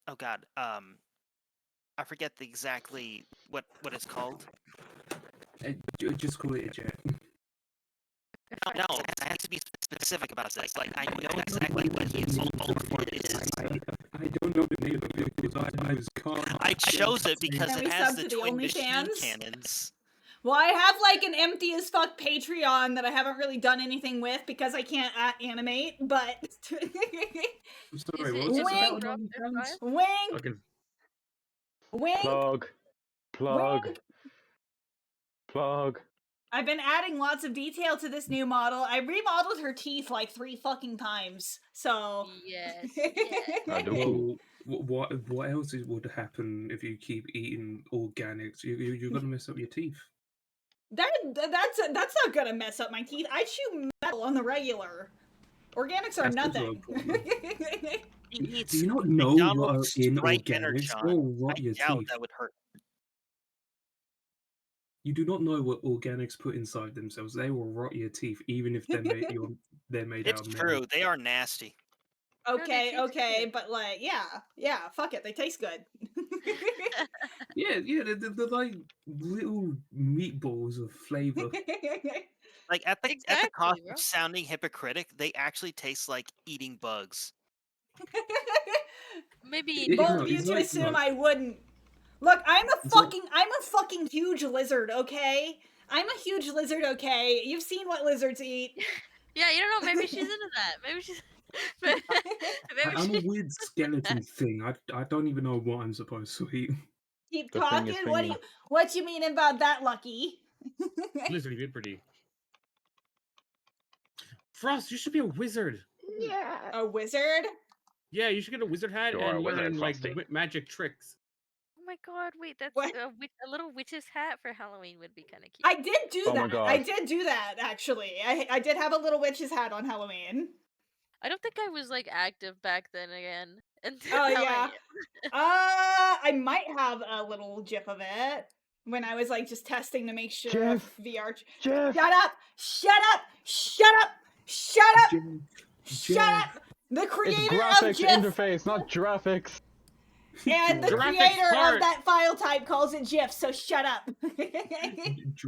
oh god I forget exactly what it's called. Just call it a jet. No, I have to be specific about this. Like I know exactly what his full form is. I don't know the name of it because I was caught. I chose it because Can it we has sub the to the twin machine OnlyFans? cannons. Well, I have like an empty as fuck Patreon that I haven't really done anything with because I can't animate. But I'm sorry, Is what it was just that Wink. about OnlyFans? wink, Fucking wink. Plug. Wink. Plug. I've been adding lots of detail to this new model. I remodeled her teeth like 3 fucking times. So Yes. yes. I do. Well, what else would happen if you keep eating organics? You're gonna mess up your teeth. that's not gonna mess up my teeth. I chew metal on the regular. Organics are That's also a nothing. problem. He Do eats you not know what are McDonald's in Sprite organics? Energon. They'll rot I your doubt teeth. that would hurt. You do not know what organics put inside themselves. They will rot your teeth, even if they're made It's out of true. metal. They are nasty. Okay, taste okay, good. but like, yeah, fuck it, they taste good. Yeah, they're like little meatballs of flavor. Like at the Exactly, cost bro. of sounding hypocritic, they actually taste like eating bugs. Maybe It- Bold no, of you it's to like- assume no. I wouldn't. Look, I'm a It's like- fucking huge lizard, okay? I'm a huge lizard, okay? You've seen what lizards eat. Yeah, you don't know. Maybe she's into that. Maybe she's. maybe I'm a she- weird skeleton thing. I don't even know what I'm supposed to eat. Keep The thing talking. is What you mean about that, Lucky? Blizzard, you're pretty. Frost, you should be a wizard. A wizard? Yeah, you should get a wizard hat You are a and wizard, learn like Frosty. magic tricks. Oh my god! Wait, that's What? a little witch's hat for Halloween would be kind of cute. I did do Oh my that. God. I did do that, actually. I did have a little witch's hat on Halloween. I don't think I was like active back then again. Until Oh, now I yeah. am. I might have a little gif of it when I was like just testing to make sure Jeff. VR. Jeff. Shut up! Shut up! Shut up! Shut up! Shut up! The It's creator of graphics GIF interface, not graphics. and the Graphics creator part. of that file type calls it GIF, so shut up.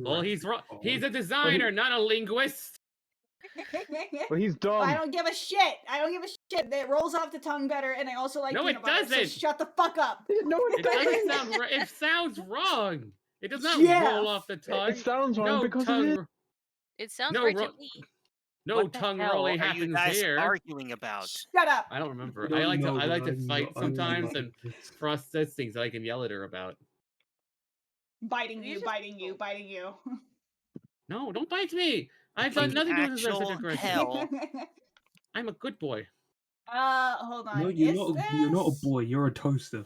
Well, he's Oh. he's a designer, not a linguist. But he's dumb. I don't give a shit. I don't give a shit. It rolls off the tongue better, and I also like No, peanut it butter, so doesn't. shut the fuck up. No, it It doesn't. doesn't sound right. It sounds wrong. It does not Jeff. roll off the tongue. It sounds wrong No because tongue. of it. It sounds No, right ro- to me. No What the tongue hell rolling are you happens guys here. arguing about? Shut up. I don't remember. No, I like no, to but I'm fight not- sometimes, I'm and not- Frost says things I can yell at her about. Biting You you, just- biting you, biting you. No, don't bite me. I've From done the nothing to deserve such actual aggression. hell. I'm a good boy. Hold on. No, you're Is not. You're not a this- boy. You're a toaster.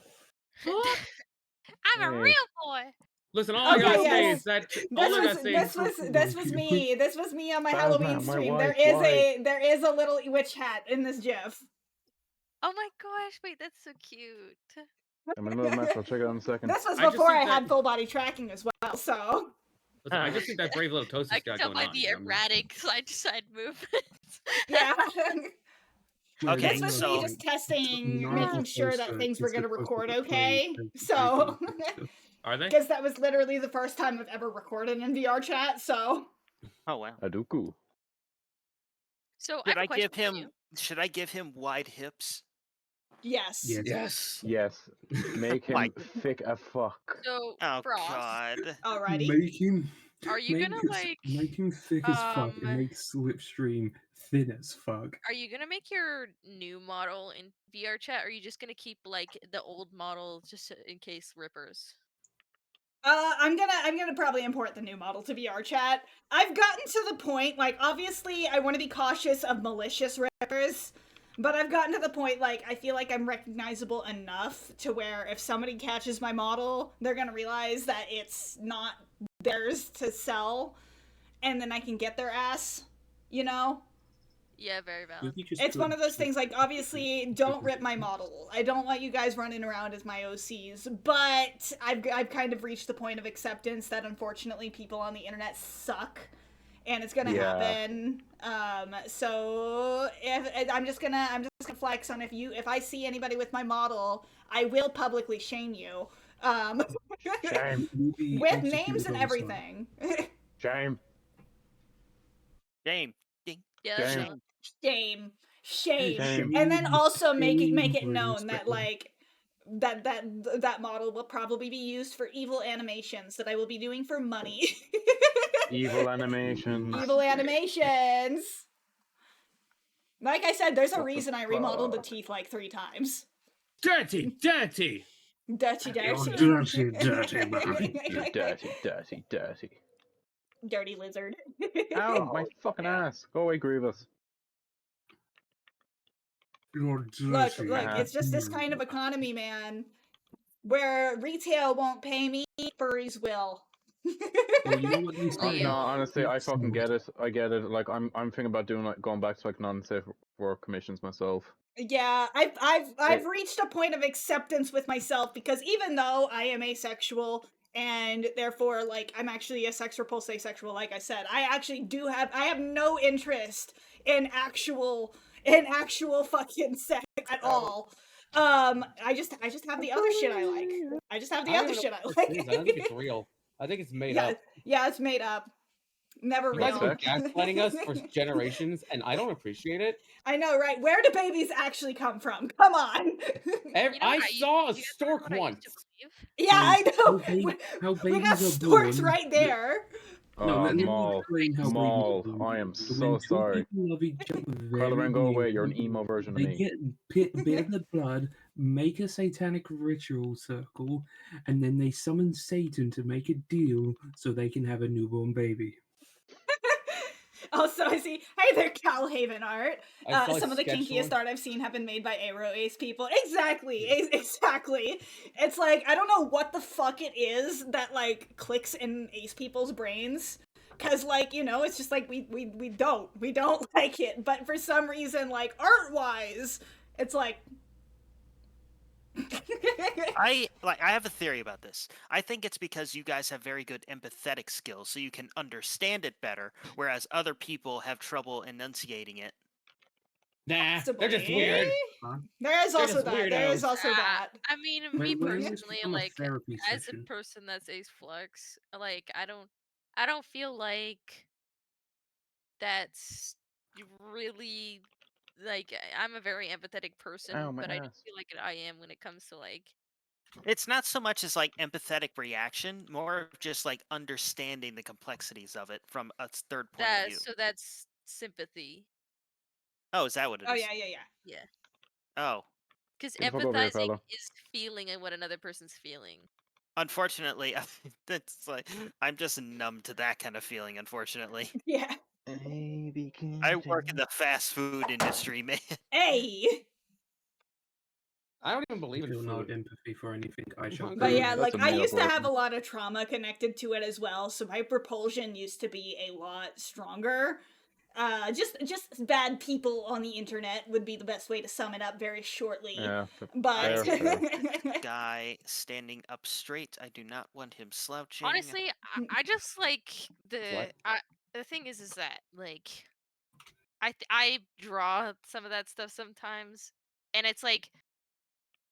I'm a Hey. real boy. Listen, all I Okay, gotta say yes. is that This all I was gotta say is this was me. This was me on my That's Halloween not my stream. wife, There is a little witch hat in this GIF. Oh my gosh! Wait, that's so cute. I'm in the middle of the match. I'll check it out in a second. This was I just before I think had that- full body tracking as well, so listen, I just think that brave little toast I has can got tell going by on. the you know? erratic side to side movements. Yeah. Okay, This was me so- just testing, None making of sure us that are- things is were gonna supposed to record be okay. playing So, stuff. Are they? because that was literally the first time I've ever recorded in VR chat. So, Oh wow. Aduku. So I Should have a I question give for him? you. Should I give him wide hips? yes. Yes. Yes. Yes. Make Like- him thick as fuck. So Oh Frost, God. Alrighty. Make him. are you gonna make him thick as fuck and um, make Slipstream thin as fuck. are you gonna make your new model in VR chat, or are you just gonna keep like the old model just in case rippers? I'm gonna probably import the new model to VR chat. I've gotten to the point, like, obviously I want to be cautious of malicious rippers, but I've gotten to the point, like, I feel like I'm recognizable enough to where if somebody catches my model, they're gonna realize that it's not theirs to sell, and then I can get their ass, you know? Yeah, very valid. It's one of those things, like, obviously, don't rip my model. I don't want you guys running around as my OCs, but I've kind of reached the point of acceptance that unfortunately people on the internet suck, and it's gonna happen. So if I'm just gonna flex on if I see anybody with my model, I will publicly shame you. Shame. With names and everything. Shame. Shame. Yeah, Shame. Shame. Shame. And then also make it Shame. known that like that model will probably be used for evil animations that I will be doing for money. Evil animations. Evil animations. Like I said, there's a What the reason I remodeled the fuck? teeth like 3 times. Dirty, dirty. Dirty, dirty. Dirty, dirty man. You dirty, dirty, dirty. Dirty lizard. Ow, my fucking ass. Go away, Grievous. You're Look, dirty. it's just this kind of economy, man. Where retail won't pay me, furries will. Well, you know what they say? No, honestly, I fucking Yes. get it. I get it. Like, I'm thinking about doing like going back to like non-safe work commissions myself. Yeah, I've reached a point of acceptance with myself because even though I am asexual and therefore like I'm actually a sex repulsed asexual, like I said, I have no interest in actual fucking sex at all. I just have the other shit I like. I just have the I don't other know shit I what like. it is. I don't think it's real. I think it's made yeah, up. yeah, it's made up. Never You guys real. have been gaslighting us for generations, and I don't appreciate it. I know, right? Where do babies actually come from? Come on. You know I what saw a you guys remember stork what I used once. Yeah, to believe? I know. How We got babies are storks born. right there. No, let me Maul. explain how Maul, babies are I born. am So so when two sorry. people love each other very Kylo Ren, go away. You're an dearly, emo version of they me. get bit of the blood, make a satanic ritual circle, and then they summon Satan to make a deal so they can have a newborn baby. Also, I see. Hey there, Calhaven art. I saw a Some of the sketch kinkiest once. art I've seen have been made by Aero Ace people. Exactly, exactly. It's like I don't know what the fuck it is that like clicks in Ace people's brains. Cause like, you know, it's just like we don't like it, but for some reason, like art wise, it's like I have a theory about this. I think it's because you guys have very good empathetic skills, so you can understand it better, whereas other people have trouble enunciating it. Nah, they're just possibly. weird. There is They're also just that. There is weirdos. also that. I mean, When- me when is personally, from a like therapy as a session? person that's ace flux, like I don't feel like that's really like I'm a very empathetic person, Ow, my but I don't ass. feel like I am when it comes to like It's not so much as like empathetic reaction, more of just like understanding the complexities of it from a third point of that. view. So that's sympathy. Oh, is that what it is? Oh yeah, yeah, yeah. Yeah, Oh, because Get the fuck over here, empathizing fella. is feeling what another person's feeling. unfortunately, that's like I'm just numb to that kind of feeling. Unfortunately, Yeah. I work in the fast food industry, man. Hey. I don't even believe in feel no food. empathy for anything I shall But yeah, That's like a I made-up used to have version. a lot of trauma connected to it as well, so my propulsion used to be a lot stronger. Just bad people on the internet would be the best way to sum it up very shortly. Yeah. But fair. Guy standing up straight. I do not want him slouching. Honestly, I just like What? the thing is that like I draw some of that stuff sometimes, and it's like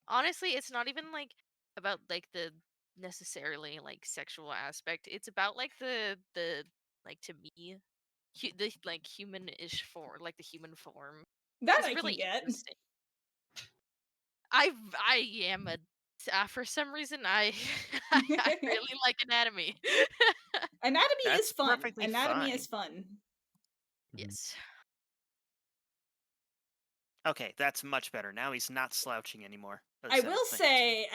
honestly, it's not even like about like the necessarily like sexual aspect. It's about like the like to me the like human-ish form, like the human form That is I can really get. interesting. I am a for some reason I really like anatomy. Anatomy is That's fun. perfectly Anatomy fine. is fun. Yes. Okay, that's much better. Now he's not slouching anymore. I will say,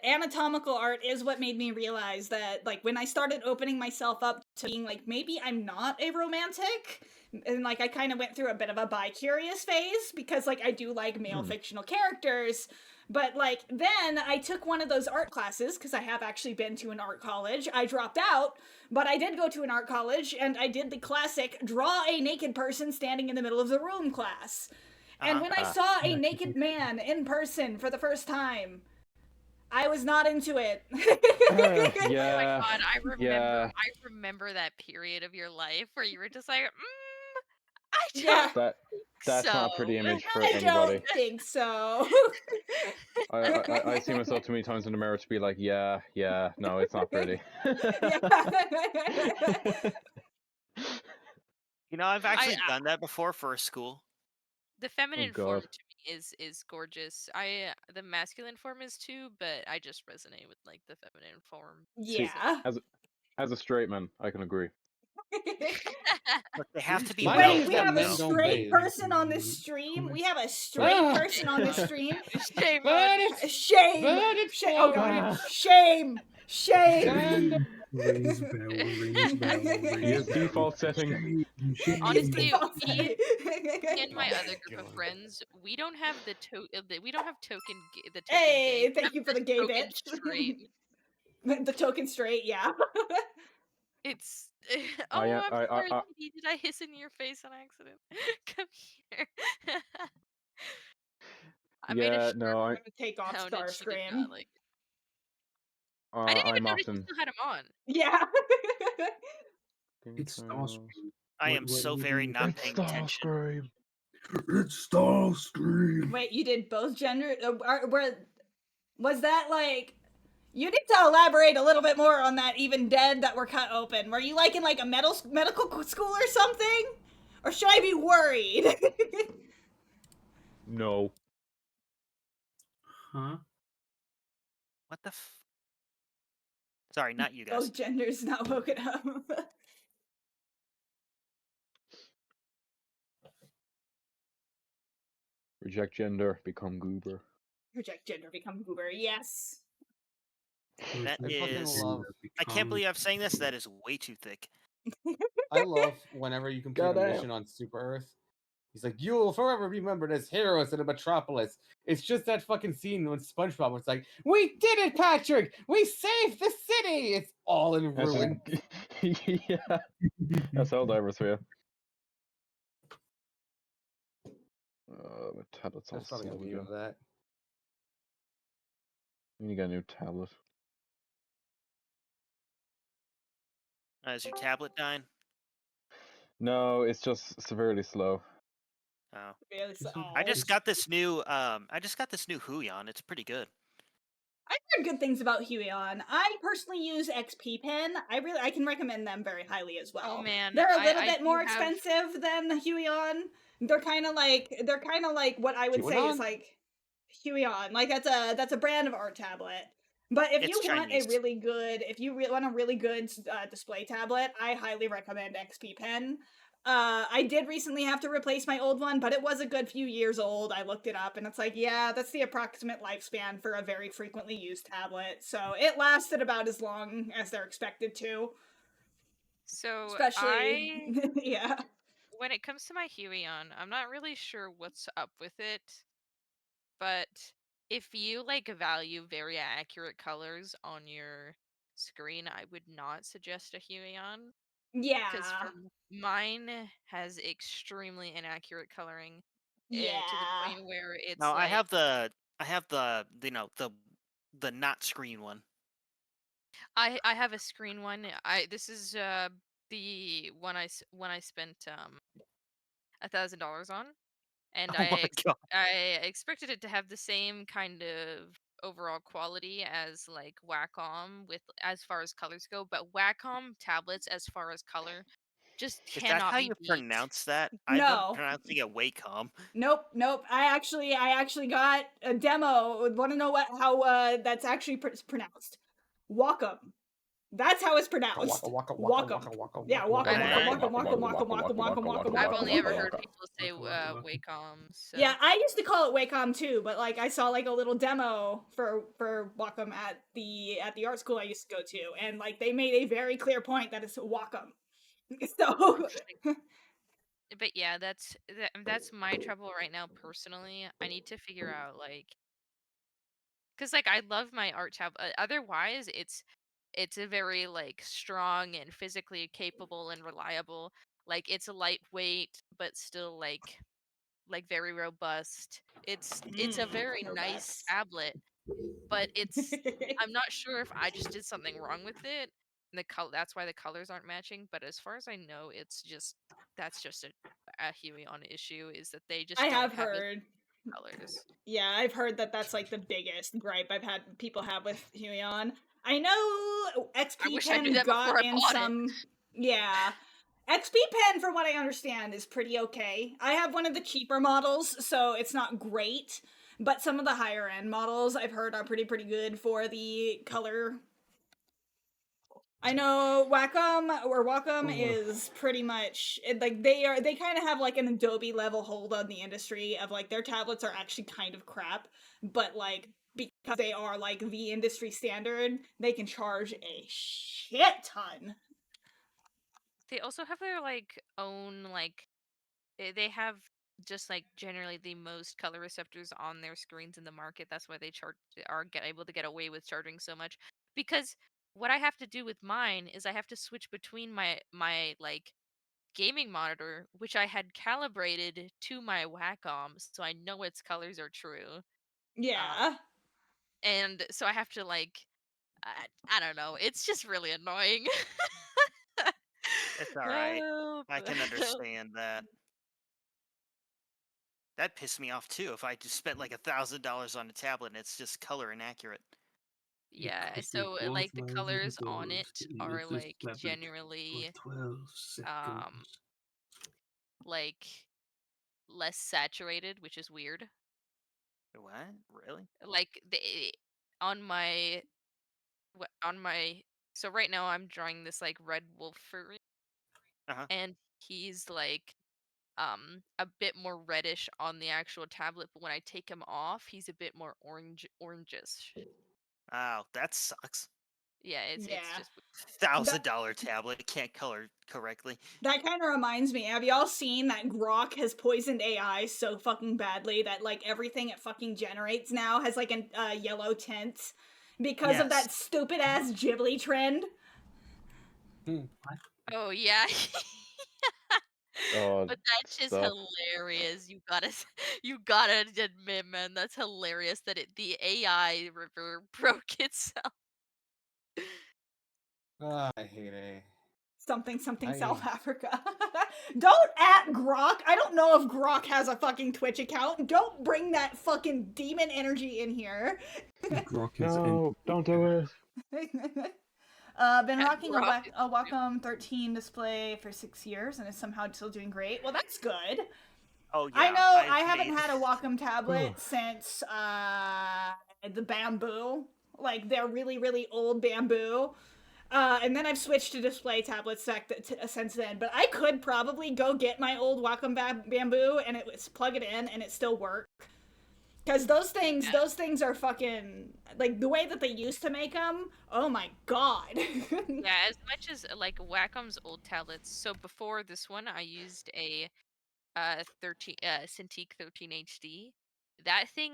anatomical art is what made me realize that, like, when I started opening myself up to being like, maybe I'm not a romantic, and like, I kind of went through a bit of a bi-curious phase because, like, I do like male fictional characters, but like, then I took one of those art classes because I have actually been to an art college. I dropped out, but I did go to an art college, and I did the classic draw a naked person standing in the middle of the room class. And when I saw a naked man in person for the first time, I was not into it. Oh my Yeah. god, Yeah. I remember that period of your life where you were just like, I don't Yeah. That's so. not a pretty image for I anybody. don't think so. I see myself too many times in the mirror to be like, yeah, no, it's not pretty. You know, I've actually done that before for a school. The feminine form God. to me is gorgeous. The masculine form is too, but I just resonate with like the feminine form. See, Yeah. as a straight man, I can agree. But they have to be My well thing Wait, is we that have a men though. don't straight bathe. person on this stream? We have a straight Ah! person on this stream? Shame But on it's Shame! but it's Shame! Oh god. Ah. Shame! Shame! Stand Rings bell, rings bell, rings bell. Default setting. Honestly, Default me setting. and my Oh other my group of God. friends, we don't have the we don't have token the token Hey, gay. We thank have you for the gay token bit. straight. The token straight, yeah. It's I oh, I'm sorry, I Dee, did I hiss in your face on accident? Come here. I made a yeah, shirt. no, I'm gonna take off Oh, and she did Starscream. not like it. I didn't even I'm notice you often still had him on. Yeah. It's Starscream. I am so very not It's paying attention. Starscream. It's Starscream. Wait, you did both gender? Was that like? You need to elaborate a little bit more on that. Even dead that were cut open. Were you like in like a medical school or something? Or should I be worried? No. Huh? What the Sorry, not you guys. Both genders not woken up. Reject gender, become goober. Reject gender, become goober. Yes. That I fucking is. love. I can't believe I'm saying this. That is way too thick. I love whenever you complete a Goddamn. mission on Super Earth. He's like, you will forever be remembered as heroes in a metropolis. It's just that fucking scene when SpongeBob was like, we did it, Patrick! We saved the city! It's all in That's ruin. yeah. That's Helldivers for you. My tablet's all That's probably slow gonna be again. of that. I need to get a new tablet. Is your tablet dying? No, it's just severely slow. Oh. Really so- I just got this new Huion. It's pretty good. I've heard good things about Huion. I personally use XP Pen. I can recommend them very highly as well. Oh man, They're a little I bit do more have- expensive than Huion. They're kind of like what I would say is Huion? like Huion. Like that's a brand of art tablet. But if It's you want Chinese. a really good, want a really good display tablet, I highly recommend XP Pen. I did recently have to replace my old one, but it was a good few years old. I looked it up and it's like, yeah, that's the approximate lifespan for a very frequently used tablet. So it lasted about as long as they're expected to. So Especially, yeah. when it comes to my Huion, I'm not really sure what's up with it. But if you like value very accurate colors on your screen, I would not suggest a Huion. Yeah. Because mine has extremely inaccurate coloring. To the Yeah. point where it's No, like I have the the not screen one. I have a screen one. This is the one when I spent $1,000 on, and Oh my god. I expected it to have the same kind of overall quality as like Wacom with as far as colors go, but Wacom tablets as far as color just Is that cannot how be you beat. pronounce that? I've been No. pronouncing it Wacom. Nope. I actually got a demo. Want to know how that's actually pronounced? Wacom. That's how it's pronounced. Wacom. Yeah, Wacom. I've only ever heard people say Wacom. So. Yeah, I used to call it Wacom too, but like I saw like a little demo for Wacom at the art school I used to go to, and like they made a very clear point that it's Wacom. So. But yeah, that's my trouble right now personally. I need to figure out like, cause like I love my art tab. Otherwise, it's a very like strong and physically capable and reliable. Like it's a lightweight but still like very robust. It's a very nice Robust. tablet, but I'm not sure if I just did something wrong with it. And that's why the colors aren't matching. But as far as I know, that's just a Huion issue, is that they just I don't have have as heard. colors. Yeah, I've heard that that's like the biggest gripe I've had people have with Huion. I know XP wish I knew Pen that before got I in bought it. some. Yeah. XP Pen, from what I understand, is pretty okay. I have one of the cheaper models, so it's not great. But some of the higher end models I've heard are pretty good for the color. I know Wacom is pretty much like they kind of have like an Adobe level hold on the industry of like their tablets are actually kind of crap, but like because they are like the industry standard, they can charge a shit ton. They also have their like own like they have just like generally the most color receptors on their screens in the market. That's why they able to get away with charging so much. Because what I have to do with mine is I have to switch between my like gaming monitor, which I had calibrated to my Wacom, so I know its colors are true. Yeah. And so I have to like I don't know. It's just really annoying. It's alright. Oh, I can understand that. That pissed me off too if I just spent like $1,000 on a tablet and it's just color inaccurate. Yeah, cost me so like the colors on $1,000 it to are use this like tablet generally for 12 seconds. like less saturated, which is weird. What? Really? Like on my so right now I'm drawing this like red wolf furry, Uh-huh. and he's like a bit more reddish on the actual tablet, but when I take him off, he's a bit more orangish. Oh, that sucks. Yeah, it's Yeah. just $1,000 tablet, it can't color correctly. That kind of reminds me. Have y'all seen that Grok has poisoned AI so fucking badly that like everything it fucking generates now has like a yellow tint because of Yes. that stupid ass Ghibli trend? Oh yeah. Oh, But that's just stuff. hilarious. You gotta admit, man, that's hilarious that the AI river broke itself. I hate A. Something I- South Africa. Don't at Grok. I don't know if Grok has a fucking Twitch account. Don't bring that fucking demon energy in here. Grok has No, don't do it. Been Yeah, rocking Grok a Wacom 13 display for 6 years and is somehow still doing great. Well, that's good. Oh yeah. I know I I've haven't made- had a Wacom tablet since the Bamboo. Like they're really old Bamboo. And then I've switched to display tablets since then. But I could probably go get my old Wacom Bamboo and plug it in and it still work. Because those things are fucking like the way that they used to make them. Oh my god. Yeah, as much as like Wacom's old tablets. So before this one, I used a 13 Cintiq 13 HD. That thing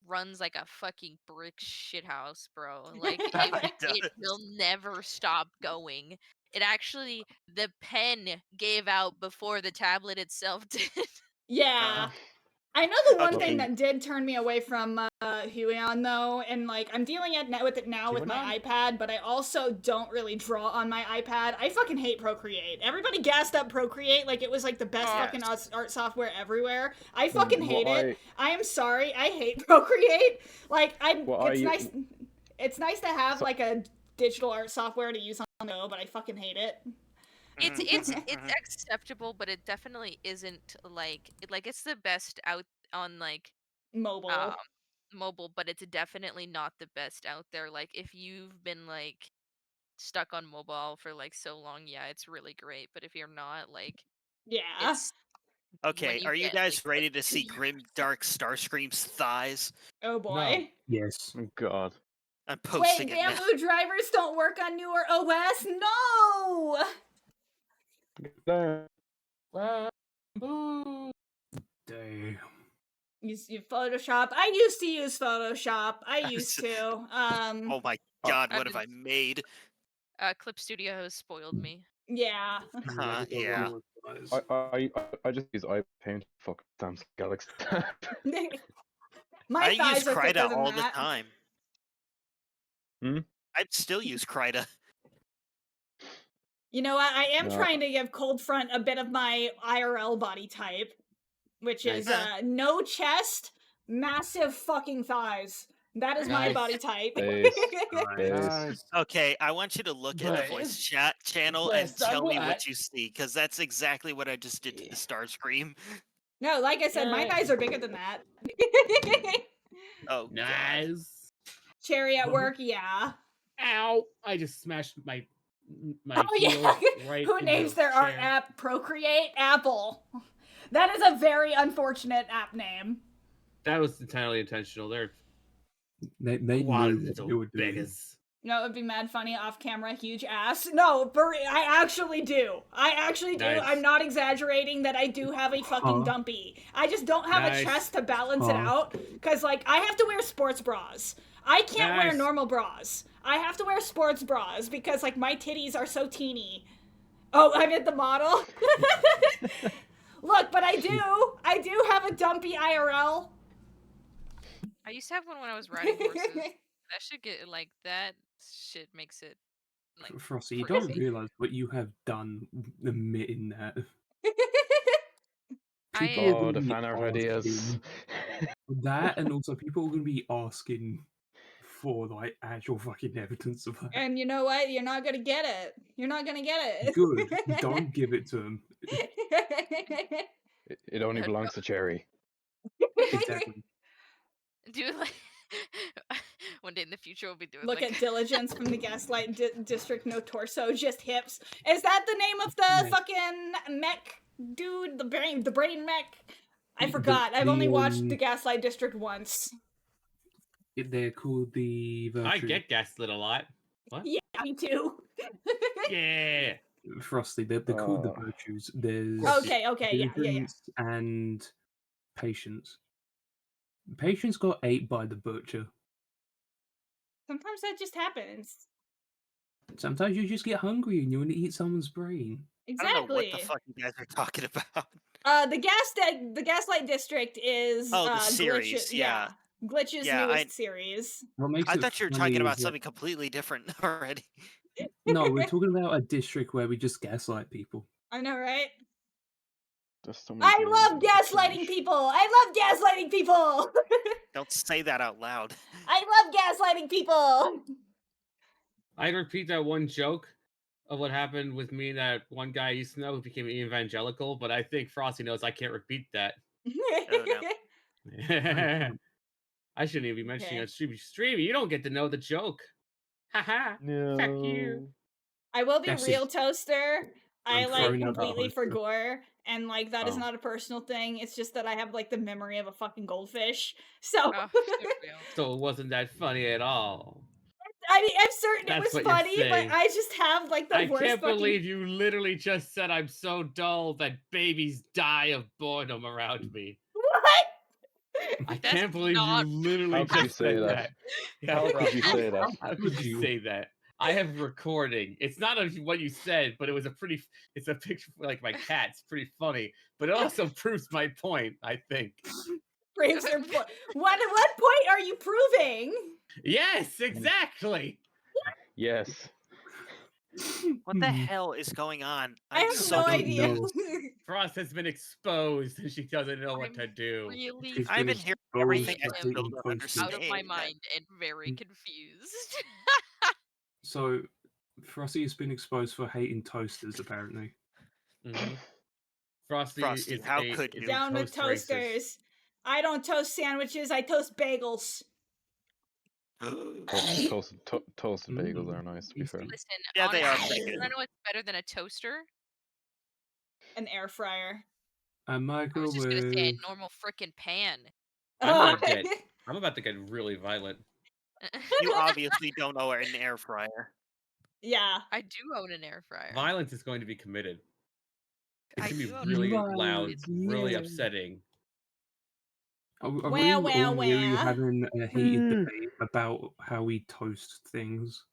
runs like a fucking brick shithouse, bro. Like it will never stop going. It actually, the pen gave out before the tablet itself did. Yeah. I know the one thing Okay. that did turn me away from Huion though, and like I'm dealing with it now with my iPad, but I also don't really draw on my iPad. I fucking hate Procreate. Everybody gassed up Procreate like it was like the best fucking art software everywhere. I fucking hate it. I am sorry. I hate Procreate. Like it's nice to have like a digital art software to use on the go, but I fucking hate it. It's acceptable, but it definitely isn't like it's the best out on like Mobile. mobile, but it's definitely not the best out there. Like if you've been like stuck on mobile for like so long, yeah, it's really great. But if you're not, like, Yeah. it's Okay, are you guys ready to see Grim Dark Starscream's thighs? Oh boy. Yes. Oh God. I'm Wait, posting it now. Bamboo drivers don't work on newer OS? No! Damn. You Photoshop. I used to use Photoshop. I used to. Oh my God, what have I made? Clip Studio has spoiled me. Yeah. Yeah. I just use iPaint. Fuck Samsung Galaxy. My I use thighs are thicker Krita than all the that. time. I'd still use Krita. You know what? I am No. trying to give Cold Front a bit of my IRL body type, which is no chest, massive fucking thighs. That is my Nice. body type. Okay, I want you to look at the voice chat channel and Yes, I tell me would. what you see, because that's exactly what I just did to the Starscream. No, like I said, my thighs are bigger than that. Oh, nice. Cherry at work, yeah. Ow! I just smashed my Oh heel yeah. right Who in names the their art chair. app Procreate? Apple. That is a very unfortunate app name. That was entirely intentional. They're They wild knew what little they were doing. beggars. No, it would be mad funny off camera, huge ass. No, I actually do. I actually do. Nice. I'm not exaggerating that I do have a fucking dumpy. I just don't have Nice. a chest to balance it out. Because, like, I have to wear sports bras. I can't wear Nice. normal bras. I have to wear sports bras because, like, my titties are so teeny. Oh, I'm at the model? Look, but I do have a dumpy IRL. I used to have one when I was riding horses. That should get like that shit makes it like Frosty, you crazy. don't realize what you have done admitting that. People I are Oh, gonna the be fan art ideas. asking that, and also people are going to be asking for like actual fucking evidence of that. And you know what? You're not gonna get it. You're not gonna get it. Good. Don't give it to them. It only belongs to Cherry. Exactly. do like one day in the future we'll be doing Look like at Diligence from the Gaslight District. No torso, just hips. Is that the name of the fucking mech dude? The brain mech? I forgot. I've only watched the Gaslight District once. They're called the Virtue. I get gaslit a lot. What? Yeah, me too. Yeah. Frosty, they're called the Virtues. There's Okay, yeah. diligence and patience. Patience got ate by the butcher. Sometimes that just happens. Sometimes you just get hungry and you want to eat someone's brain. Exactly. I don't know what the fuck you guys are talking about. The Gaslight District is the series, Glitch's, yeah. Glitch's Yeah, newest series. What makes I it thought you were funny talking about is that- something completely different already. No, we're talking about a district where we just gaslight people. I know, right? I love gaslighting people. I love gaslighting people. Don't say that out loud. I love gaslighting people. I'd repeat that one joke of what happened with me and that one guy I used to know who became evangelical, but I think Frosty knows I can't repeat that. I shouldn't even be mentioning it on Streamy. You don't get to know the joke. Haha. No. Fuck you. I will be That's real it. toaster. I I'm like throwing out that completely whole for shit. gore, and like that is Oh. not a personal thing. It's just that I have like the memory of a fucking goldfish. So Oh, So it wasn't that funny at all. I mean, I'm certain That's it was what you're funny, but saying. I just have like the I worst can't fucking. believe you literally just said I'm so dull that babies die of boredom around me. What? I can't believe you literally How could you just say said that? that. Yeah, How bro. could you say that? How could you say that? I have recording. It's not of what you said, but it's a picture like my cat. It's pretty funny, but it also proves my point, I think. Braves are what point are you proving? Yes, exactly. Yes. What the hell is going on? I I'm have so no don't idea. know. Frost has been exposed and she doesn't know what I'm to do. really She's I've been finished hearing both everything. for I him still hating don't toasters. out of my understand. mind and very Mm. confused. So, Frosty has been exposed for hating toasters, apparently. Mhm. Frosty, Frosty, is how a, could is you? a Down with toast racist. toasters. I don't toast sandwiches, I toast bagels. Toasted bagels are nice, to be fair. Listen, Yeah, they are honestly, pretty you good. wanna know what's better than a toaster? An air fryer. A I was just gonna say a microwave. normal frickin' pan. I'm about to get really violent. You obviously don't know an air fryer. Yeah. I do own an air fryer. Violence is going to be committed. It's I gonna be do own really Violence, loud, really yeah. upsetting. Are we Wah, wah, all really wah. having a heated debate about how we toast things?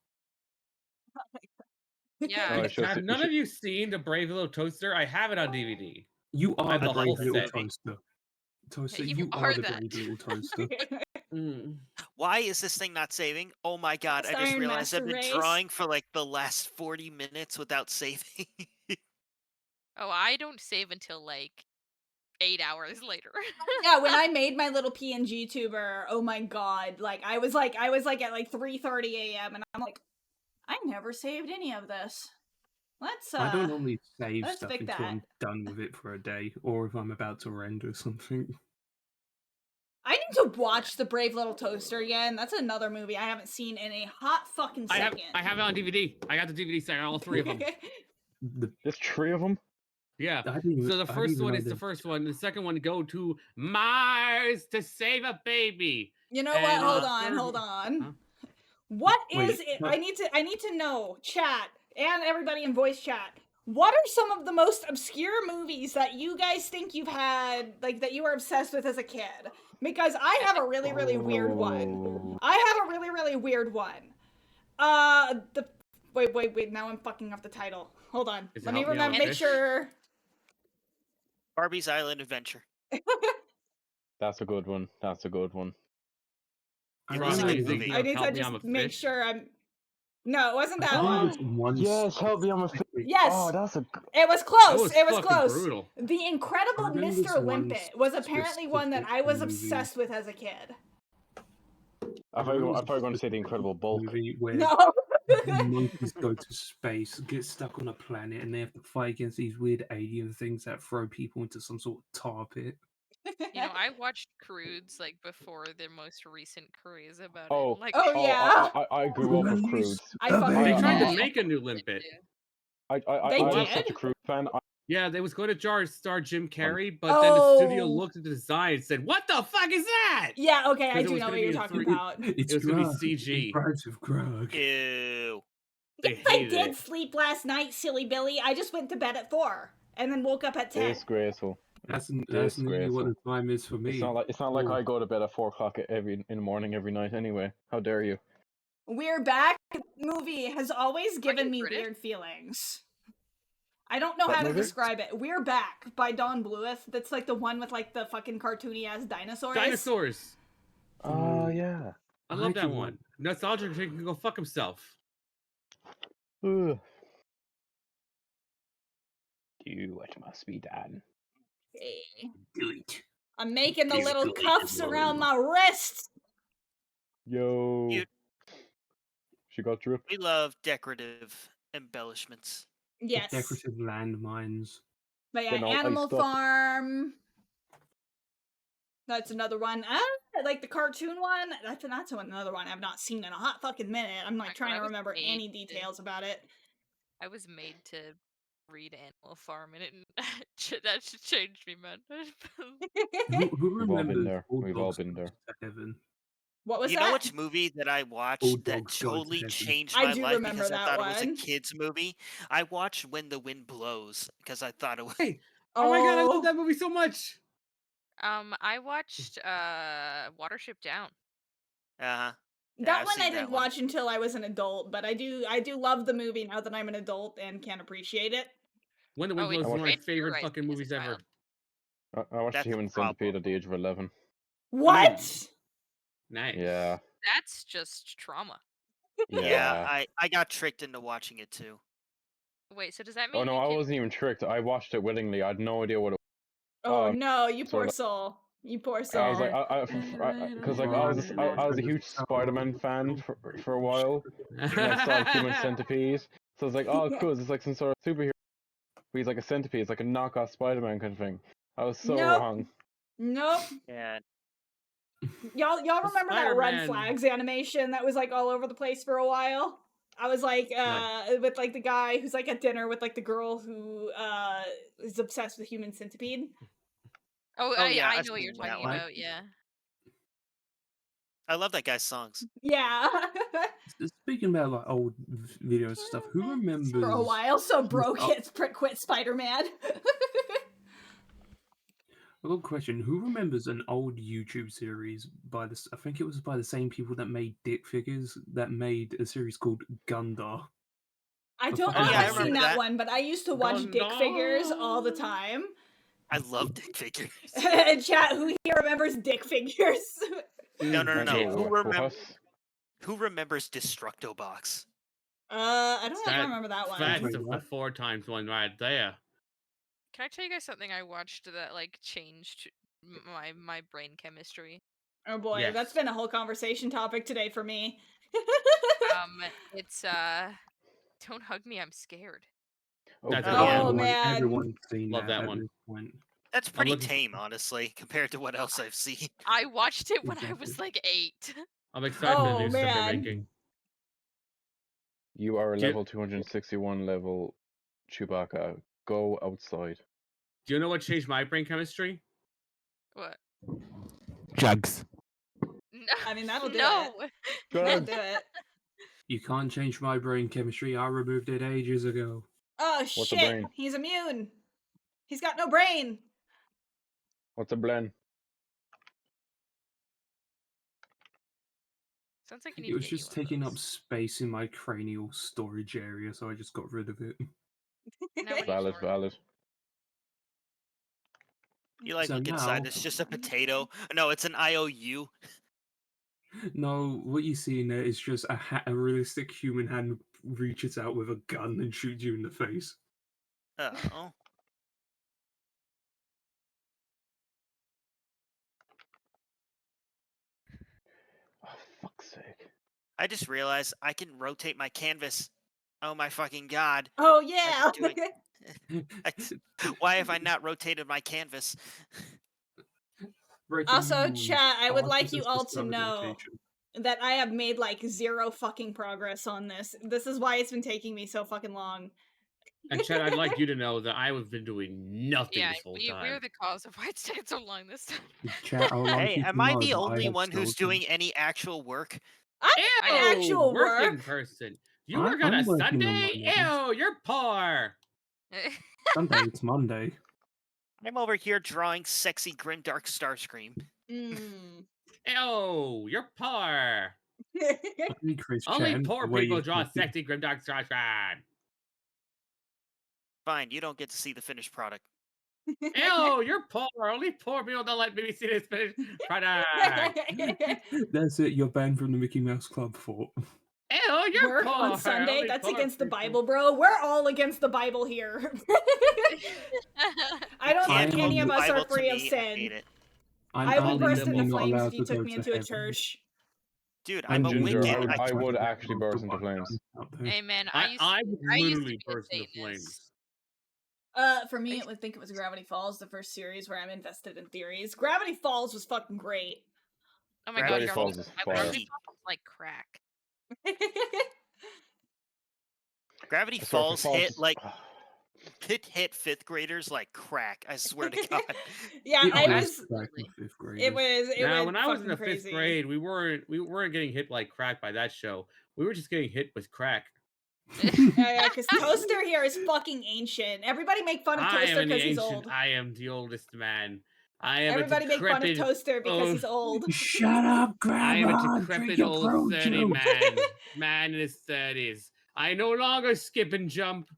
Yeah. Oh, it's just- Have it none should- of you seen the Brave Little Toaster? I have it on DVD. You I are have the the brave whole little set. toaster. Toaster, You you are are the that. brave little toaster. Why is this thing not saving? Oh my god, It's I just Iron realized I've Master been Race. drawing for like the last 40 minutes without saving. Oh, I don't save until like 8 hours later. Yeah, when I made my little PNG tuber, oh my god, like I was like at like 3:30 a.m. and I'm like, I never saved any of this. Let's I don't normally save let's stuff pick until that. I'm done with it for a day, or if I'm about to render something. I need to watch The Brave Little Toaster again. That's another movie I haven't seen in a hot fucking I second. have it on DVD. I got the DVD set, all three of them. There's 3 of them? Yeah. I didn't even, So the I didn't first even one know is the that- first one. The second one, go to Mars to save a baby. You know what? And, Hold uh, on, third hold one- on. Huh? What Wait, is it? what? I need to know, chat, and everybody in voice chat. What are some of the most obscure movies that you guys think you've had, like that you were obsessed with as a kid? Because I have a really, really weird one. I have a really, really weird one. Wait, now I'm fucking up the title. Hold on. Is it Let me Help Me Out remember, with make Fish? sure. Barbie's Island Adventure. That's a good one. That's a good one. I It was a remember good the- movie. I need Help to Me just Out with make Fish? sure I'm. No, it wasn't I that think one. there's one Yes, help me, I'm a specific- Yes. Oh, that's a. It was That close. was It was fucking close. brutal. The Incredible I remember this Mr. one Limpet was apparently one that I was specific movie. obsessed with as a kid. I thought you were going to say the Incredible Bulk. movie where No. monkeys go to space, get stuck on a planet, and they have to fight against these weird alien things that throw people into some sort of tar pit. You know, I watched Croods like before their most recent craze about Oh. it. Like, Oh, yeah. I grew up with Crudes. I They fucking They tried to love- make a new Limpet. I They was did? such a Crude fan. Yeah, they was going to star Jim Carrey, but then the studio Oh. looked at the design and said, "What the fuck is that?" Yeah, okay, I 'Cause it do was know gonna what be you're in talking 3D. about. It's It was gonna be Grog. CG. Branch of Grog. Ew. They Yes, I hated did it. sleep last night, silly Billy. I just went to bed at 4 and then woke up at 10. Disgraceful. That's nearly what the time is for me. It's not like Ooh. I go to bed at 4 o'clock in the morning every night. Anyway, how dare you? We're Back movie has always given you me British? weird feelings. I don't know What how to movie? describe it. We're Back by Don Bluth. That's like the one with like the fucking cartoony ass dinosaurs. Dinosaurs. Oh yeah. I love I that can- one. Nostalgia can go fuck himself. Ugh. Do what must be done. Okay. Do it. I'm making the Please little do it, cuffs Lord. around my wrists. Yo. Cute. She got dripped. We love decorative embellishments. Yes. Decorative landmines. But yeah, Getting all Animal iced up. Farm. That's another one. Like the cartoon one. That's another one I've not seen in a hot fucking minute. I'm like God, trying I to was remember made any to- details about it. I was made to read Animal Farm, and that should change me, man. Who We've all been remembers there. We've all been there. to Heaven? What was You that? know which movie that I watched All that dogs go to totally heaven. changed I my do life remember because I that thought it was a one. kids movie? I watched When the Wind Blows because I thought it was. Hey, oh my god, I love that movie so much. I watched Watership Down. Uh-huh. That I've one I seen that didn't one. watch until I was an adult, but I do love the movie now that I'm an adult and can appreciate it. When the Wind Oh, Blows it's is one of my great. favorite You're right, fucking it's movies ever. wild. I watched That's the Human problem. Centipede at the age of 11. What? Nice. Yeah. That's just trauma. Yeah, Yeah. I got tricked into watching it too. Wait, so does that mean Oh no, you I can... wasn't even tricked. I watched it willingly. I had no idea what it Oh was. no, you poor sort of- soul. You poor I was soul. like, because like I was a huge Spider-Man fan for a while, and I saw Human Centipede, so I was like, oh cool, it's like some sort of superhero. But he's like a centipede, it's like a knockoff Spider-Man kind of thing. I was so Nope. wrong. Nope. Yeah. Y'all remember that Red Spider-Man. Flags animation that was like all over the place for a while? I was like with like the guy who's like at dinner with like the girl who is obsessed with Human Centipede. Oh, Oh, yeah, I I've know what you're seen that talking one. about, yeah. I love that guy's songs. Yeah. Speaking about like old videos and stuff, who remembers? For a while, so bro Oh. quit Spider-Man. I've got a question. Who remembers an old YouTube series by this? I think it was by the same people that made Dick Figures that made a series called Gundar. I don't know Oh, if yeah, I I've seen remember that that. one, but I used to watch Dick Gundam. Figures all the time. I love Dick Figures. Chat, who here remembers Dick Figures? No. What? Who remembers Destructo Box? I don't know if I remember that one. That's Wait, the what? 4 times one right there. Can I tell you guys something I watched that like changed my brain chemistry? Oh boy, Yes. that's been a whole conversation topic today for me. It's Don't Hug Me, I'm Scared. That's Oh, yeah. man. Everyone's seen Love that at one. this point. That's pretty looking- tame, honestly, compared to what else I've seen. I watched it when I Exactly. was like 8. I'm excited for the Oh, new stuff they're man. making. You are a Do you- level 261 level Chewbacca. Go outside. Do you know what changed my brain chemistry? What? Jugs. No. I mean, that'll do no. it. That'll do it. You can't change my brain chemistry. I removed it ages ago. Oh What's a shit, brain? he's immune. He's got no brain. What's a blend? Sounds like you need It was to get just you one of taking up those. space in my cranial storage area, so I just got rid of it. Now what are you Valid, storing? valid. You like So look inside, now- it's just a potato. No, it's an IOU. No, what you see in there is just a realistic human hand reaches out with a gun and shoots you in the face. Oh. Oh, fuck's sake. I just realized I can rotate my canvas. Oh my fucking god. Oh yeah. doing- Why have I not rotated my canvas? Also, Breaking news, chat, I would like Arthas you has all to discovered know rotation. that I have made like 0 fucking progress on this. This is why it's been taking me so fucking long. And Chad, I'd like you to know that I have been doing nothing Yeah, this whole we're time. the cause of why it's taking so long this time. Chat, I would like Hey, you to am I know the that only have one who's skeleton. doing any actual work? I'm doing Ew, actual working work. person. You I- work on I'm a working on Sunday? mine, Ew, you're poor. Sunday, it's Monday. I'm over here drawing sexy grimdark Starscream. Mm. Ew, you're poor. Hey, Chris Only Chan, poor the way people you're draw talking- sexy grimdark Starshine. Fine, you don't get to see the finished product. Ew, you're poor. Only poor people don't let me see this finished product. That's it. You're banned from the Mickey Mouse Club for. Ew, you're Work poor. on Sunday? Only That's poor against the people. Bible, bro. We're all against the Bible here. I don't Can't think any quote of the us are Bible to free of me, I sin. hate it. I would only burst into liberal. not flames allowed if you to took go me to into a heaven. church. Dude, And I'm a Ginger, Wiccan. I I, would actually burst into flames. Hey man, I would I used to literally be a burst into Satanist. flames. For me, I think it was Gravity Falls, the first series where I'm invested in theories. Gravity Falls was fucking great. Oh my Gravity god, Falls is fire. Gravity Falls is like crack. Gravity I swear, if it Falls hit falls- like it hit 5th graders like crack. I swear to God. Yeah, It I was was. back in fifth grade. It was. It Now, was when I was in the fucking 5th crazy. grade, we weren't getting hit like crack by that show. We were just getting hit with crack. Yeah, because Toaster here is fucking ancient. Everybody make fun of I am Toaster an because he's ancient. old. I am the oldest man. I am Everybody a make fun of decrepit. Toaster because he's old. Shut up, I am a Grandma. Drink decrepit your old pro 30 juice. man in his 30s. I no longer skip and jump.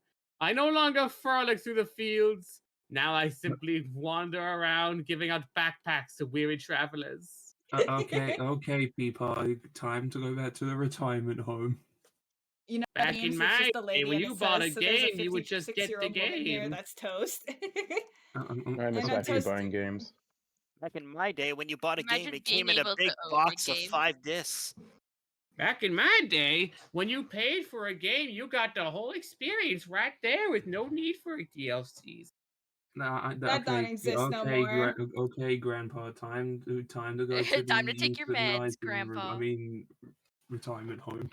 I no longer frolic through the fields. Now I simply wander around giving out backpacks to weary travelers. Okay, Peapod. Time to go back to the retirement home. You know, Back that in means it's my just the day, lady when and you it bought a says, so there's a game, you would just get the 56-year-old woman here game. that's toast. I miss And actually toast. buying games. Back in my day, when you bought a game, Imagine it being came in a able to big own a box of game. 5 discs. Back in my day, when you paid for a game, you got the whole experience right there with no need for DLCs. That don't exist no more. Okay, Grandpa. Time to go to Time the to take your meds, Grandpa. retirement home.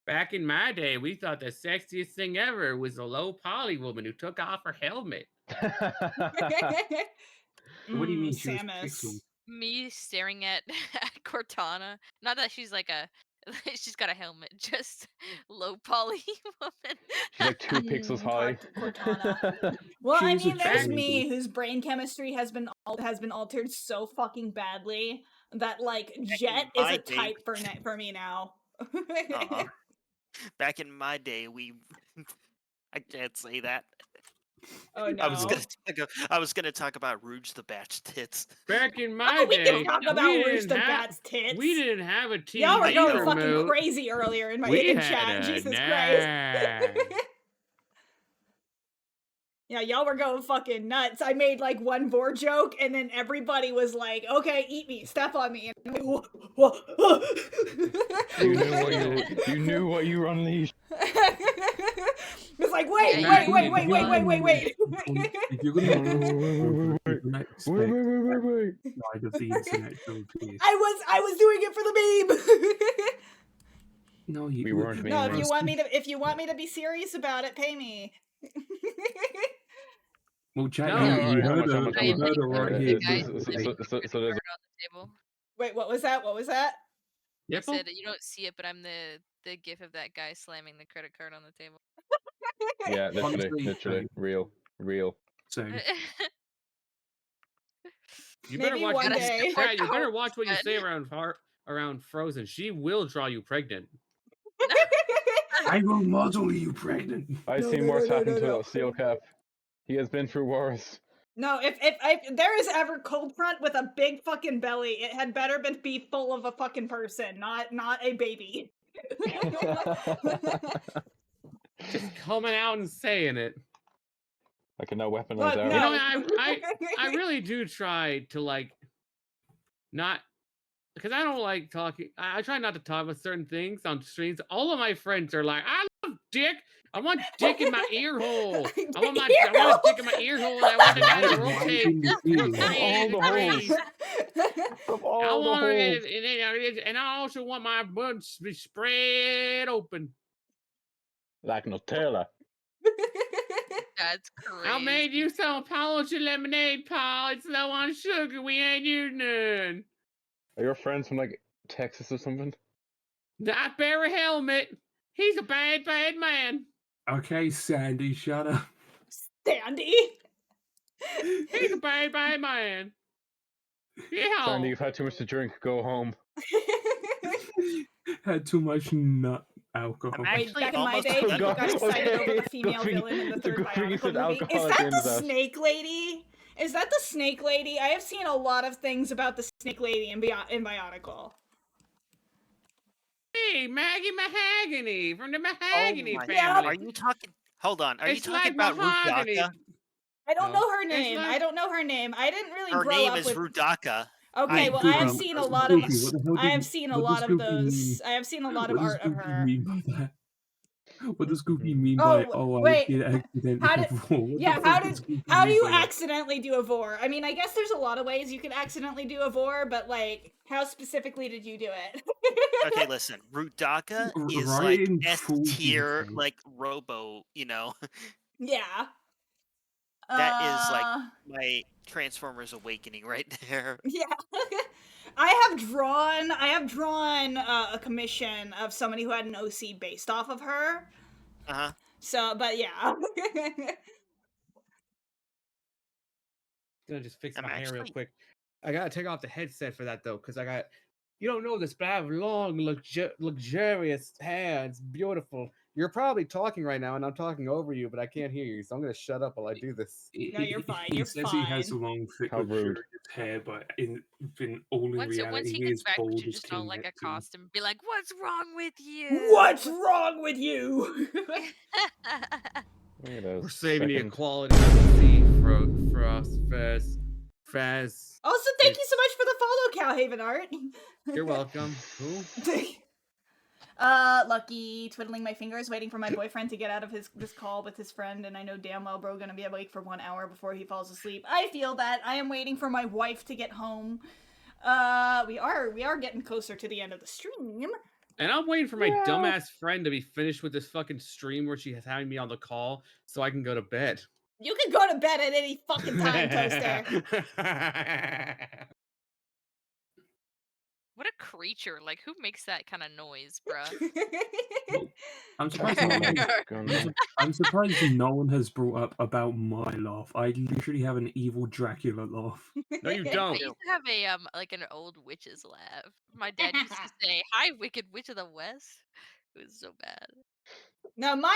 Back in my day, we thought the sexiest thing ever was a low poly woman who took off her helmet. What do you mean she was Samus. pixel? Me staring at Cortana. Not that she's like a. She's got a helmet. Just low poly woman. She's like 2 pixels high. Cortana. Well, I She's a mean, there's tranny. me whose brain chemistry has been altered so fucking badly that like Jet is my a day- type for me now. Uh-huh. Back in my day, I can't say that. Oh no. I was gonna talk about Rouge the Bat's tits. Back in my we day, can talk about we Rouge didn't the have- Bat's tits. We didn't have a TV Y'all were going remote. fucking crazy earlier in my We in had chat. a Jesus NAS. Christ. Yeah, y'all were going fucking nuts. I made like one board joke, and then everybody was like, "Okay, eat me, step on me." And I'm like, You knew what you were unleashed. It's like, wait. If you're gonna Wait. side of the internet, so please. I was doing it for the meme. No, We weren't No, mean. if you want me to be serious about it, pay me. Well, chat, No, you how heard much? her right here. So there's Table. Wait, what was that? What was that? I Yep. said you don't see it, but I'm the gif of that guy slamming the credit card on the table. yeah, Honestly, literally, real. So You better Maybe watch. one What day. Chat, you better watch what you Good. say around Frozen. She will draw you pregnant. I will muzzle you, pregnant. I've seen worse happen to a steel cap. He has been through worse. No, if there is ever cold front with a big fucking belly, it had better be full of a fucking person, not a baby. Just coming out and saying it. I can now weaponize Look, arrows. You no. know, I really do try to like not because I don't like talking. I try not to talk about certain things on streams. All of my friends are like, "I love dick. I want dick in my ear hole. I want a dick in my ear hole. And I want the guy to rotate 360 degrees. Of all the holes. And I also want my butt to be spread open. Like Nutella. That's crazy. I made you some apology lemonade, Paul. It's low on sugar. We ain't using none. Are your friends from like Texas or something? Not Barry Helmet. He's a bad, bad man. Okay, Sandy, shut up. Sandy. He's a bad, bad man. Yeah. Sandy, you've had too much to drink. Go home. Had too much nut alcohol. I'm Wait, actually back in my almost day, done. people got excited over Okay. the female Good villain in the third thing you Bionicle said movie. alcohol Is at that the end of the that. Snake Lady? Is that the Snake Lady? I have seen a lot of things about the Snake Lady in Bionicle. Hey, Maggie Mahogany from the Mahogany my family. God. Are you talking? Hold on. Are you It's talking like about mahogany. Rudaka? I don't No. know her It's name. like- I don't know her name. I didn't really Her grow name up is with. Rudaka. Okay, I well, I have grew seen up- a lot of. Goofy, what the hell I have did- seen a what lot does of Goofy those. mean? I have seen a lot of What does art of Goofy her. mean by that? What does Goofy mean by Oh, I wait. did accidentally How did- before? What Yeah, the how fuck does Goofy How do mean you by that? accidentally do a vor? I mean, I guess there's a lot of ways you can accidentally do a vor, but like, how specifically did you do it? Okay, listen. Rudaka is Right like in S full tier, detail. like Robo. You know, Yeah. that is like my Transformers Awakening right there. Yeah. I have drawn a commission of somebody who had an OC based off of her. Uh huh. So, but yeah. Gonna just fix I'm my hair real actually- quick. I gotta take off the headset for that though, because you don't know this, but I have long, luxurious hair. It's beautiful. You're probably talking right now, and I'm talking over you, but I can't hear you, so I'm gonna shut up while I do this. No, you're fine. He You're says he has fine. long, thick, How rude. luxurious hair, but in all in Once reality, he he gets is back, we bald should as just all King like Neptune. accost him and be like, "What's wrong with you? What's wrong with you? Wait a We're saving the second. equality of the sea for us, Fez. Also, thank you so much for the follow, Cowhaven Art. You're welcome. Who? Lucky, twiddling my fingers, waiting for my boyfriend to get out of this call with his friend, and I know damn well bro gonna be awake for 1 hour before he falls asleep. I feel that. I am waiting for my wife to get home. We are getting closer to the end of the stream. And I'm waiting for my dumbass friend to be finished with this fucking stream where she has having me on the call so I can go to bed. You can go to bed at any fucking time, Toaster. What a creature! Like, who makes that kind of noise, bruh? I'm surprised. I'm surprised no one has brought up about my laugh. I literally have an evil Dracula laugh. No, you I don't. used to have a like an old witch's laugh. My dad used to say, "Hi, wicked witch of the west." It was so bad. Now my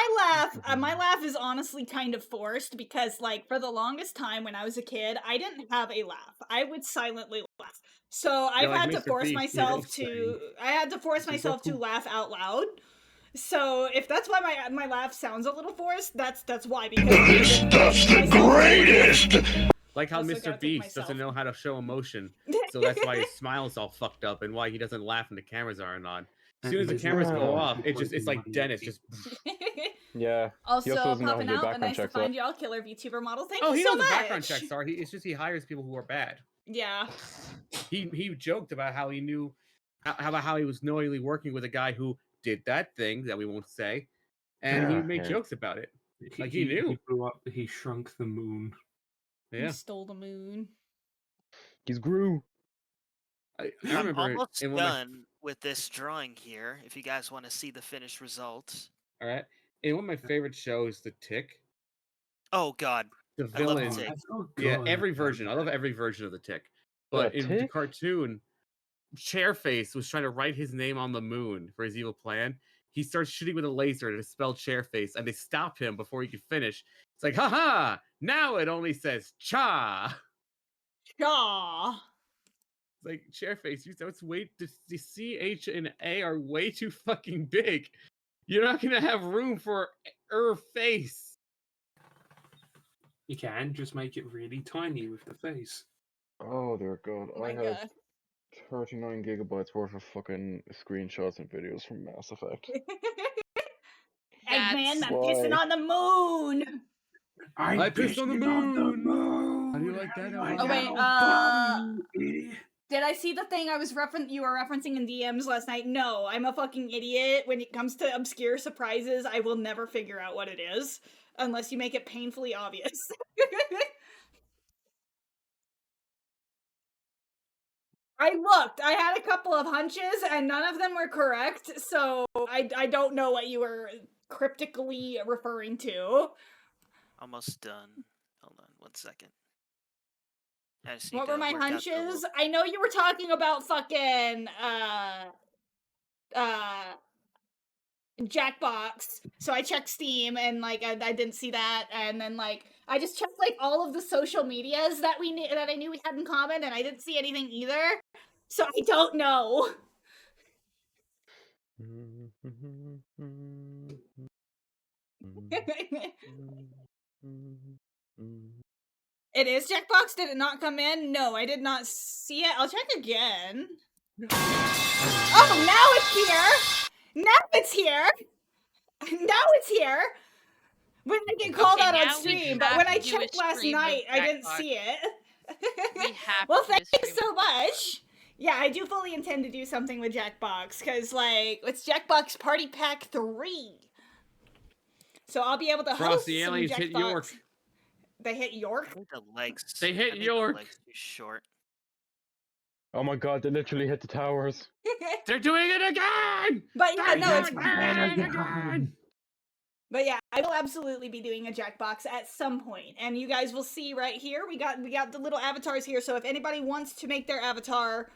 laugh is honestly kind of forced because, like, for the longest time when I was a kid, I didn't have a laugh. I would silently laugh. So I've like had to Mr. force Beast, myself you're to. I had to force myself to laugh out loud. So if that's why my laugh sounds a little forced, that's why. Because This stuff's the greatest! Like how Also gotta Mr. take Beast myself. doesn't know how to show emotion, so that's why his smile's all fucked up and why he doesn't laugh when the cameras aren't on. As soon as the His cameras laugh go is off, it's like like money. Dennis just. Yeah. Also, doesn't know how popping to do out, but background nice to checks, though. find y'all, killer VTuber model. Thank Oh, you he so knows much. the background checks are. It's just he hires people who are bad. Yeah. He joked about how he knew, how he was knowingly working with a guy who did that thing that we won't say, and he made Yeah. jokes about it. Like he knew. He blew up. He shrunk the moon. He Yeah, stole the moon. He's Gru. I I'm remember almost in one of my done with this drawing here. If you guys want to see the finished result. all right, in one of my favorite shows, The Tick. Oh God, The I love villain, The Tick. yeah, every version. I love every version of The Tick. But The in the Tick? cartoon, Chairface was trying to write his name on the moon for his evil plan. He starts shooting with a laser to spell Chairface, and they stop him before he can finish. It's like, haha! Now it only says Cha. Aw. It's like Chairface. That's way the CH and A are way too fucking big. You're not gonna have room for face. You can just make it really tiny with the face. Oh, dear God. Oh my I have god. 39 gigabytes worth of fucking screenshots and videos from Mass Effect. Eggman, I'm Why? pissing on the moon. I pissed on the moon. moon. How do you like that? Oh wait, did I see the thing you were referencing in DMs last night? No, I'm a fucking idiot. When it comes to obscure surprises, I will never figure out what it is unless you make it painfully obvious. I looked. I had a couple of hunches and none of them were correct, so I don't know what you were cryptically referring to. Almost done. Hold on 1 second. I just What need were to my work out the hunches? little- I know you were talking about fucking Jackbox. So I checked Steam and like I didn't see that, and then like I just checked like all of the social medias that I knew we had in common, and I didn't see anything either. So I don't know. It is Jackbox? Did it not come in? No, I did not see it. I'll check again. Oh, now it's here! Now it's here! Now it's here! When I get called out on now we stream, but have when I to do a checked last stream of night, I didn't Jackbox. see it. We have Well, to do a thank you stream so much! Yeah, I do fully intend to do something with Jackbox, because, like, it's Jackbox Party Pack 3. So I'll be able to host Frosty some aliens Jackbox. hit York. They hit York? I think the legs. They hit I think York. The legs too short. Oh my God, they literally hit the towers. They're doing it again. But yeah, They're no, it's doing it again. But yeah, I will absolutely be doing a Jackbox at some point, and you guys will see right here. We got the little avatars here. So if anybody wants to make their avatar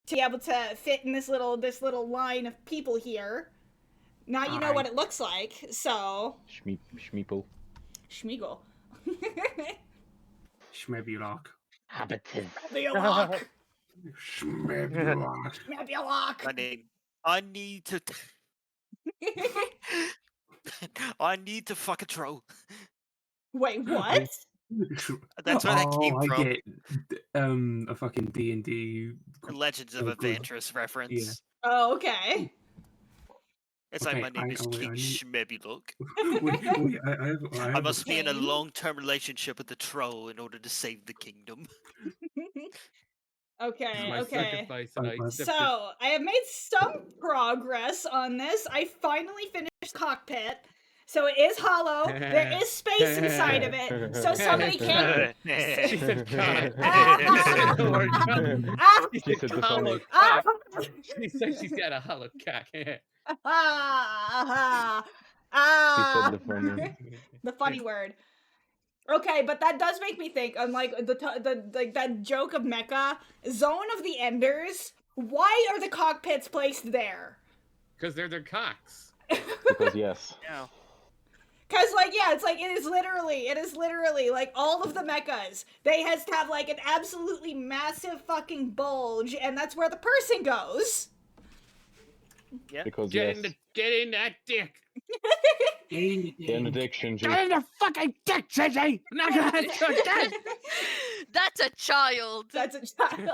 to be able to fit in this little line of people here, Now you know what it looks like, so... Schmeeple. Schmeagle. Schmebulok. Habitive. Schmebulok. Schmebulok. Schmebulok. I need to. I need to fuck a troll. Wait, what? That's where that came I from. get a fucking D&D. Legends of Adventurous reference. Oh, okay. It's Okay, like my name is wait, King I need- Schmebulok. Wait, I I have must be in a King? long-term relationship with the troll in order to save the kingdom. Okay, My okay. sacrifice, and I accept So, it. I have made some progress on this. I finally finished cockpit. So it is hollow. There is space inside of it. So somebody can... She said cock. Ah! She said the word cock. Ah! She said the Hollow funny. Ah! cock. She said she's got a hollow cock. Ah! She Ah! said the funny. The funny word. Okay, but that does make me think. Unlike like that joke of Mecha, Zone of the Enders. Why are the cockpits placed there? Because they're their cocks. Because yes. Yeah. Cause like yeah, it's like it is literally like all of the mechas. They has to have like an absolutely massive fucking bulge, and that's where the person goes. Yeah. Because Get yes. in that dick. Get in the dick, Shinji. Get in the fucking dick, Shinji. I'm not gonna ask you again. That's a child. That's a child.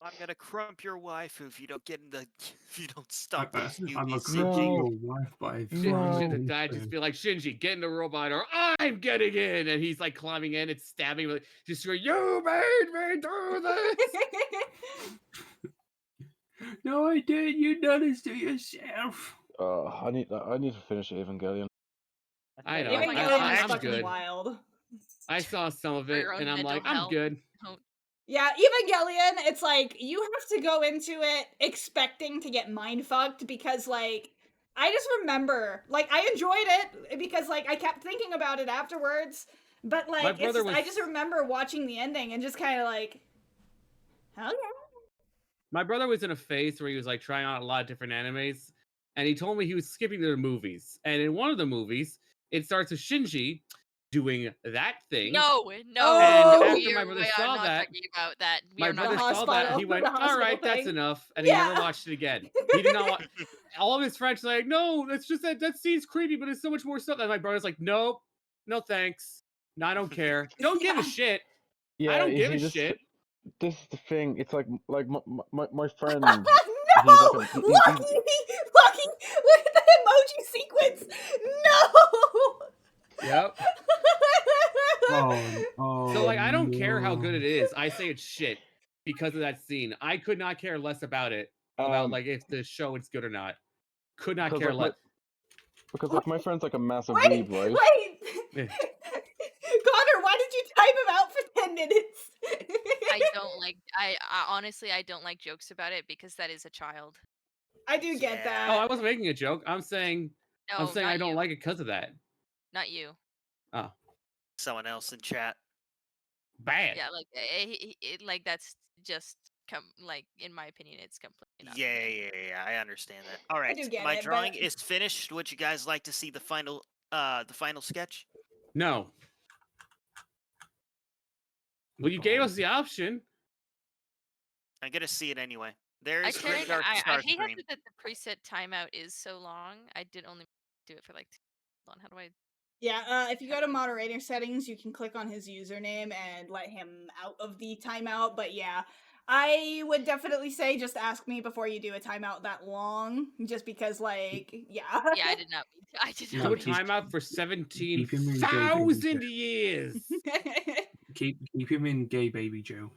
I'm gonna crump your wife if you don't get in the. If you don't stop I'm these a newbies. cripple your wife by Shinji, the flying dad just be like, Shinji, get in the robot, or I'm getting in, and he's like climbing in and stabbing him, just going, you made me do this. No, I did. You done this to yourself. I need to finish Evangelion. I know. Even my Gillian God, is I'm fucking good. wild. I saw some of For it, your own and I'm mental like, I'm health. good. Yeah, Evangelion, it's like, you have to go into it expecting to get mindfucked because, like, I just remember, like, I enjoyed it because, like, I kept thinking about it afterwards, but, like, it's brother just, I was- just remember watching the ending and just kind of like, hell yeah. My brother was in a phase where he was like trying out a lot of different animes, and he told me he was skipping to the movies. And in one of the movies, it starts with Shinji doing that thing. No. And Oh! after my brother we saw are not that, talking about that. We my are brother not saw talking that, hospital- he went, the all hospital right, that's thing. enough. And Yeah. he never watched it again. He did not watch. All of his friends were like, no, that's just that scene's creepy, but it's so much more stuff. And my brother's like, nope, no thanks. No, I don't care. Don't give a Yeah. shit. Yeah, I don't you give see, a this, shit. This is the thing. It's like my friend. No! He's like Lucky! Lucky! Look at the emoji sequence! No! Yep. Oh, So like I don't care how no. good it is. I say it's shit because of that scene. I could not care less about it. About like if the show is good or not. Could not because care like less. because like my friend's like a massive Wait! weeb, right? Wait! Yeah. Connor, why did you time him out for 10 minutes? I don't like. I honestly, I don't like jokes about it because that is a child. I do get Yeah. Oh, I that. wasn't making a joke. I'm saying No, I not don't you. like it because of that. Not you. Oh, Someone else in chat. bad. Yeah, like like that's just like in my opinion, it's completely not. Yeah. I understand that. All right, do get my it, but- drawing is finished. Would you guys like to see the final sketch? No. Well, you gave us the option. I'm gonna see it anyway. There I is turned. Grimdark I hate Starscream. that the preset timeout is so long. I did only do it for like. Hold on, how do I? Yeah, if you go to moderator settings, you can click on his username and let him out of the timeout. But yeah, I would definitely say just ask me before you do a timeout that long, just because, like, yeah. Yeah, I did not. I did Do not. a mean to- timeout for keep him in gay baby 17,000 Joe. years. Keep him in gay baby Joe.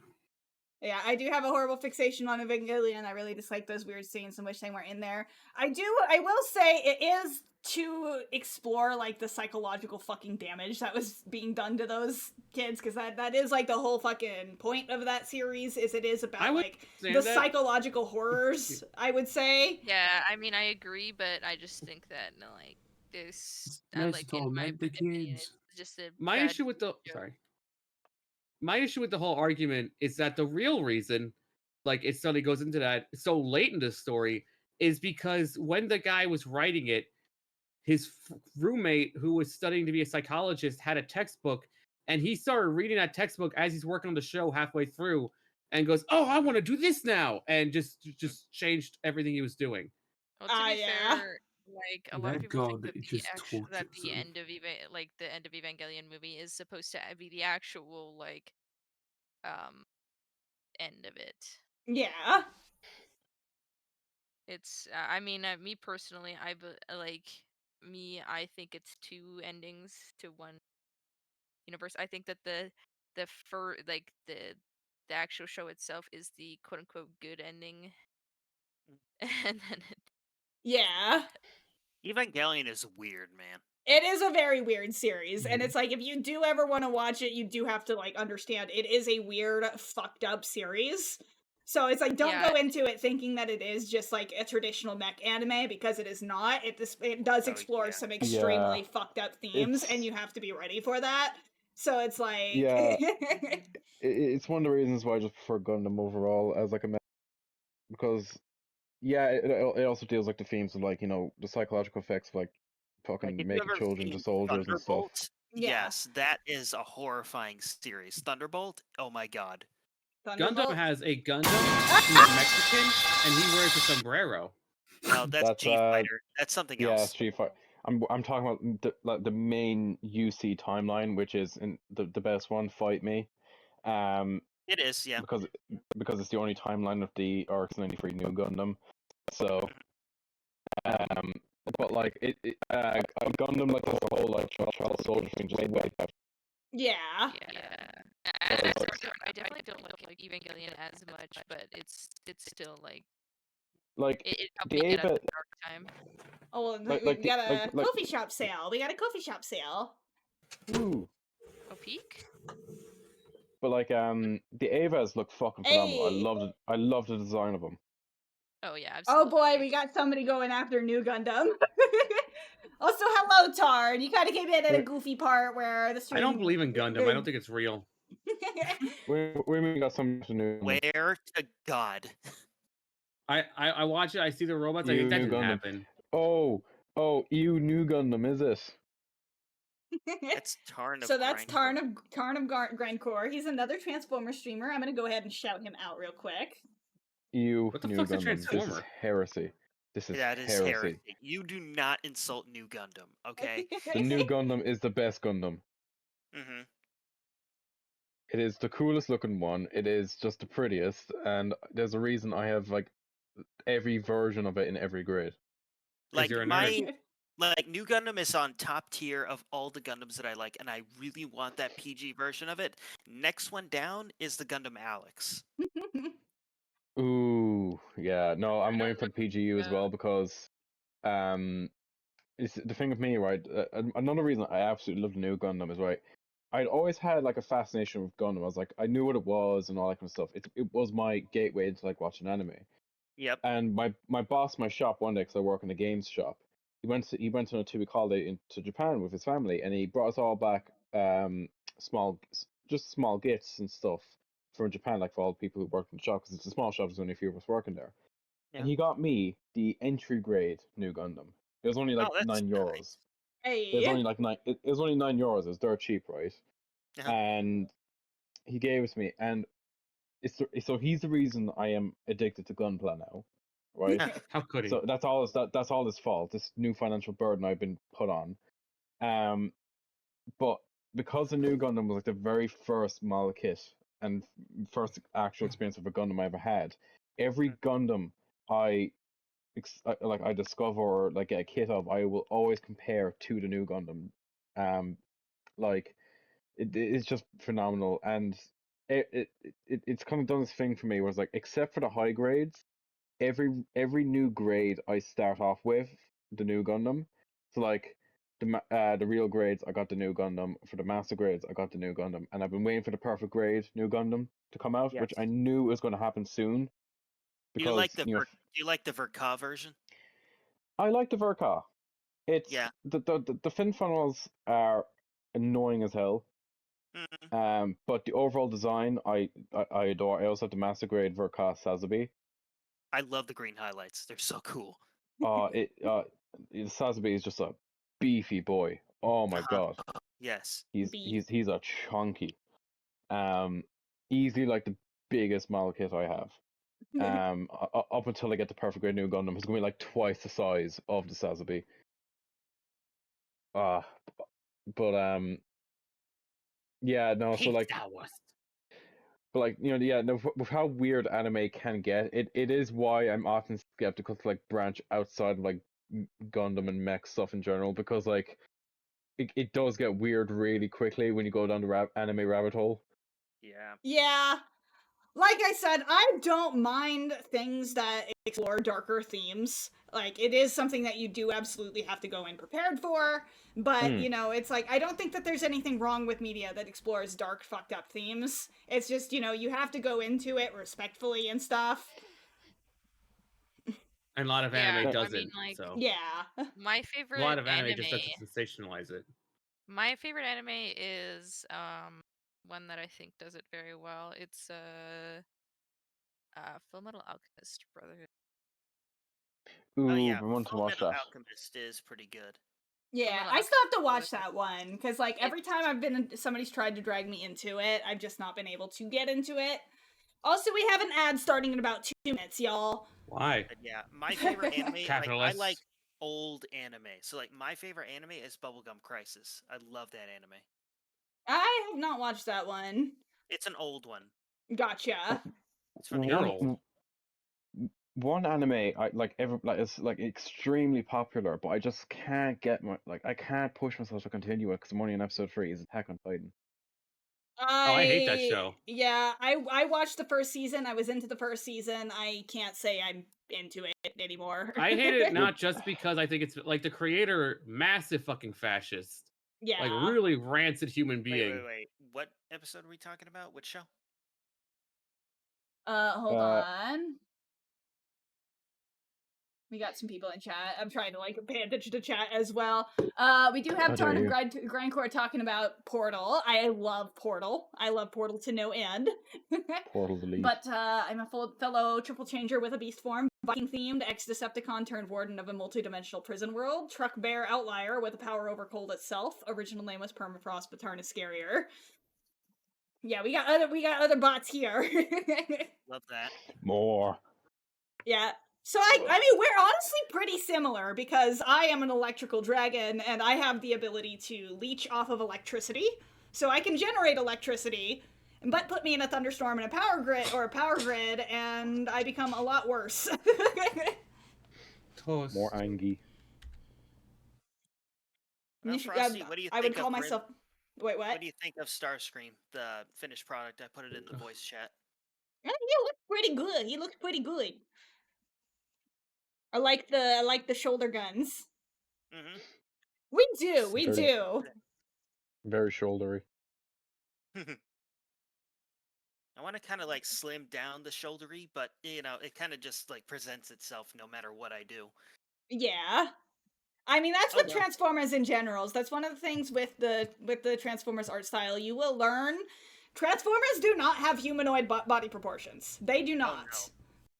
Yeah, I do have a horrible fixation on Evangelion. I really dislike those weird scenes and wish they weren't in there. I will say it is to explore, like, the psychological fucking damage that was being done to those kids, because that is, like, the whole fucking point of that series, is it is I about, would like, say the that. psychological horrors, I would say. Yeah, I mean, I agree, but I just think that like this, Let's like in my torment the opinion, kids. it's just a My bad issue with the joke. sorry. My issue with the whole argument is that the real reason, like it suddenly goes into that so late in the story, is because when the guy was writing it, his roommate, who was studying to be a psychologist, had a textbook, and he started reading that textbook as he's working on the show halfway through, and goes, "Oh, I want to do this now," and just changed everything he was doing. Well, to be yeah. fair, like a lot of That people think god that it just tortures the them. end of the end of Evangelion movie is supposed to be the actual end of it. Yeah. It's me personally, I think it's two endings to one universe. I think that the fir the actual show itself is the quote unquote good ending, and then Yeah. Evangelion is weird, man. It is a very weird series, and Mhm. it's like if you do ever want to watch it, you do have to like understand it is a weird, fucked up series. So it's like don't Yeah. go into it thinking that it is just like a traditional mech anime because it is not. It does Oh, explore yeah. some extremely Yeah. fucked up themes, and It's you have to be ready for that. So it's like yeah. It's one of the reasons why I just prefer Gundam overall as like a because yeah, it also deals like the themes of like the psychological effects of like Like fucking if you making ever children to seen soldiers and stuff. Thunderbolt, Yeah. yes, that is a horrifying series. Thunderbolt, oh my god. Gundam Thunderbolt. has a Gundam who's Mexican, and he wears a sombrero. No, that's That's G Fighter. That's something yeah, else. Street Fighter. I'm talking about the main UC timeline, which is in the best one, Fight Me. It is, yeah. Because it's the only timeline of the RX-93 New Gundam. So but like Gundam like as a whole, like child soldier thing just way past. Yeah. yeah. I definitely don't like Evangelion as much, but it's still like Like it helped the me get out Ava, of the dark time. Oh, well, like we the got a like coffee shop sale. We got a coffee shop sale. ooh. Oh, peak. But like the Avas look fucking phenomenal. Hey. I love the design of them. Oh yeah, Oh absolutely. boy, we got somebody going after New Gundam. Also, hello, Tard. You kind of came in at a goofy part where the stream. I don't believe in Gundam. I don't think it's real. We got some new Where to God? I watch it. I see the robots. I you think that new didn't Gundam. happen. Oh, you new Gundam, is it? That's Tarn of So that's Grindcore. Tarn of Grindcore. He's another Transformer streamer. I'm gonna go ahead and shout him out real quick. You What the new fuck's a Gundam. This is Transformer? heresy. This is That is heresy. heresy. You do not insult New Gundam, okay? The new Gundam is the best Gundam. Mm-hmm. It is the coolest looking one. It is just the prettiest, and there's a reason I have like every version of it in every grid. Like you're a nerd. like New Gundam is on top tier of all the Gundams that I like, and I really want that PG version of it. Next one down is the Gundam Alex. Ooh, yeah. No, I'm waiting for the PGU as well because, it's the thing with me, right? Another reason I absolutely love the new Gundam is right. I'd always had like a fascination with Gundam. I was like, I knew what it was and all that kind of stuff. It was my gateway into like watching anime. Yep. And my boss, my shop one day, because I work in a games shop, he went on a 2-week holiday into Japan with his family, and he brought us all back just small gifts and stuff from Japan, like for all the people who worked in the shop, because it's a small shop. There's only a few of us working there. And he got me the entry grade New Gundam. It was only like Oh, that's €9. nice. It was Hey. only like it was only €9. It was dirt cheap, right? Uh-huh. And he gave it to me, and so he's the reason I am addicted to Gunpla now, right? How could he? So that's all his fault. This new financial burden I've been put on. But because the new Gundam was like the very first model kit and first actual experience of a Gundam I ever had, every Gundam I discover or like get a kit of, I will always compare to the new Gundam. Like it's just phenomenal, and it's kind of done this thing for me where it's like, except for the high grades, every new grade I start off with the new Gundam. So like the real grades, I got the new Gundam. For the master grades, I got the new Gundam, and I've been waiting for the perfect grade new Gundam to come out, which I knew was going to happen soon. Do Because you like the Verka version? I like the Verka. It's Yeah. the fin funnels are annoying as hell. But the overall design I adore. I also have the master grade Verka Sazabi. I love the green highlights. They're so cool. Sazabi is just a beefy boy. Oh my god, Yes. he's a chunky. Easily like the biggest model kit I have. Up until I get the perfect grade new Gundam, it's gonna be like twice the size of the Sazabi. Yeah, no. So like, but like, you know, yeah, no, with how weird anime can get, it is why I'm often skeptical to like branch outside of like Gundam and mech stuff in general, because like it does get weird really quickly when you go down the anime rabbit hole. Yeah. Yeah. Like I said, I don't mind things that explore darker themes. Like, it is something that you do absolutely have to go in prepared for. But, you know, it's like, I don't think that there's anything wrong with media that explores dark, fucked up themes. It's just, you know, you have to go into it respectfully and stuff. And a lot of anime doesn't. So yeah. My favorite a lot of anime just doesn't sensationalize it. My favorite anime is one that I think does it very well. It's Fullmetal Alchemist Brotherhood. Ooh, Oh yeah, I want to watch Fullmetal that. Alchemist is pretty good. Yeah, I still have to watch that one, because, like, every time somebody's tried to drag me into it, I've just not been able to get into it. Also, we have an ad starting in about 2 minutes, y'all. Why? But yeah, my favorite anime, like, I like old anime. So, like, my favorite anime is Bubblegum Crisis. I love that anime. I have not watched that one. It's an old one. Gotcha. It's from the 80s. One anime it's like extremely popular, but I just can't I can't push myself to continue it because I'm only on episode 3. Is Attack on Titan. I hate that show. Yeah, I watched the first season. I was into the first season. I can't say I'm into it anymore. I hate it not just because I think it's like the creator, massive fucking fascist. Yeah. Like really rancid human being. Wait. What episode are we talking about? Which show? Hold on. We got some people in chat. I'm trying to like pay attention to chat as well. We do have Tarn of Grindcore talking about Portal. I love Portal. I love Portal to no end. Portal the lead. But I'm a fellow triple changer with a beast form, Viking themed, ex-Decepticon turned warden of a multi-dimensional prison world, truck bear outlier with a power over cold itself. Original name was Permafrost, but Tarn is scarier. Yeah, we got other bots here. Love that. More. Yeah. So I mean, we're honestly pretty similar because I am an electrical dragon and I have the ability to leech off of electricity. So I can generate electricity, but put me in a thunderstorm and a power grid and I become a lot worse. More angry. Well, Frosty, what do you think I would call myself... Wait, what? What do you think of Starscream, the finished product? I put it in the voice chat. He looks pretty good. He looks pretty good. I like the shoulder guns. Mm-hmm. We do. Very shouldery. I want to kind of like slim down the shouldery, but you know, it kind of just like presents itself no matter what I do. Yeah. I mean, that's with Transformers in general. That's one of the things with the Transformers art style. You will learn Transformers do not have humanoid body proportions. They do not. Oh,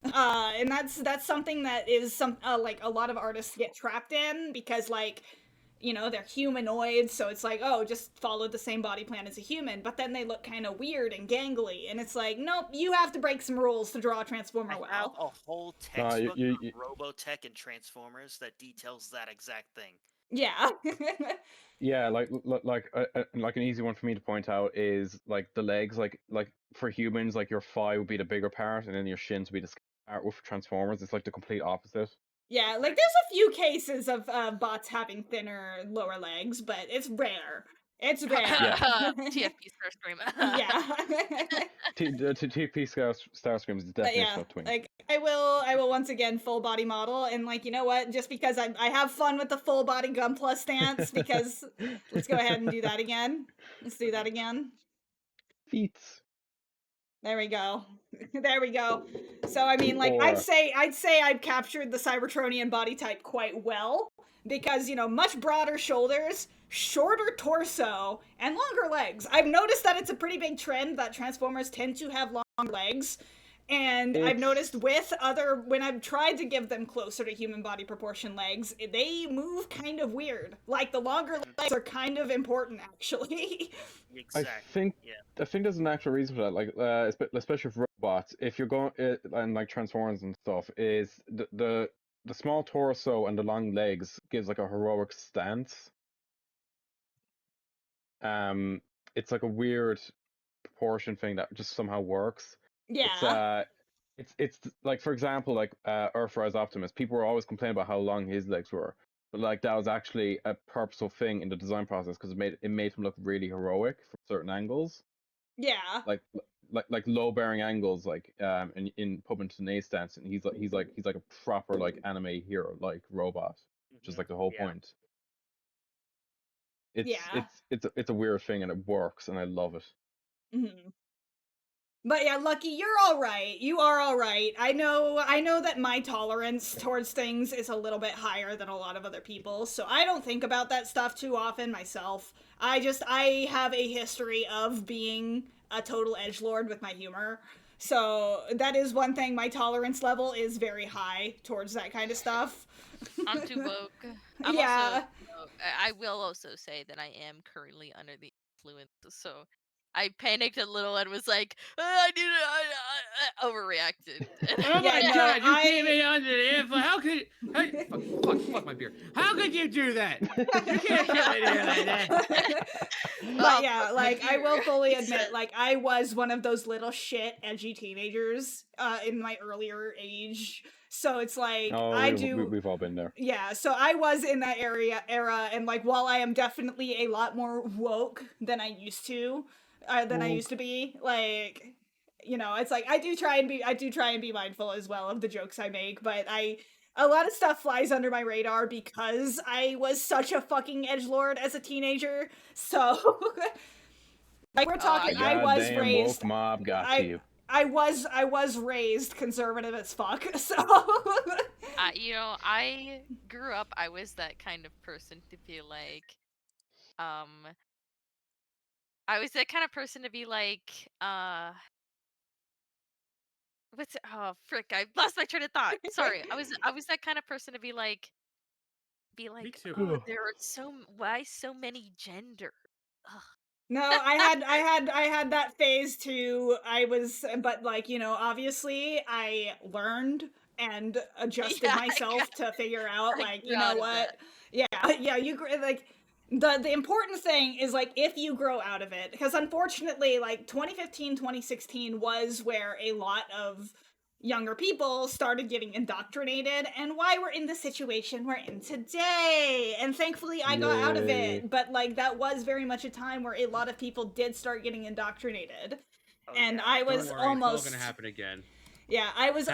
no. And that's something that is like a lot of artists get trapped in because, like, you know, they're humanoids, so it's like, oh, just follow the same body plan as a human, but then they look kind of weird and gangly, and it's like, nope, you have to break some rules to draw a Transformer well. I have a whole textbook on Robotech and Transformers that details that exact thing. Yeah. Yeah, like an easy one for me to point out is like the legs, like for humans, like your thigh would be the bigger part, and then your shins would be the skinny part. With Transformers, it's like the complete opposite. Yeah, like there's a few cases of bots having thinner lower legs, but it's rare. It's rare. Yeah. TFP Starscream. Yeah. TFP Starscream is the definition of twin. Like I will once again full body model, and like, you know what? Just because I have fun with the full body Gunpla stance, because let's go ahead and do that again. Let's do that again. Feet. There we go. There we go. So I mean, like, I'd say I've captured the Cybertronian body type quite well, because, you know, much broader shoulders, shorter torso, and longer legs. I've noticed that it's a pretty big trend that Transformers tend to have long legs, And I've noticed with when I've tried to give them closer to human body proportion legs, they move kind of weird. Like the longer legs are kind of important, actually. Exactly. I think there's an actual reason for that. Like, especially with robots, if you're going and like Transformers and stuff, is the small torso and the long legs gives like a heroic stance. It's like a weird proportion thing that just somehow works. Yeah. It's like, for example, like Earthrise Optimus. People were always complaining about how long his legs were, but like that was actually a purposeful thing in the design process because it made him look really heroic from certain angles. Yeah. Like low bearing angles, like in Puppet to Nay stance, and he's like a proper like anime hero like robot, which is like the whole point. It's a weird thing and it works and I love it. Mm-hmm. But yeah, Lucky, you're all right. You are all right. I know that my tolerance towards things is a little bit higher than a lot of other people, so I don't think about that stuff too often myself. I have a history of being a total edgelord with my humor. So that is one thing. My tolerance level is very high towards that kind of stuff. I'm too woke. Yeah. I will also say that I am currently under the influence, so I panicked a little and was like, I overreacted. Oh my god, you came in under the influence. How could fuck my beer. How could you do that? You can't kill it here like that. But yeah, like I will fully admit, like I was one of those little shit edgy teenagers in my earlier age. So it's like we've all been there. Yeah, so I was in that era, and like while I am definitely a lot more woke than I used to be, like, you know, it's like I do try and be mindful as well of the jokes I make, but a lot of stuff flies under my radar because I was such a fucking edgelord as a teenager. So like we're talking, I was raised woke mob got to you. I was raised conservative as fuck, so you know, I grew up, I was that kind of person to be like, I was that kind of person to be like, what's oh frick, I lost my train of thought. Sorry. I was that kind of person to be like, Me too. oh, there are why so many genders? Ugh. No, I had that phase too. But like, you know, obviously I learned and adjusted myself to figure out, like, you know what? Yeah, you like the important thing is like if you grow out of it, because unfortunately like 2015, 2016 was where a lot of younger people started getting indoctrinated, and why we're in the situation we're in today. And thankfully I got out of it, but like that was very much a time where a lot of people did start getting indoctrinated. And I was Don't worry, almost it's all gonna happen again. Yeah, I was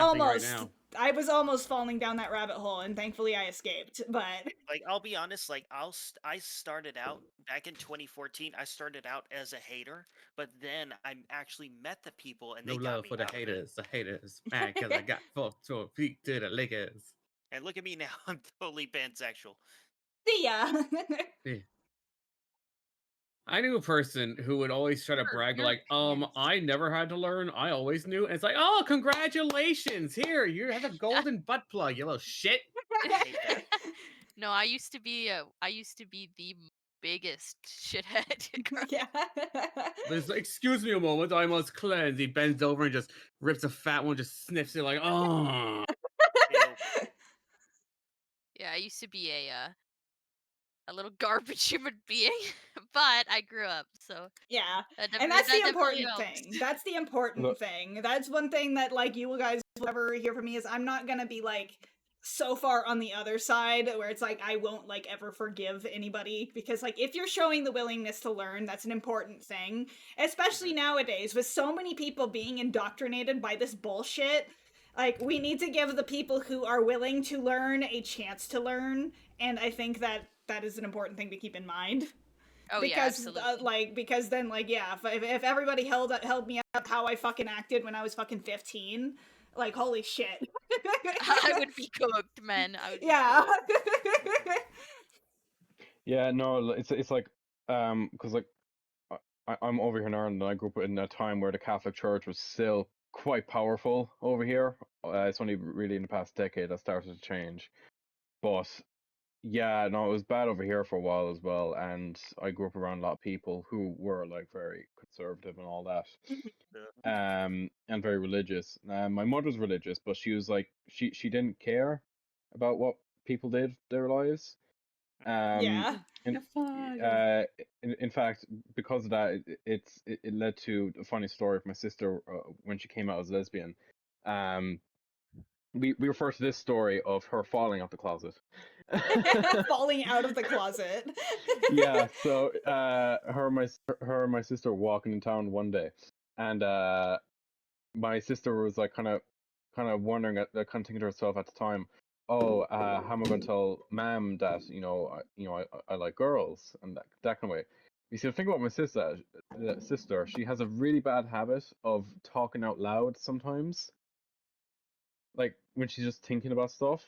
almost falling down that rabbit hole, and thankfully I escaped. But like, I'll be honest, like I started out back in 2014. I started out as a hater, but then I actually met the people, and no they got love me for the out of it. haters, man, because I got 4 feet to the Lakers. And look at me now, I'm totally pansexual. See ya. Yeah. I knew a person who would always try to brag, like, I never had to learn. I always knew. And it's like, oh, congratulations. Here, you have a golden butt plug, you little shit. No, I used to be the biggest shithead. Yeah. There's like, excuse me a moment, I must cleanse. He bends over and just rips a fat one, just sniffs it like, oh. Yeah, I used to be a little garbage human being, but I grew up, so yeah. that And that's the definitely important helps. thing. That's the important thing. That's one thing that like you guys will ever hear from me is I'm not gonna be like so far on the other side where it's like I won't like ever forgive anybody, because like if you're showing the willingness to learn, that's an important thing, especially nowadays with so many people being indoctrinated by this bullshit. Like we need to give the people who are willing to learn a chance to learn, and I think that is an important thing to keep in mind. Oh, because, yeah, absolutely. Because then, like, yeah, if everybody held me up how I fucking acted when I was fucking 15, like, holy shit. I would be cooked, man. Yeah. Yeah, no, it's like, because like, I'm over here in Ireland, and I grew up in a time where the Catholic Church was still quite powerful over here. It's only really in the past decade that started to change. But yeah, no, it was bad over here for a while as well, and I grew up around a lot of people who were like very conservative and all that, and very religious. My mother's religious, but she was like she didn't care about what people did their lives. Yeah. In, in fact, because of that, it led to a funny story of my sister when she came out as lesbian. Um, we refer to this story of her falling out the closet. Falling out of the closet. Yeah, so her and my sister were walking in town one day, and my sister was like kind of wondering, kind of thinking to herself at the time, oh, how am I going to tell mom that I like girls and that kind of way. You see, the thing about my sister, she has a really bad habit of talking out loud sometimes, like when she's just thinking about stuff.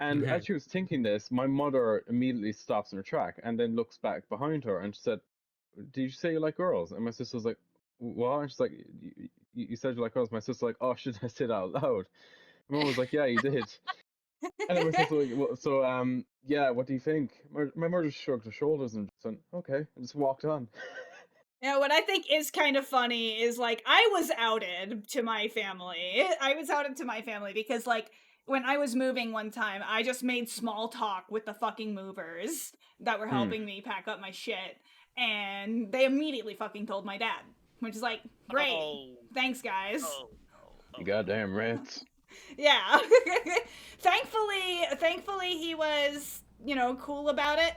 And as she was thinking this, my mother immediately stops in her track and then looks back behind her and she said, "Did you say you like girls?" And my sister was like, "What?" And she's like, "You said you like girls." My sister's like, "Oh, should I say that out loud?" My mom was like, "Yeah, you did." And then my sister was like, well, so yeah, what do you think? My mother just shrugged her shoulders and just went, "Okay," and just walked on. What I think is kind of funny is like I was outed to my family. I was outed to my family because like when I was moving one time, I just made small talk with the fucking movers that were helping me pack up my shit, and they immediately fucking told my dad, which is like, great, thanks guys. You goddamn rats. Yeah. Thankfully he was, cool about it.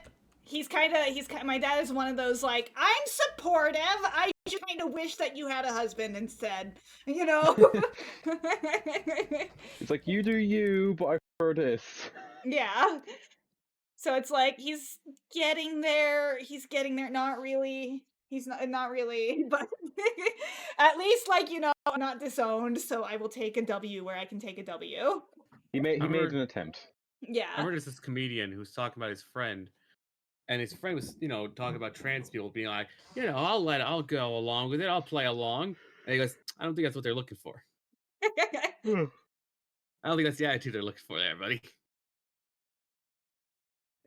My dad is one of those like, I'm supportive. I just kind of wish that you had a husband instead, It's like, you do you, but I prefer this. Yeah. So it's like he's getting there. Not really. He's not really, but at least like, I'm not disowned, so I will take a W where I can take a W. He made an attempt. I Yeah. remember there's this comedian who was talking about his friend, and his friend was, talking about trans people being like, I'll go along with it, I'll play along. And he goes, I don't think that's what they're looking for. I don't think that's the attitude they're looking for there, buddy.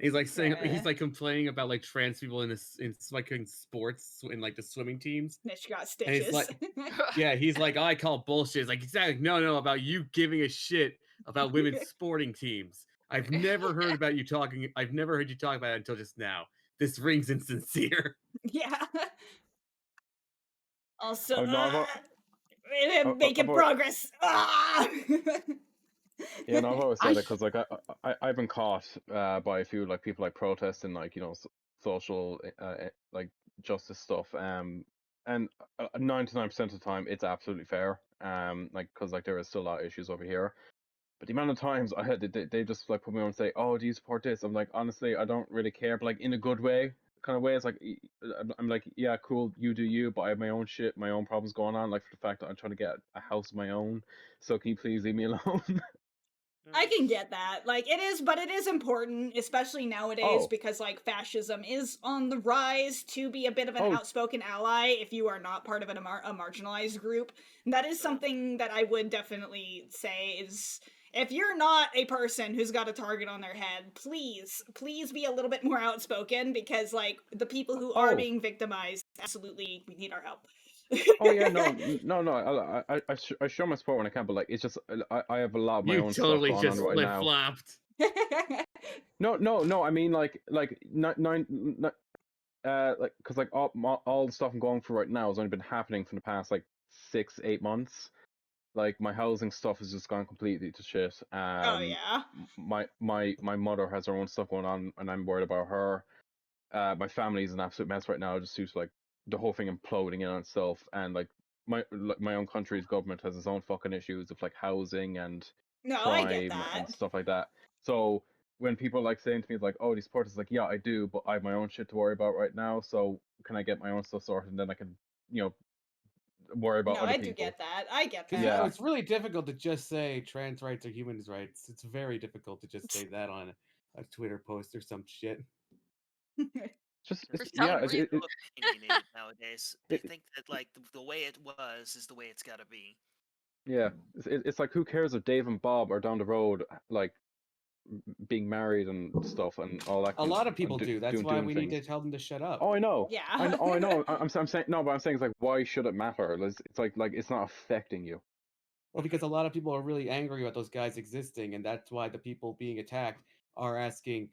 He's like saying, he's like complaining about like trans people in sports, in like the swimming teams. Snitch got And stitches. he's like, yeah, he's like, oh, I call bullshit. It's like, exactly, no, about you giving a shit about women's sporting teams. I've never heard you talk about it until just now. This rings insincere. Yeah. Also, Oh, no, making progress. Yeah, no, I've always said it because like I've been caught by a few like people like protesting like social like justice stuff and 99% of the time it's absolutely fair like because like there is still a lot of issues over here, but the amount of times I had they just like put me on and say, "Oh, do you support this?" I'm like, honestly, I don't really care, but like in a good way kind of way. It's like I'm like, yeah, cool, you do you, but I have my own shit, my own problems going on, like for the fact that I'm trying to get a house of my own, so can you please leave me alone? I can get that. Like it is important, especially nowadays, because like fascism is on the rise, to be a bit of an outspoken ally if you are not part of a marginalized group. And that is something that I would definitely say is, if you're not a person who's got a target on their head, please be a little bit more outspoken, because like the people who are being victimized, absolutely, we need our help. Oh yeah, no. I show my support when I can, but like it's just I have a lot of my own stuff going on right now. You totally just flip-flopped. No. I mean like like because like all the stuff I'm going through right now has only been happening for the past like 6-8 months. Like my housing stuff has just gone completely to shit. Oh yeah. My mother has her own stuff going on, and I'm worried about her. My family's an absolute mess right now, just due to like the whole thing imploding in on itself, and like my own country's government has its own fucking issues of like housing and crime and stuff like that. So when people like saying to me like, "Oh, these supporters," like, yeah, I do, but I have my own shit to worry about right now. So can I get my own stuff sorted, and then I can, worry about other people. I do get that. I get that. Yeah, it's really difficult to just say trans rights are human rights. It's very difficult to just say that on a Twitter post or some shit. It's opinionated nowadays. They think that like the way it was is the way it's got to be. Yeah, it's like who cares if Dave and Bob are down the road, like being married and stuff and all that. A lot of people and do. That's why doing we things. need to tell them to shut up. Oh, I know. Yeah. I know. I'm saying no, but I'm saying it's like, why should it matter? It's like it's not affecting you. Well, because a lot of people are really angry about those guys existing, and that's why the people being attacked are asking,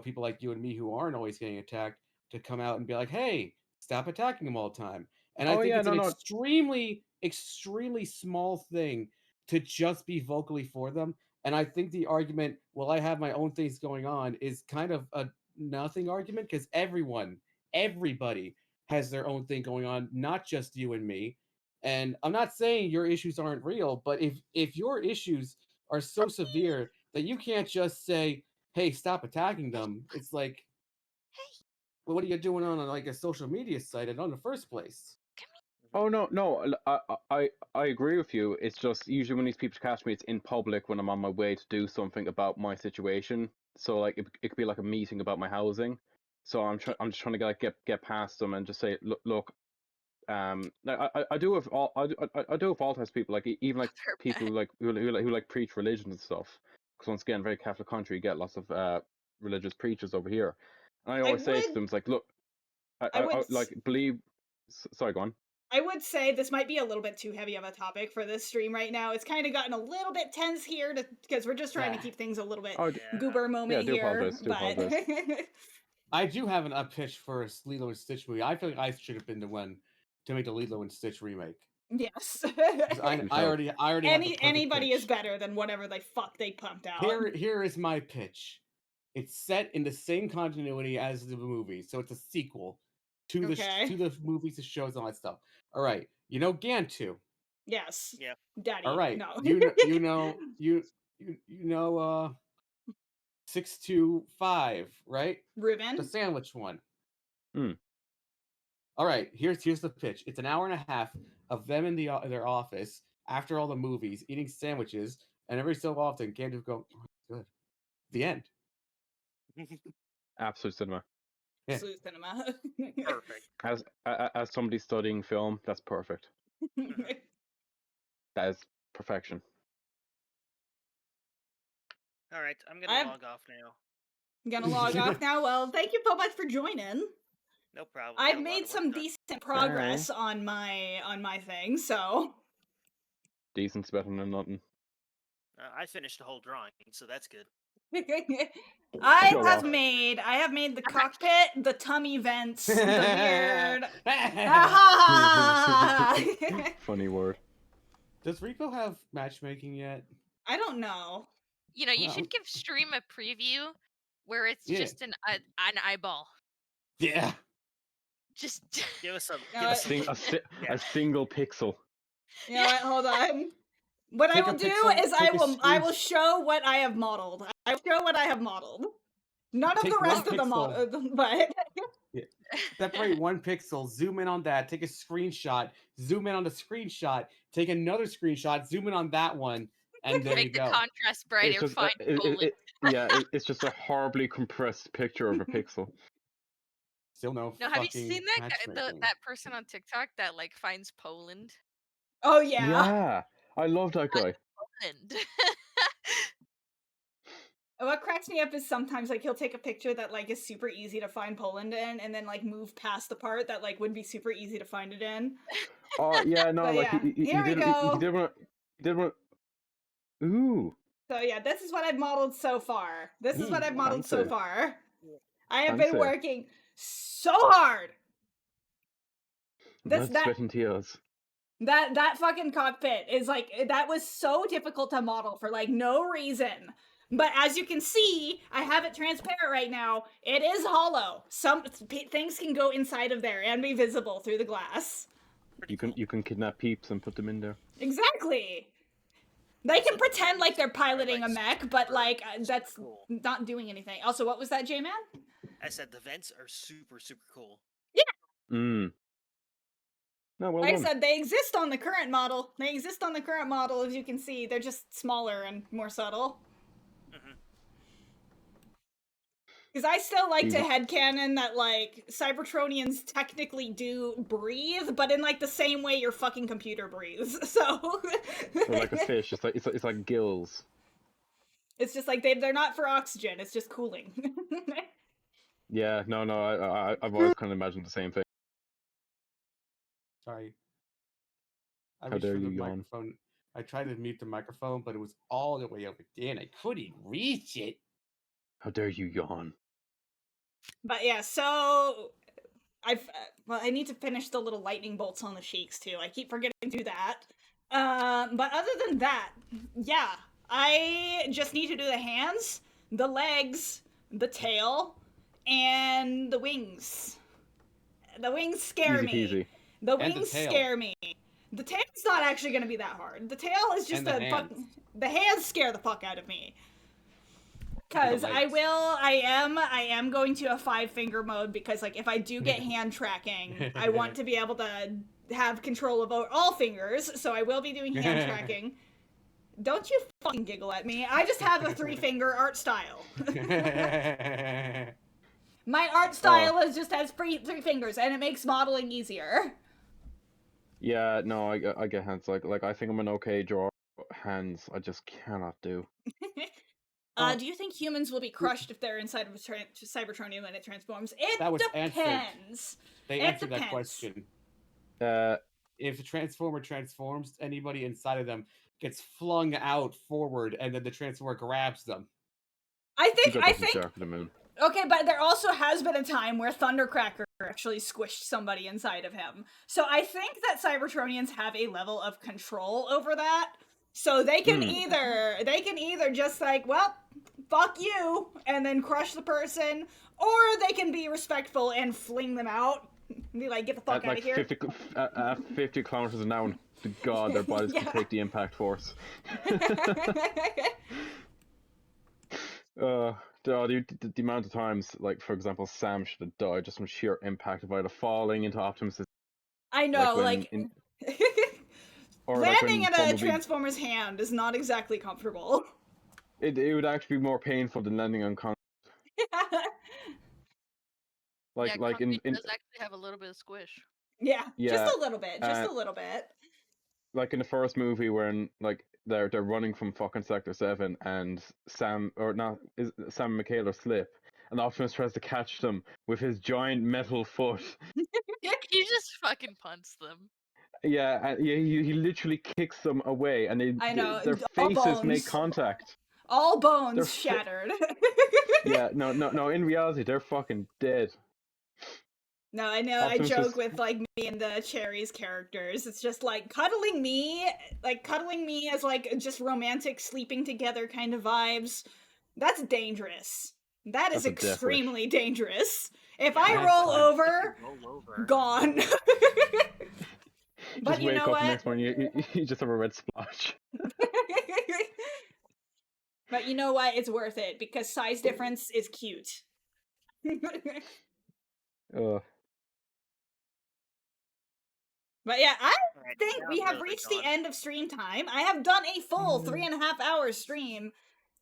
people like you and me who aren't always getting attacked to come out and be like, "Hey, stop attacking them all the time." And I Oh think yeah, it's an no. extremely, extremely small thing to just be vocally for them. And I think the argument, well, I have my own things going on, is kind of a nothing argument because everybody has their own thing going on, not just you and me. And I'm not saying your issues aren't real, but if your issues are so severe that you can't just say, "Hey, stop attacking them," it's like, well, what are you doing on like a social media site and on the first place? Oh no. I agree with you. It's just usually when these people catch me, it's in public when I'm on my way to do something about my situation. So like it could be like a meeting about my housing. So I'm just trying to get past them and just say, look. I do with all I do with all types of people, like even like people who like preach religion and stuff. Because once again, very Catholic country, you get lots of religious preachers over here, and I always say to them, it's like, look, I like believe. Sorry, go on. I would say this might be a little bit too heavy of a topic for this stream right now. It's kind of gotten a little bit tense here because we're just trying to keep things a little bit goober moment do here. apologize, do apologize. I do have an up pitch for a Lilo and Stitch movie. I feel like I should have been the one to make the Lilo and Stitch remake. Yes. 'Cause I already have the perfect anybody pitch. is better than whatever the fuck they pumped out. Here is my pitch. It's set in the same continuity as the movie, so it's a sequel to the movies, the shows, all that stuff. All right, Gantu. Yes. Yeah. Daddy. All right, No. you know 625, right? Reuben. The sandwich one. Hmm. All right, here's the pitch. It's an hour and a half of them in their office after all the movies, eating sandwiches, and every so often, Gantu go, "Oh, good." The end. Absolute cinema. Yeah. Absolute cinema. Perfect. As somebody studying film, that's perfect. That is perfection. All right, I'm gonna log off now. I'm gonna log off now. Well, thank you so much for joining. No problem. I've made some decent progress on my thing, so Decent's better than nothing. I finished the whole drawing, so that's good. I have made the cockpit, the tummy vents, the beard. Funny word. Does Rico have matchmaking yet? I don't know. You should give stream a preview where it's just an eyeball. Yeah. Just give us some. A single pixel. You know what? Hold on. What I will do is I will show what I have modeled. I will show what I have modeled. None of the rest of the model, but separate one pixel, zoom in on that, take a screenshot, zoom in on the screenshot, take another screenshot, zoom in on that one, and there you go. Make the contrast brighter. It's just a horribly compressed picture of a pixel. Still no. No, have you seen that person on TikTok that like finds Poland? Oh yeah. Yeah, I love that guy. Poland. What cracks me up is sometimes like he'll take a picture that like is super easy to find Poland in, and then like move past the part that like would be super easy to find it in. Oh yeah, no, like yeah. Here we go. He did one. Ooh. So yeah, this is what I've modeled so far. So far. I have been working so hard. Blood, sweat, and tears. That fucking cockpit is like, that was so difficult to model for like no reason. But as you can see, I have it transparent right now. It is hollow. Some things can go inside of there and be visible through the glass. You can kidnap peeps and put them in there. Exactly. They can pretend like they're piloting a mech, but like that's not doing anything. Also, what was that, J-Man? I said the vents are super, super cool. Yeah. No, well like done. I said, they exist on the current model. As you can see. They're just smaller and more subtle. Because I still like to Jesus. headcanon that, like, Cybertronians technically do breathe, but in, like, the same way your fucking computer breathes, so... They're like a fish. It's like gills. It's just like, they're not for oxygen, it's just cooling. Yeah, no, I've always kind of imagined the same thing. Sorry. I How reached dare for you the yawn. microphone. I tried to mute the microphone, but it was all the way over there, and I couldn't reach it. How dare you yawn? But yeah, so... well, I need to finish the little lightning bolts on the sheiks, too. I keep forgetting to do that. But other than that, yeah, I just need to do the hands, the legs, the tail, and the wings. The wings scare Easy me. peasy. The And the wings tail. scare me. The tail's not actually going to be that hard. The tail is just And the hands. the hands scare the fuck out of me. Because legs. I am going to a 5-finger mode because, like, if I do get hand tracking, I want to be able to have control of all fingers, so I will be doing hand tracking. Don't you fucking giggle at me. I just have a 3-finger art style. My art style just has 3 fingers, and it makes modeling easier. Yeah, no, I get hands. Like I think I'm an okay drawer. Hands, I just cannot do. Do you think humans will be crushed if they're inside of a Cybertronian when it transforms? It That was answered. depends. They It answered that depends. question. Uh, If the transformer transforms, anybody inside of them gets flung out forward, and then the transformer grabs them. I you got think that from Shark of the Moon. okay, but there also has been a time where Thundercracker actually squished somebody inside of him. So I think that Cybertronians have a level of control over that. So they can either just like, well, fuck you, and then crush the person, or they can be respectful and fling them out. Be like, get the fuck At out like of here. 50 kilometers an hour. To God, their bodies Yeah. can take the impact force. The amount of times, like for example, Sam should have died just from sheer impact of either falling into Optimus' I know, when like, or like landing when in a Bumblebee, Transformer's hand is not exactly comfortable. it would actually be more painful than landing on like yeah, like in concrete does actually have a little bit of squish. Yeah, Yeah, just a little bit, just a little bit. like in the first movie when like they're running from fucking Sector 7 and Sam and Michaela slip and Optimus tries to catch them with his giant metal foot. He just fucking punts them. Yeah, and he literally kicks them away and I know, their all faces make bones. contact. All bones They're shattered. Yeah, no, in reality they're fucking dead. No, I know, Optimus I joke just- with, like, me and the Cherries characters. It's just, like, cuddling me as, like, just romantic sleeping together kind of vibes. That's dangerous. That is That's a death wish. extremely dangerous. If Yeah, I that's roll fine. over, Roll over. gone. But Just you wake know up what? the next morning, you just have a red splotch. But you know what? It's worth it because size difference is cute. Ugh. But yeah, I Alright, think now we have really reached the gone. end of stream time. I have done a full 3.5 hour stream.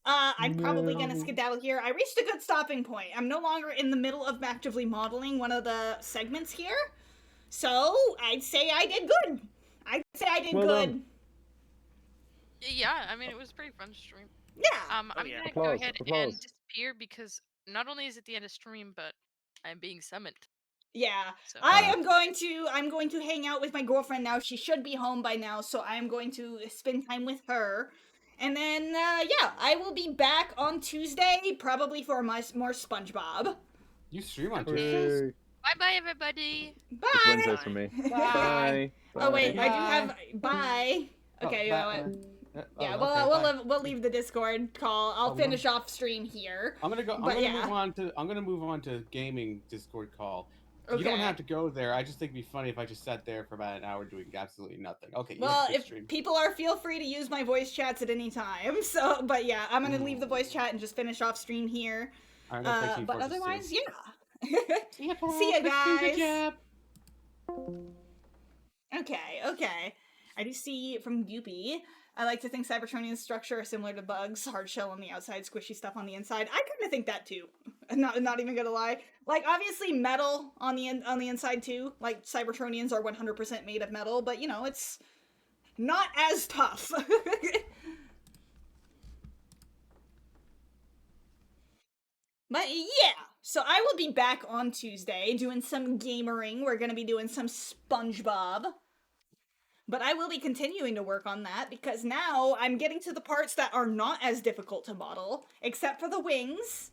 I'm probably gonna No. skedaddle here. I reached a good stopping point. I'm no longer in the middle of actively modeling one of the segments here. So, I'd say I did good. I'd say I did Well good. done. Yeah, I mean it was a pretty fun stream. Yeah. I'm yeah. gonna Applause, go ahead applause. and disappear because not only is it the end of stream, but I'm being summoned. Yeah. So I'm going to hang out with my girlfriend now. She should be home by now, so I'm going to spend time with her. And then yeah, I will be back on Tuesday, probably for more SpongeBob. You stream on Tuesdays? Hooray. bye bye everybody. Bye. It's Wednesdays for me. Bye. Oh wait, Bye. I do have bye. Oh, Okay, you know what? Yeah, okay, we'll bye. we'll leave the Discord call. I'll Oh, well. finish off stream here. I'm gonna but yeah. move on to gaming Discord call. You don't Okay. have to go there. I just think it'd be funny if I just sat there for about an hour doing absolutely nothing. Okay. you Well, have a good if stream. people feel free to use my voice chats at any time. So, but yeah, I'm gonna leave the voice chat and just finish off stream here. I'm gonna play Team But Fortress 2. otherwise, yeah. See ya, See ya, Good guys. job. Okay. I do see from Goopy. I like to think Cybertronian structure are similar to bugs, hard shell on the outside, squishy stuff on the inside. I kind of think that too. Not even gonna lie. Like obviously metal on the inside too. Like Cybertronians are 100% made of metal, but you know it's not as tough. But yeah, so I will be back on Tuesday doing some gamering. We're gonna be doing some SpongeBob. But I will be continuing to work on that because now I'm getting to the parts that are not as difficult to model, except for the wings.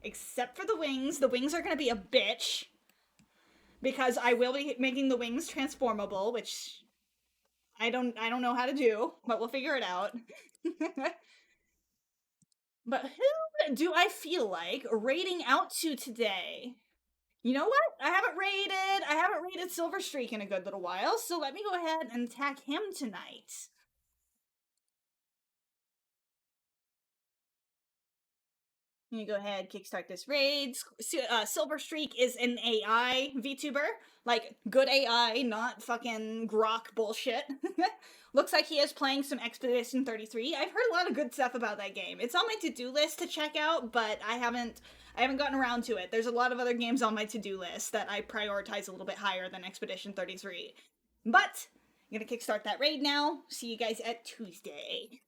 Except for the wings. The wings are gonna be a bitch. Because I will be making the wings transformable, which I don't know how to do, but we'll figure it out. But who do I feel like raiding out to today? You know what? I haven't raided Silver Streak in a good little while, so let me go ahead and attack him tonight. Let me go ahead, kickstart this raid. Silver Streak is an AI VTuber. Like, good AI, not fucking grok bullshit. Looks like he is playing some Expedition 33. I've heard a lot of good stuff about that game. It's on my to-do list to check out, but I haven't gotten around to it. There's a lot of other games on my to-do list that I prioritize a little bit higher than Expedition 33. But, I'm gonna kickstart that raid now. See you guys at Tuesday.